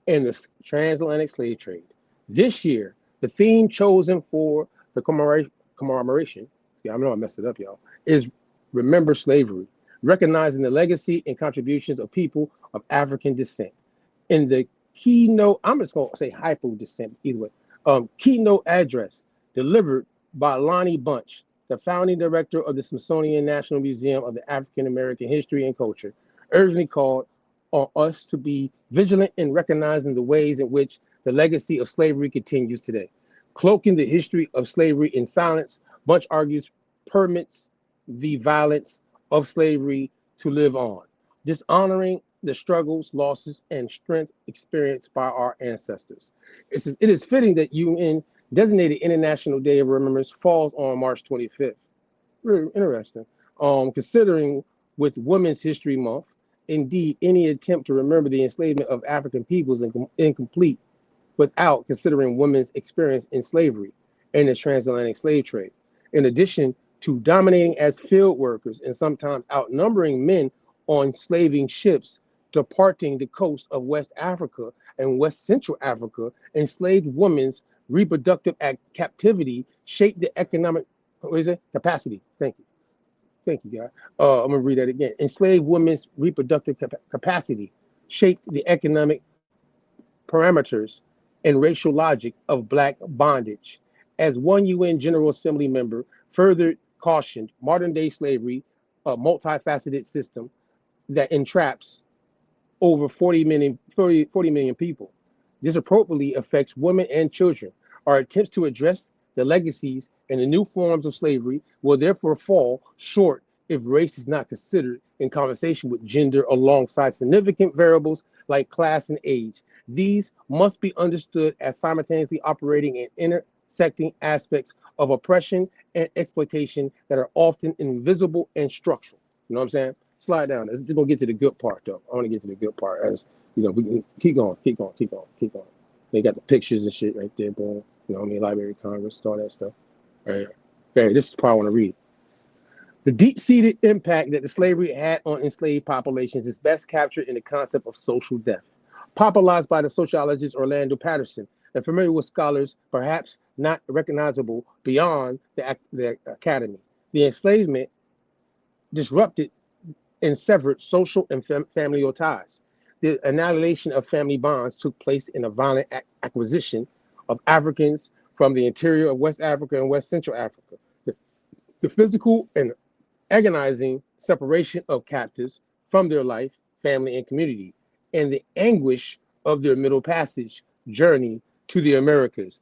and the transatlantic slave trade. This year, the theme chosen for the commemoration, I know I messed it up, y'all, is Remember Slavery, recognizing the legacy and contributions of people of African descent. In the keynote, I'm just going to say hypo descent either way, keynote address delivered by Lonnie Bunch, the founding director of the Smithsonian National Museum of the African American History and Culture, urgently called on us to be vigilant in recognizing the ways in which the legacy of slavery continues today. Cloaking the history of slavery in silence, Bunch argues permits the violence of slavery to live on, dishonoring the struggles, losses, and strength experienced by our ancestors. It is fitting that UN designated International Day of Remembrance falls on March 25th. Really interesting. Considering with Women's History Month, indeed, any attempt to remember the enslavement of African peoples is incomplete without considering women's experience in slavery and the transatlantic slave trade. In addition to dominating as field workers and sometimes outnumbering men on slaving ships departing the coast of West Africa and West Central Africa, enslaved women's reproductive captivity shaped the economic capacity. Thank you, guys. I'm gonna read that again. Enslaved women's reproductive capacity shaped the economic parameters and racial logic of Black bondage. As one UN General Assembly member further cautioned, modern day slavery, a multifaceted system that entraps over 40 million people. This appropriately affects women and children. Our attempts to address the legacies and the new forms of slavery will therefore fall short if race is not considered in conversation with gender alongside significant variables like class and age. These must be understood as simultaneously operating in intersecting aspects of oppression and exploitation that are often invisible and structural. You know what I'm saying? Slide down. It's gonna get to the good part though. I want to get to the good part as we can keep going. They got the pictures and shit right there, boom. Library of Congress, all that stuff. Right here. Okay, this is the part I want to read. The deep-seated impact that the slavery had on enslaved populations is best captured in the concept of social death, popularized by the sociologist Orlando Patterson, and familiar with scholars perhaps not recognizable beyond the academy. The enslavement disrupted and severed social and familial ties. The annihilation of family bonds took place in a violent acquisition of Africans from the interior of West Africa and West Central Africa. The physical and agonizing separation of captives from their life, family, and community, and the anguish of their middle passage journey to the Americas.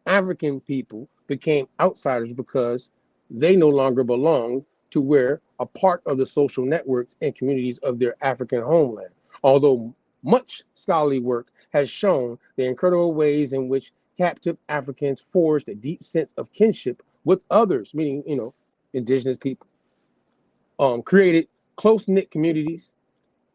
African people became outsiders because they no longer belonged to where a part of the social networks and communities of their African homeland. Although much scholarly work has shown the incredible ways in which captive Africans forged a deep sense of kinship with others, meaning, indigenous people, created close-knit communities,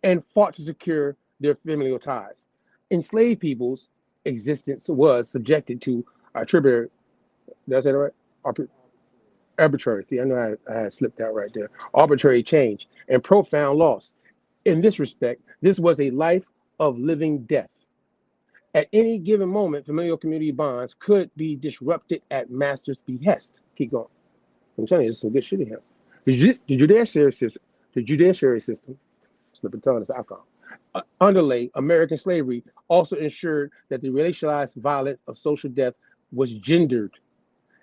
and fought to secure their familial ties. Enslaved people's existence was subjected to arbitrary, did I say that right? Arbitrary, see, I know I had slipped out right there. Arbitrary change and profound loss. In this respect, this was a life of living death. At any given moment, familial community bonds could be disrupted at master's behest. Keep going. I'm telling you, there's some good shit in here. The judiciary system, slipping tongue is alcohol, underlay American slavery also ensured that the racialized violence of social death was gendered.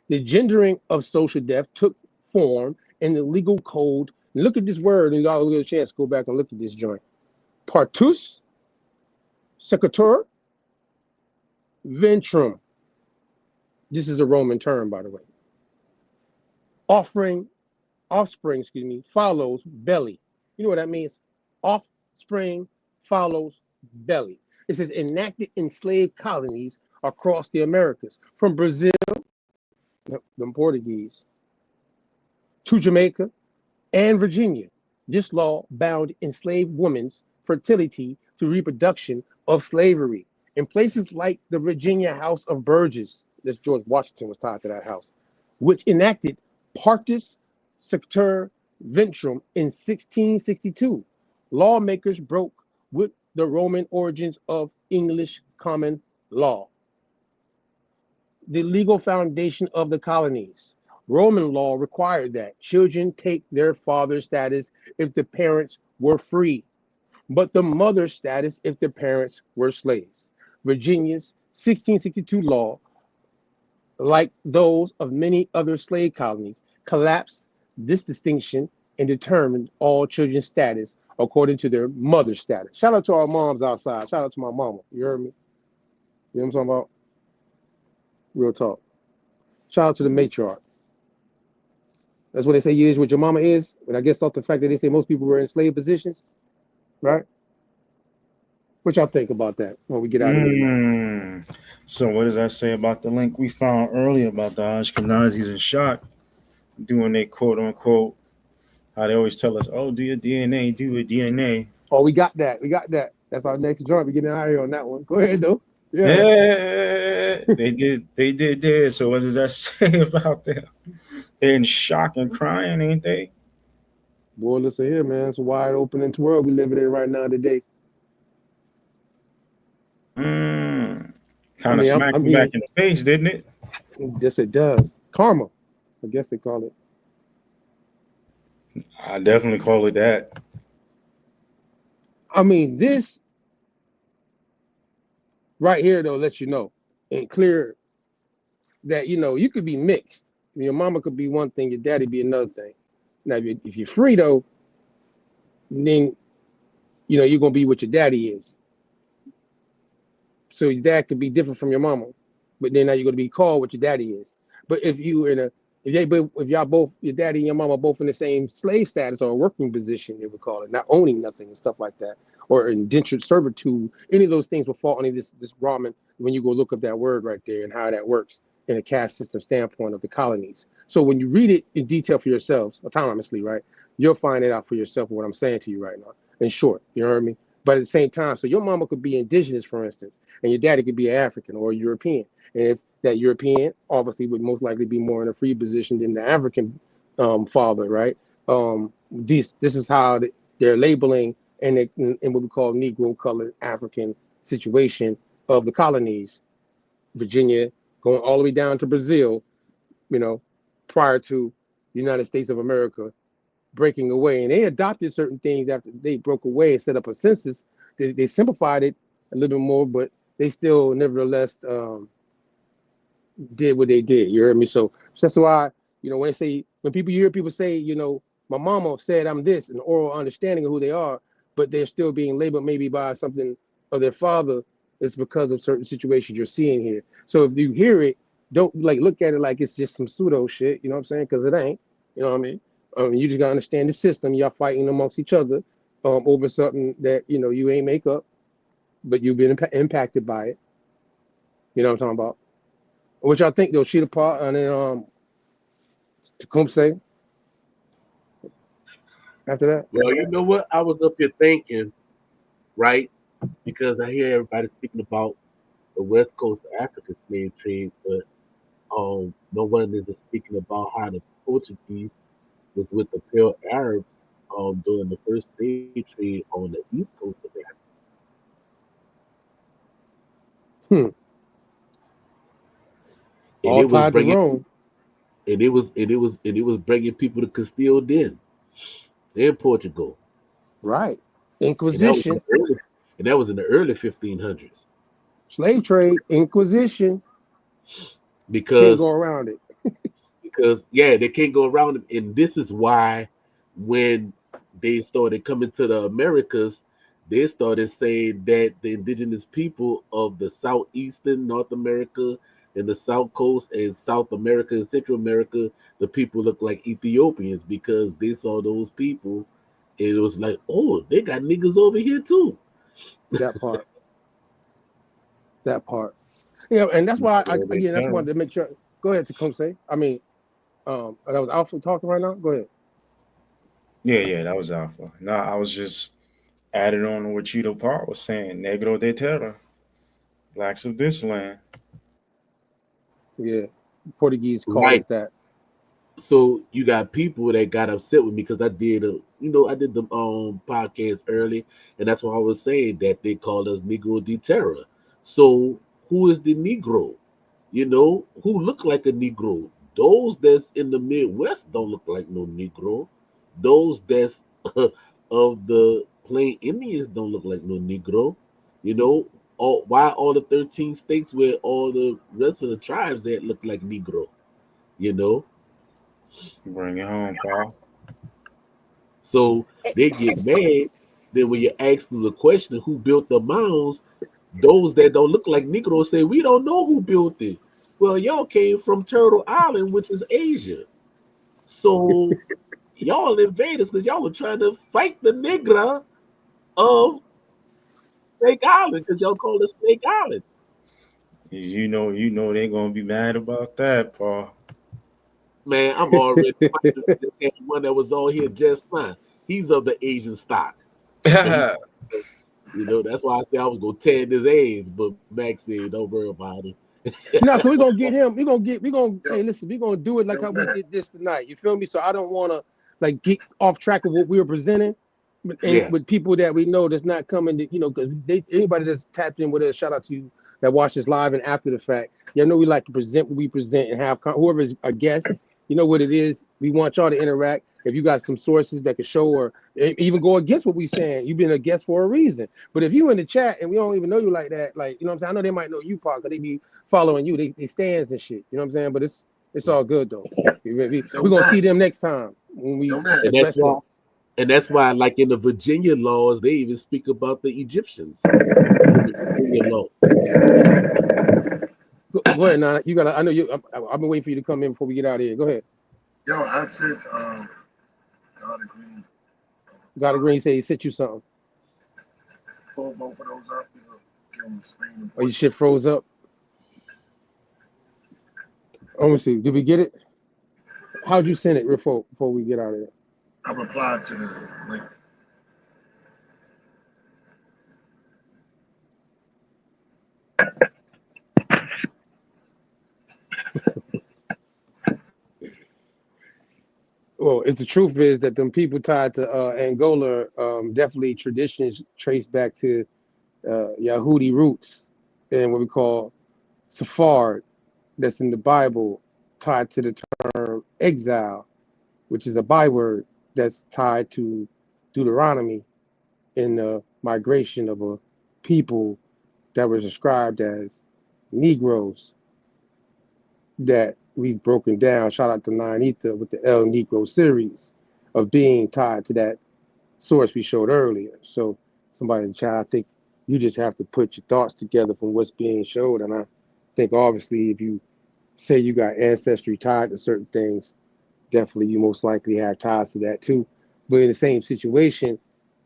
The gendering of social death took form in the legal code. Look at this word, and y'all get a chance to go back and look at this joint. Partus secutor ventrum. This is a Roman term, by the way. Offspring, follows belly. You know what that means? Offspring follows belly. It says enacted enslaved colonies across the Americas, from Brazil, the Portuguese, to Jamaica and Virginia. This law bound enslaved women's fertility to reproduction of slavery. In places like the Virginia House of Burgesses, this George Washington was tied to that house, which enacted Partus Secutor Ventrum in 1662. Lawmakers broke with the Roman origins of English common law, the legal foundation of the colonies. Roman law required that children take their father's status if the parents were free, but the mother's status if the parents were slaves. Virginia's 1662 law, like those of many other slave colonies, collapsed this distinction and determined all children's status according to their mother's status. Shout out to our moms outside. Shout out to my mama. You heard me? You know what I'm talking about? Real talk. Shout out to the matriarch. That's what they say you is what your mama is. But I guess off the fact that they say most people were in slave positions, right? What y'all think about that when we get out of here? So what does that say about the link we found earlier about the Ashkenazis in shock doing their quote unquote, how they always tell us, oh, do your DNA, do your DNA. Oh, we got that. That's our next joint. We're getting out of here on that one. Go ahead, though. Yeah. They did this. So what does that say about them? They're in shock and crying, ain't they? Boy, listen here, man. It's a wide open world we living in right now today. Kind of smacked me back in the face, didn't it? Yes, it does. Karma, I guess they call it. I definitely call it that. I mean, this right here, though, lets you know and clear that, you could be mixed. Your mama could be one thing, your daddy be another thing. Now, if you're free, though, then, you're going to be what your daddy is. So your dad could be different from your mama, but then now you're going to be called what your daddy is. But if y'all both, your daddy and your mama both in the same slave status or a working position, they would call it, not owning nothing and stuff like that, or indentured servitude, any of those things will fall under this Brahmin when you go look up that word right there and how that works in a caste system standpoint of the colonies. So when you read it in detail for yourselves, autonomously, right, you'll find it out for yourself what I'm saying to you right now. In short, you know what I mean? But at the same time, so your mama could be indigenous, for instance, and your daddy could be African or European. And if that European obviously would most likely be more in a free position than the African father, right? This is how they're labeling in what we call Negro colored African situation of the colonies, Virginia, going all the way down to Brazil, you know, prior to the United States of America breaking away. And they adopted certain things after they broke away and set up a census. They simplified it a little bit more, but they still nevertheless did what they did. You heard me? So that's why, you know, when people hear people say, you know, my mama said I'm this, an oral understanding of who they are, but they're still being labeled maybe by something of their father, it's because of certain situations you're seeing here. So if you hear it, don't like look at it like it's just some pseudo shit, you know what I'm saying? Because it ain't. You know what I mean? You just gotta understand the system. Y'all fighting amongst each other over something that you know you ain't make up, but you've been impacted by it. You know what I'm talking about? Which I think they'll cheat apart and then Tecumseh after that. Well, you know what? I was up here thinking, right? Because I hear everybody speaking about the West Coast African slave trade, but no one is speaking about how the Portuguese was with the pale Arabs during the first slave trade on the East Coast of Africa. And All it was tied to bringing, Rome. and it was bringing people to Castile then in Portugal, Right. and that was Inquisition. in the early 1500s. Slave trade. Inquisition. Can't Because go around it. yeah, they can't go around it, and this is why when they started coming to the Americas, they started saying that the indigenous people of the southeastern North America and the South Coast and South America and Central America, the people look like Ethiopians because they saw those people. And it was like, oh, they got niggas over here too. That part. That part. You know, and that's why again that's why to make sure. Go ahead, Tecumseh. I mean, that was Alpha talking right now. Go ahead. Yeah, that was Alpha. No, I was just adding on to what Cheeto Part was saying. Negro de terra, blacks of this land. Yeah, Portuguese call us Right. that. So you got people that got upset with me because I did I did the podcast early, and that's why I was saying that they called us Negro de Terra. So who is the Negro? You know, who look like a Negro? Those that's in the Midwest don't look like no Negro. Those that's of the plain Indians don't look like no Negro. You know, why all the 13 states where all the rest of the tribes that look like Negro? You know, Bring it home, Paul. so they get mad. Then when you ask them the question, who built the mounds? Those that don't look like Negroes say, we don't know who built it. Well, y'all came from Turtle Island, which is Asia. So y'all invaders because y'all were trying to fight the Negra of Snake Island because y'all called it Snake Island. You know they're gonna be mad about that, Paul. Man, I'm already fighting with one that was on here just fine. He's of the Asian stock. So that's why I said I was gonna tan his ass, but Max said, don't worry about it. No, cause we're gonna get him. Hey, listen, we're gonna do it like how we did this tonight. You feel me? So I don't wanna like get off track of what we were presenting. And with people that we know that's not coming to, because anybody that's tapped in with us, shout out to you that watch this live and after the fact. You know, we like to present what we present and have whoever is a guest, you know what it is. We want y'all to interact. If you got some sources that can show or even go against what we saying, you've been a guest for a reason. But if you in the chat and we don't even know you like that, like, you know what I'm saying? I know they might know you, Park, because they be following you. They stands and shit. You know what I'm saying? But it's all good though. We're gonna see them next time when we address them. And that's why, like in the Virginia laws, they even speak about the Egyptians. Go ahead, now. You gotta. I know you. I've been waiting for you to come in before we get out of here. Go ahead. Yo, I said, God agree. God agree. Say he sent you something. Pull both of those up. Give them Spain. Oh, your shit froze up. Let me see. Did we get it? How'd you send it before we get out of here? I replied to the link. Well, it's the truth is that them people tied to Angola definitely traditions trace back to Yahudi roots and what we call Sephard, that's in the Bible, tied to the term exile, which is a byword that's tied to Deuteronomy in the migration of a people that was described as Negroes that we've broken down. Shout out to Nine Ether with the El Negro series of being tied to that source we showed earlier. So somebody in the chat, I think you just have to put your thoughts together from what's being showed. And I think obviously if you say you got ancestry tied to certain things, definitely you most likely have ties to that too. But in the same situation,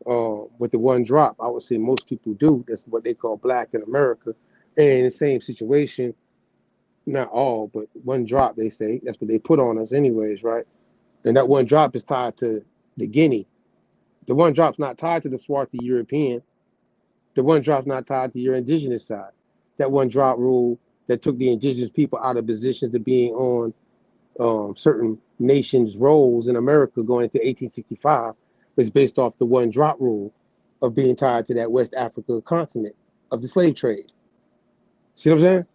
with the one drop, I would say most people do. That's what they call black in America. And in the same situation, not all, but one drop, they say. That's what they put on us anyways, right? And that one drop is tied to the Guinea. The one drop's not tied to the Swarthy European. The one drop's not tied to your indigenous side. That one drop rule that took the indigenous people out of positions of being on certain nations' roles in America going into 1865 was based off the one drop rule of being tied to that West Africa continent of the slave trade. See what I'm saying?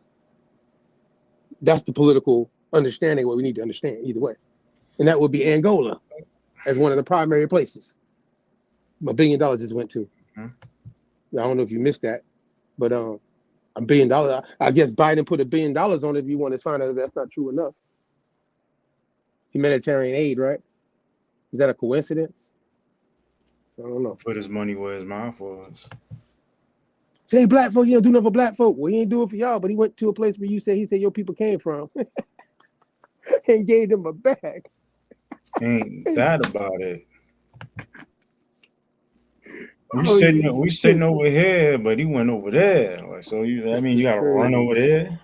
That's the political understanding, what we need to understand either way. And that would be Angola as one of the primary places $1 billion just went to. I don't know if you missed that, but $1 billion. I guess Biden put $1 billion on it if you want to find out if that's not true enough. Humanitarian aid, right? Is that a coincidence? I don't know. Put his money where his mouth was. Say black folk, he don't do nothing for black folk. Well, he ain't do it for y'all, but he went to a place where he said your people came from and gave them a bag. Ain't that about it? We sitting over here, but he went over there. Like, so that means you gotta run over there.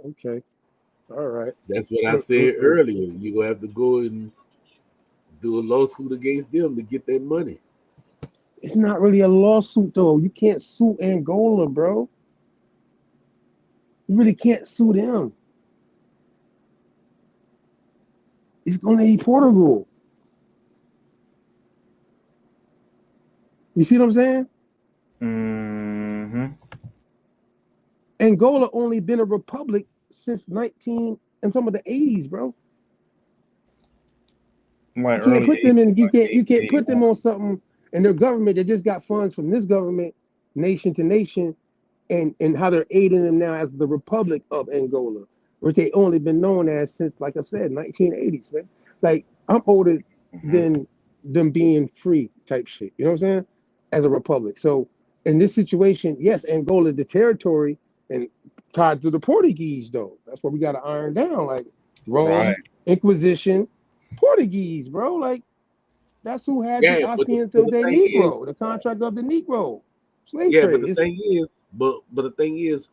Okay. All right. That's what I said earlier. You're gonna have to go and do a lawsuit against them to get that money. It's not really a lawsuit though. You can't sue Angola, bro. You really can't sue them. It's gonna be Portugal. You see what I'm saying? Mm-hmm. Angola only been a republic since I'm talking about the 80s, bro. Like you can't put them in. You can't put them on something. And their government, they just got funds from this government, nation to nation, and how they're aiding them now as the Republic of Angola, which they only been known as since, like I said, 1980s, man. Like I'm older than them being free type shit. You know what I'm saying? As a republic. So in this situation, yes, Angola, the territory, and tied to the Portuguese though. That's what we got to iron down. Like Rome, Inquisition, Portuguese, bro. Like that's who had the Asiento de Negro, the contract of the Negro slave trade. But the thing is,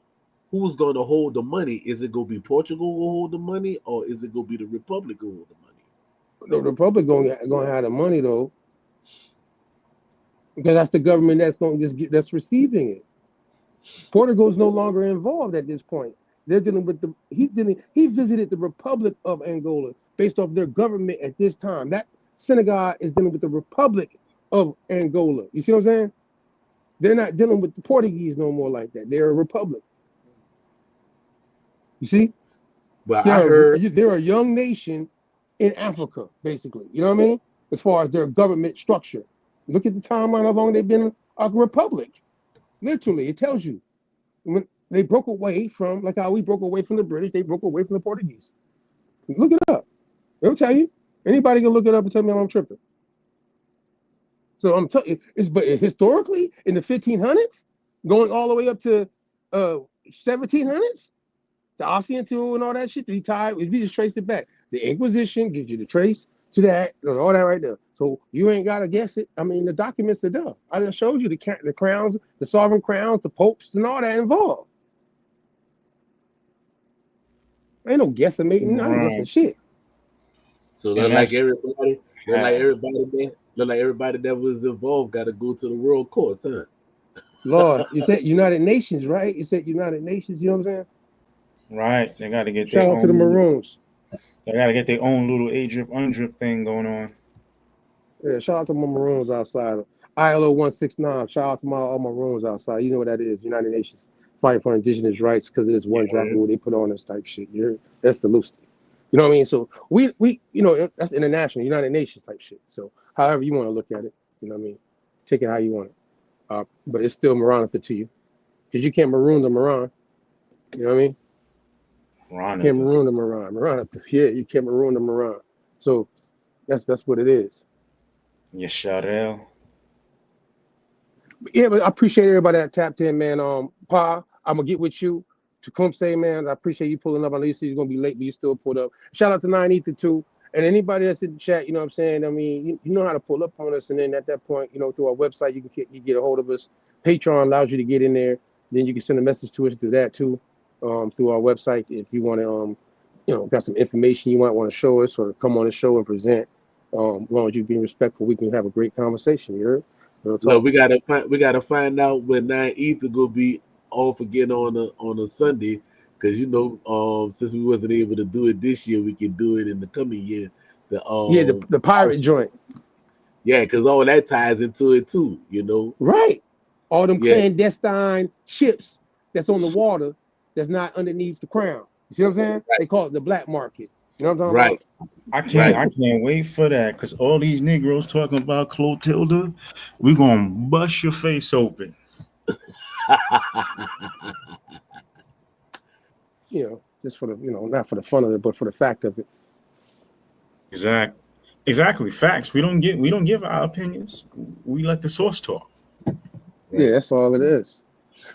who's going to hold the money? Is it going to be Portugal who hold the money, or is it going to be the Republic who hold the money? The Republic going to have the money though, because that's the government that's going to that's receiving it. Portugal's no longer involved at this point. They're dealing with he visited the Republic of Angola based off their government at this time. That Senegal is dealing with the Republic of Angola. You see what I'm saying? They're not dealing with the Portuguese no more like that. They're a republic. You see? Well, they're a young nation in Africa, basically. You know what I mean? As far as their government structure. Look at the timeline of how long they've been a republic. Literally, it tells you. When they broke away from, like how we broke away from the British, they broke away from the Portuguese. Look it up. It'll tell you. Anybody can look it up and tell me I'm tripping. So I'm telling you, but historically in the 1500s, going all the way up to 1700s, the Asiento and all that shit, we just traced it back. The Inquisition gives you the trace to that and all that right there. So you ain't gotta guess it. I mean, the documents are done. I just showed you the crowns, the sovereign crowns, the popes, and all that involved. Ain't no guesstimating. I ain't guessing shit. So look like everybody that was involved got to go to the world courts, huh? Lord, you said United Nations, right? You said United Nations. You know what I'm saying? Right. They got to get. Shout out to the Maroons. They gotta get their own little A drip, undrip thing going on. Yeah, shout out to my Maroons outside. ILO 169. Shout out to all my Maroons outside. You know what that is? United Nations fight for indigenous rights because of this one drop rule they put on us type shit. That's the loose. You know what I mean? So we that's international, United Nations type shit. So however you want to look at it, you know what I mean? Take it how you want it. But it's still Maronica to you. Because you can't maroon the Maron. You know what I mean? You can't maroon the Maron. Maronica. Yeah, you can't maroon the Maron. So that's what it is. Yes, Sharel. Yeah, but I appreciate everybody that tapped in, man. Pa, I'm gonna get with you. Tecumseh, man, I appreciate you pulling up. I know you said you're gonna be late, but you still pulled up. Shout out to 9 Ether too. And anybody that's in the chat, you know what I'm saying? I mean, you know how to pull up on us, and then at that point, through our website, you get a hold of us. Patreon allows you to get in there. Then you can send a message to us through that too, through our website if you want to, got some information you might want to show us or come on the show and present. As long as you being respectful, we can have a great conversation. You heard? No, we gotta find out when 9 Ether gonna be off again on a Sunday, because since we wasn't able to do it this year, we can do it in the coming year. The pirate joint. Yeah, because all that ties into it too. Right. All them clandestine ships that's on the water that's not underneath the crown. You see what I'm saying? Right. They call it the black market. You know what I'm talking about? I can't wait for that, because all these Negroes talking about Clotilda, we gonna bust your face open. Just for the, not for the fun of it, but for the fact of it. Exactly. Facts. We don't give our opinions. We let the source talk. Yeah, that's all it is.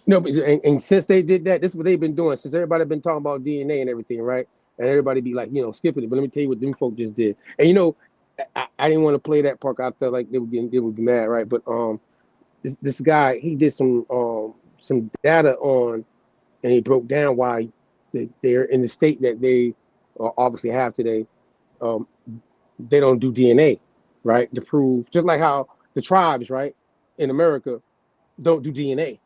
No, but and since they did that, this is what they've been doing. Since everybody been talking about DNA and everything, right? And everybody be like, skipping it. But let me tell you what them folk just did. And I didn't want to play that part. I felt like they would be mad, right? But this guy, he did some data on, and he broke down why they're in the state that they obviously have today. They don't do DNA, right? To prove, just like how the tribes, right, in America don't do DNA.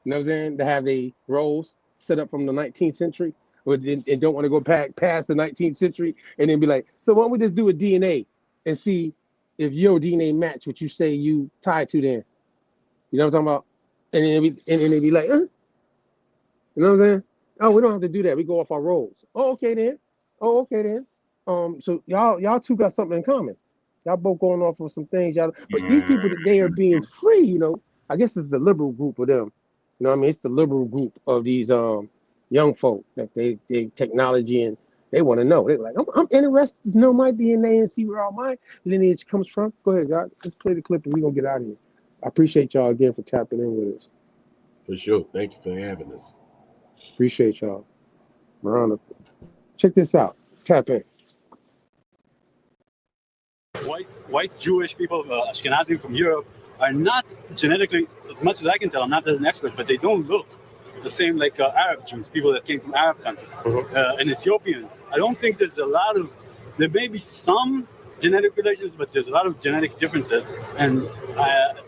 You know what I'm saying? To have the roles set up from the 19th century, and don't want to go past the 19th century, and then be like, so why don't we just do a DNA and see if your DNA match what you say you tied to then? You know what I'm talking about? And then they be like, You know what I'm saying? Oh, we don't have to do that. We go off our roles. Oh, okay then. So y'all two got something in common. Y'all both going off of some things. But these people that they are being free, I guess it's the liberal group of them. You know what I mean? It's the liberal group of these young folk that they technology, and they want to know. They're like, I'm interested to know my DNA and see where all my lineage comes from. Go ahead, God. Let's play the clip and we're gonna get out of here. I appreciate y'all again for tapping in with us. For sure. Thank you for having us. Appreciate y'all. Miranda, check this out. Tap in. White Jewish people, Ashkenazim from Europe, are not genetically, as much as I can tell, I'm not an expert, but they don't look the same like Arab Jews, people that came from Arab countries, and Ethiopians. I don't think there may be some genetic relations, but there's a lot of genetic differences. And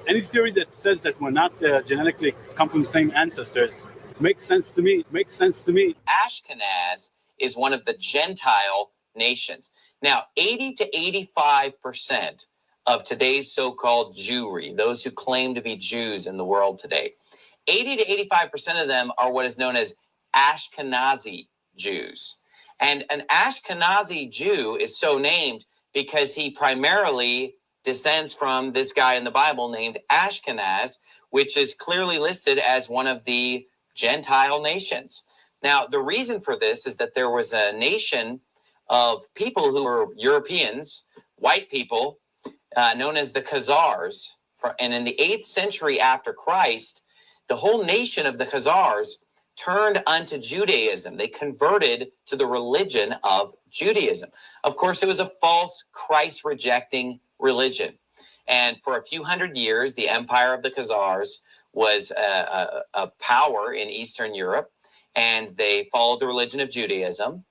any theory that says that we're not genetically come from the same ancestors makes sense to me. Ashkenaz is one of the Gentile nations. Now, 80 to 85% of today's so-called Jewry, those who claim to be Jews in the world today, 80 to 85% of them are what is known as Ashkenazi Jews. And an Ashkenazi Jew is so named because he primarily descends from this guy in the Bible named Ashkenaz, which is clearly listed as one of the Gentile nations. Now, the reason for this is that there was a nation of people who were Europeans, white people, known as the Khazars. And in the 8th century after Christ, the whole nation of the Khazars turned unto Judaism. They converted to the religion of Judaism. Of course, it was a false, Christ-rejecting religion. And for a few hundred years, the empire of the Khazars was a power in Eastern Europe, and they followed the religion of Judaism.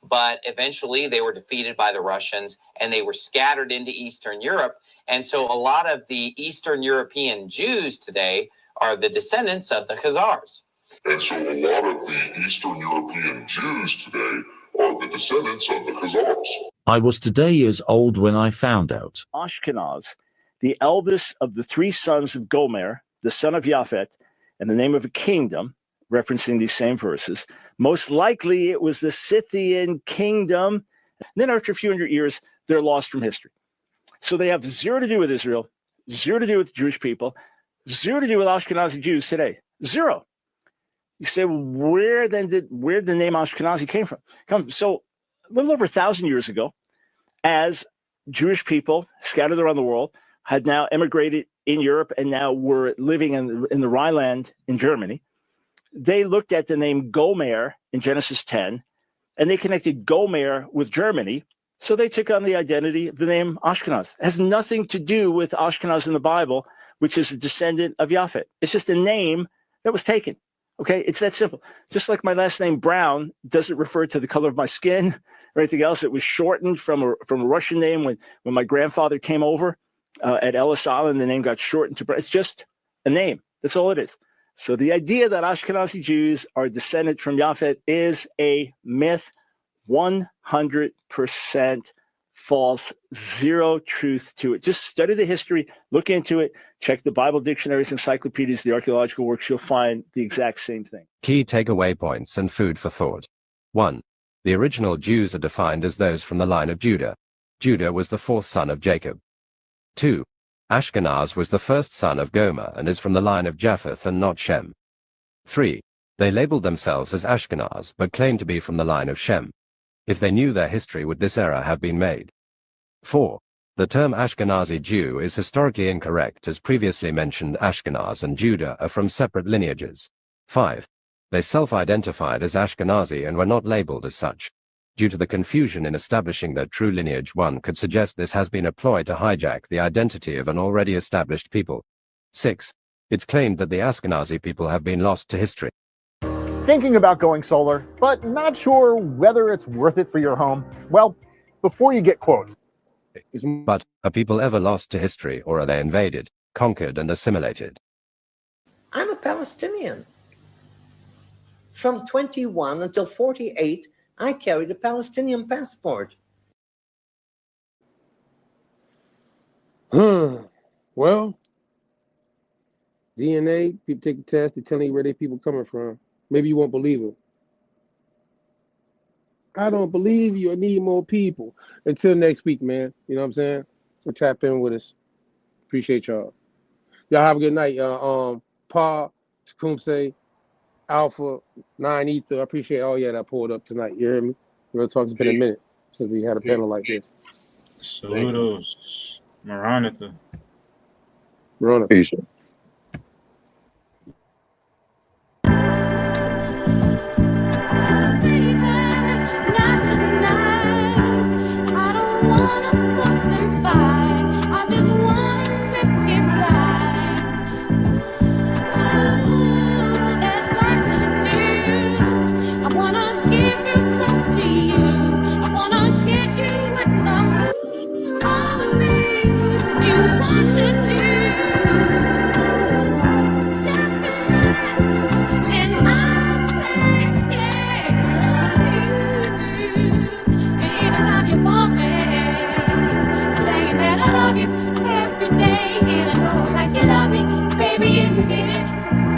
But eventually they were defeated by the Russians, and they were scattered into Eastern Europe. And so a lot of the Eastern European Jews today are the descendants of the Khazars. And so a lot of the Eastern European Jews today are the descendants of the Khazars. I was today years old when I found out. Ashkenaz, the eldest of the three sons of Gomer, the son of Japhet, and the name of a kingdom, referencing these same verses. Most likely it was the Scythian kingdom. And then after a few hundred years, they're lost from history. So they have zero to do with Israel, zero to do with Jewish people, zero to do with Ashkenazi Jews today. Zero. You say, well, where did the name Ashkenazi came from? So a little over 1,000 years ago, as Jewish people scattered around the world had now emigrated in Europe and now were living in the Rhineland in Germany, they looked at the name Gomer in Genesis 10, and they connected Gomer with Germany. So they took on the identity of the name Ashkenaz. It has nothing to do with Ashkenaz in the Bible, which is a descendant of Japhet. It's just a name that was taken. Okay, it's that simple. Just like my last name Brown doesn't refer to the color of my skin or anything else. It was shortened from a Russian name when my grandfather came over at Ellis Island. The name got shortened to Brown. It's just a name. That's all it is. So the idea that Ashkenazi Jews are descended from Japhet is a myth, 100% false, zero truth to it. Just study the history, look into it, check the Bible dictionaries, encyclopedias, the archaeological works, you'll find the exact same thing. Key takeaway points and food for thought. 1. The original Jews are defined as those from the line of Judah. Judah was the fourth son of Jacob. 2. Ashkenaz was the first son of Gomer and is from the line of Japheth and not Shem. 3. They labeled themselves as Ashkenaz but claimed to be from the line of Shem. If they knew their history, would this error have been made? 4. The term Ashkenazi Jew is historically incorrect, as previously mentioned Ashkenaz and Judah are from separate lineages. 5. They self-identified as Ashkenazi and were not labeled as such. Due to the confusion in establishing their true lineage, one could suggest this has been a ploy to hijack the identity of an already established people. 6. It's claimed that the Ashkenazi people have been lost to history. Thinking about going solar, but not sure whether it's worth it for your home? Well, before you get quotes. But are people ever lost to history, or are they invaded, conquered, and assimilated? I'm a Palestinian. From 21 until 48, I carried a Palestinian passport. Well, DNA, people take the test, they tell you where they people coming from. Maybe you won't believe it. I don't believe you. I need more people. Until next week, man. You know what I'm saying? So tap in with us. Appreciate y'all. Y'all have a good night. Paul, Tecumseh, Alpha, 9 Ether. I appreciate all y'all that pulled up tonight. You hear me? We're gonna talk. It's been a minute since we had a panel like this. Saludos. Maranatha. Maranatha. Peace.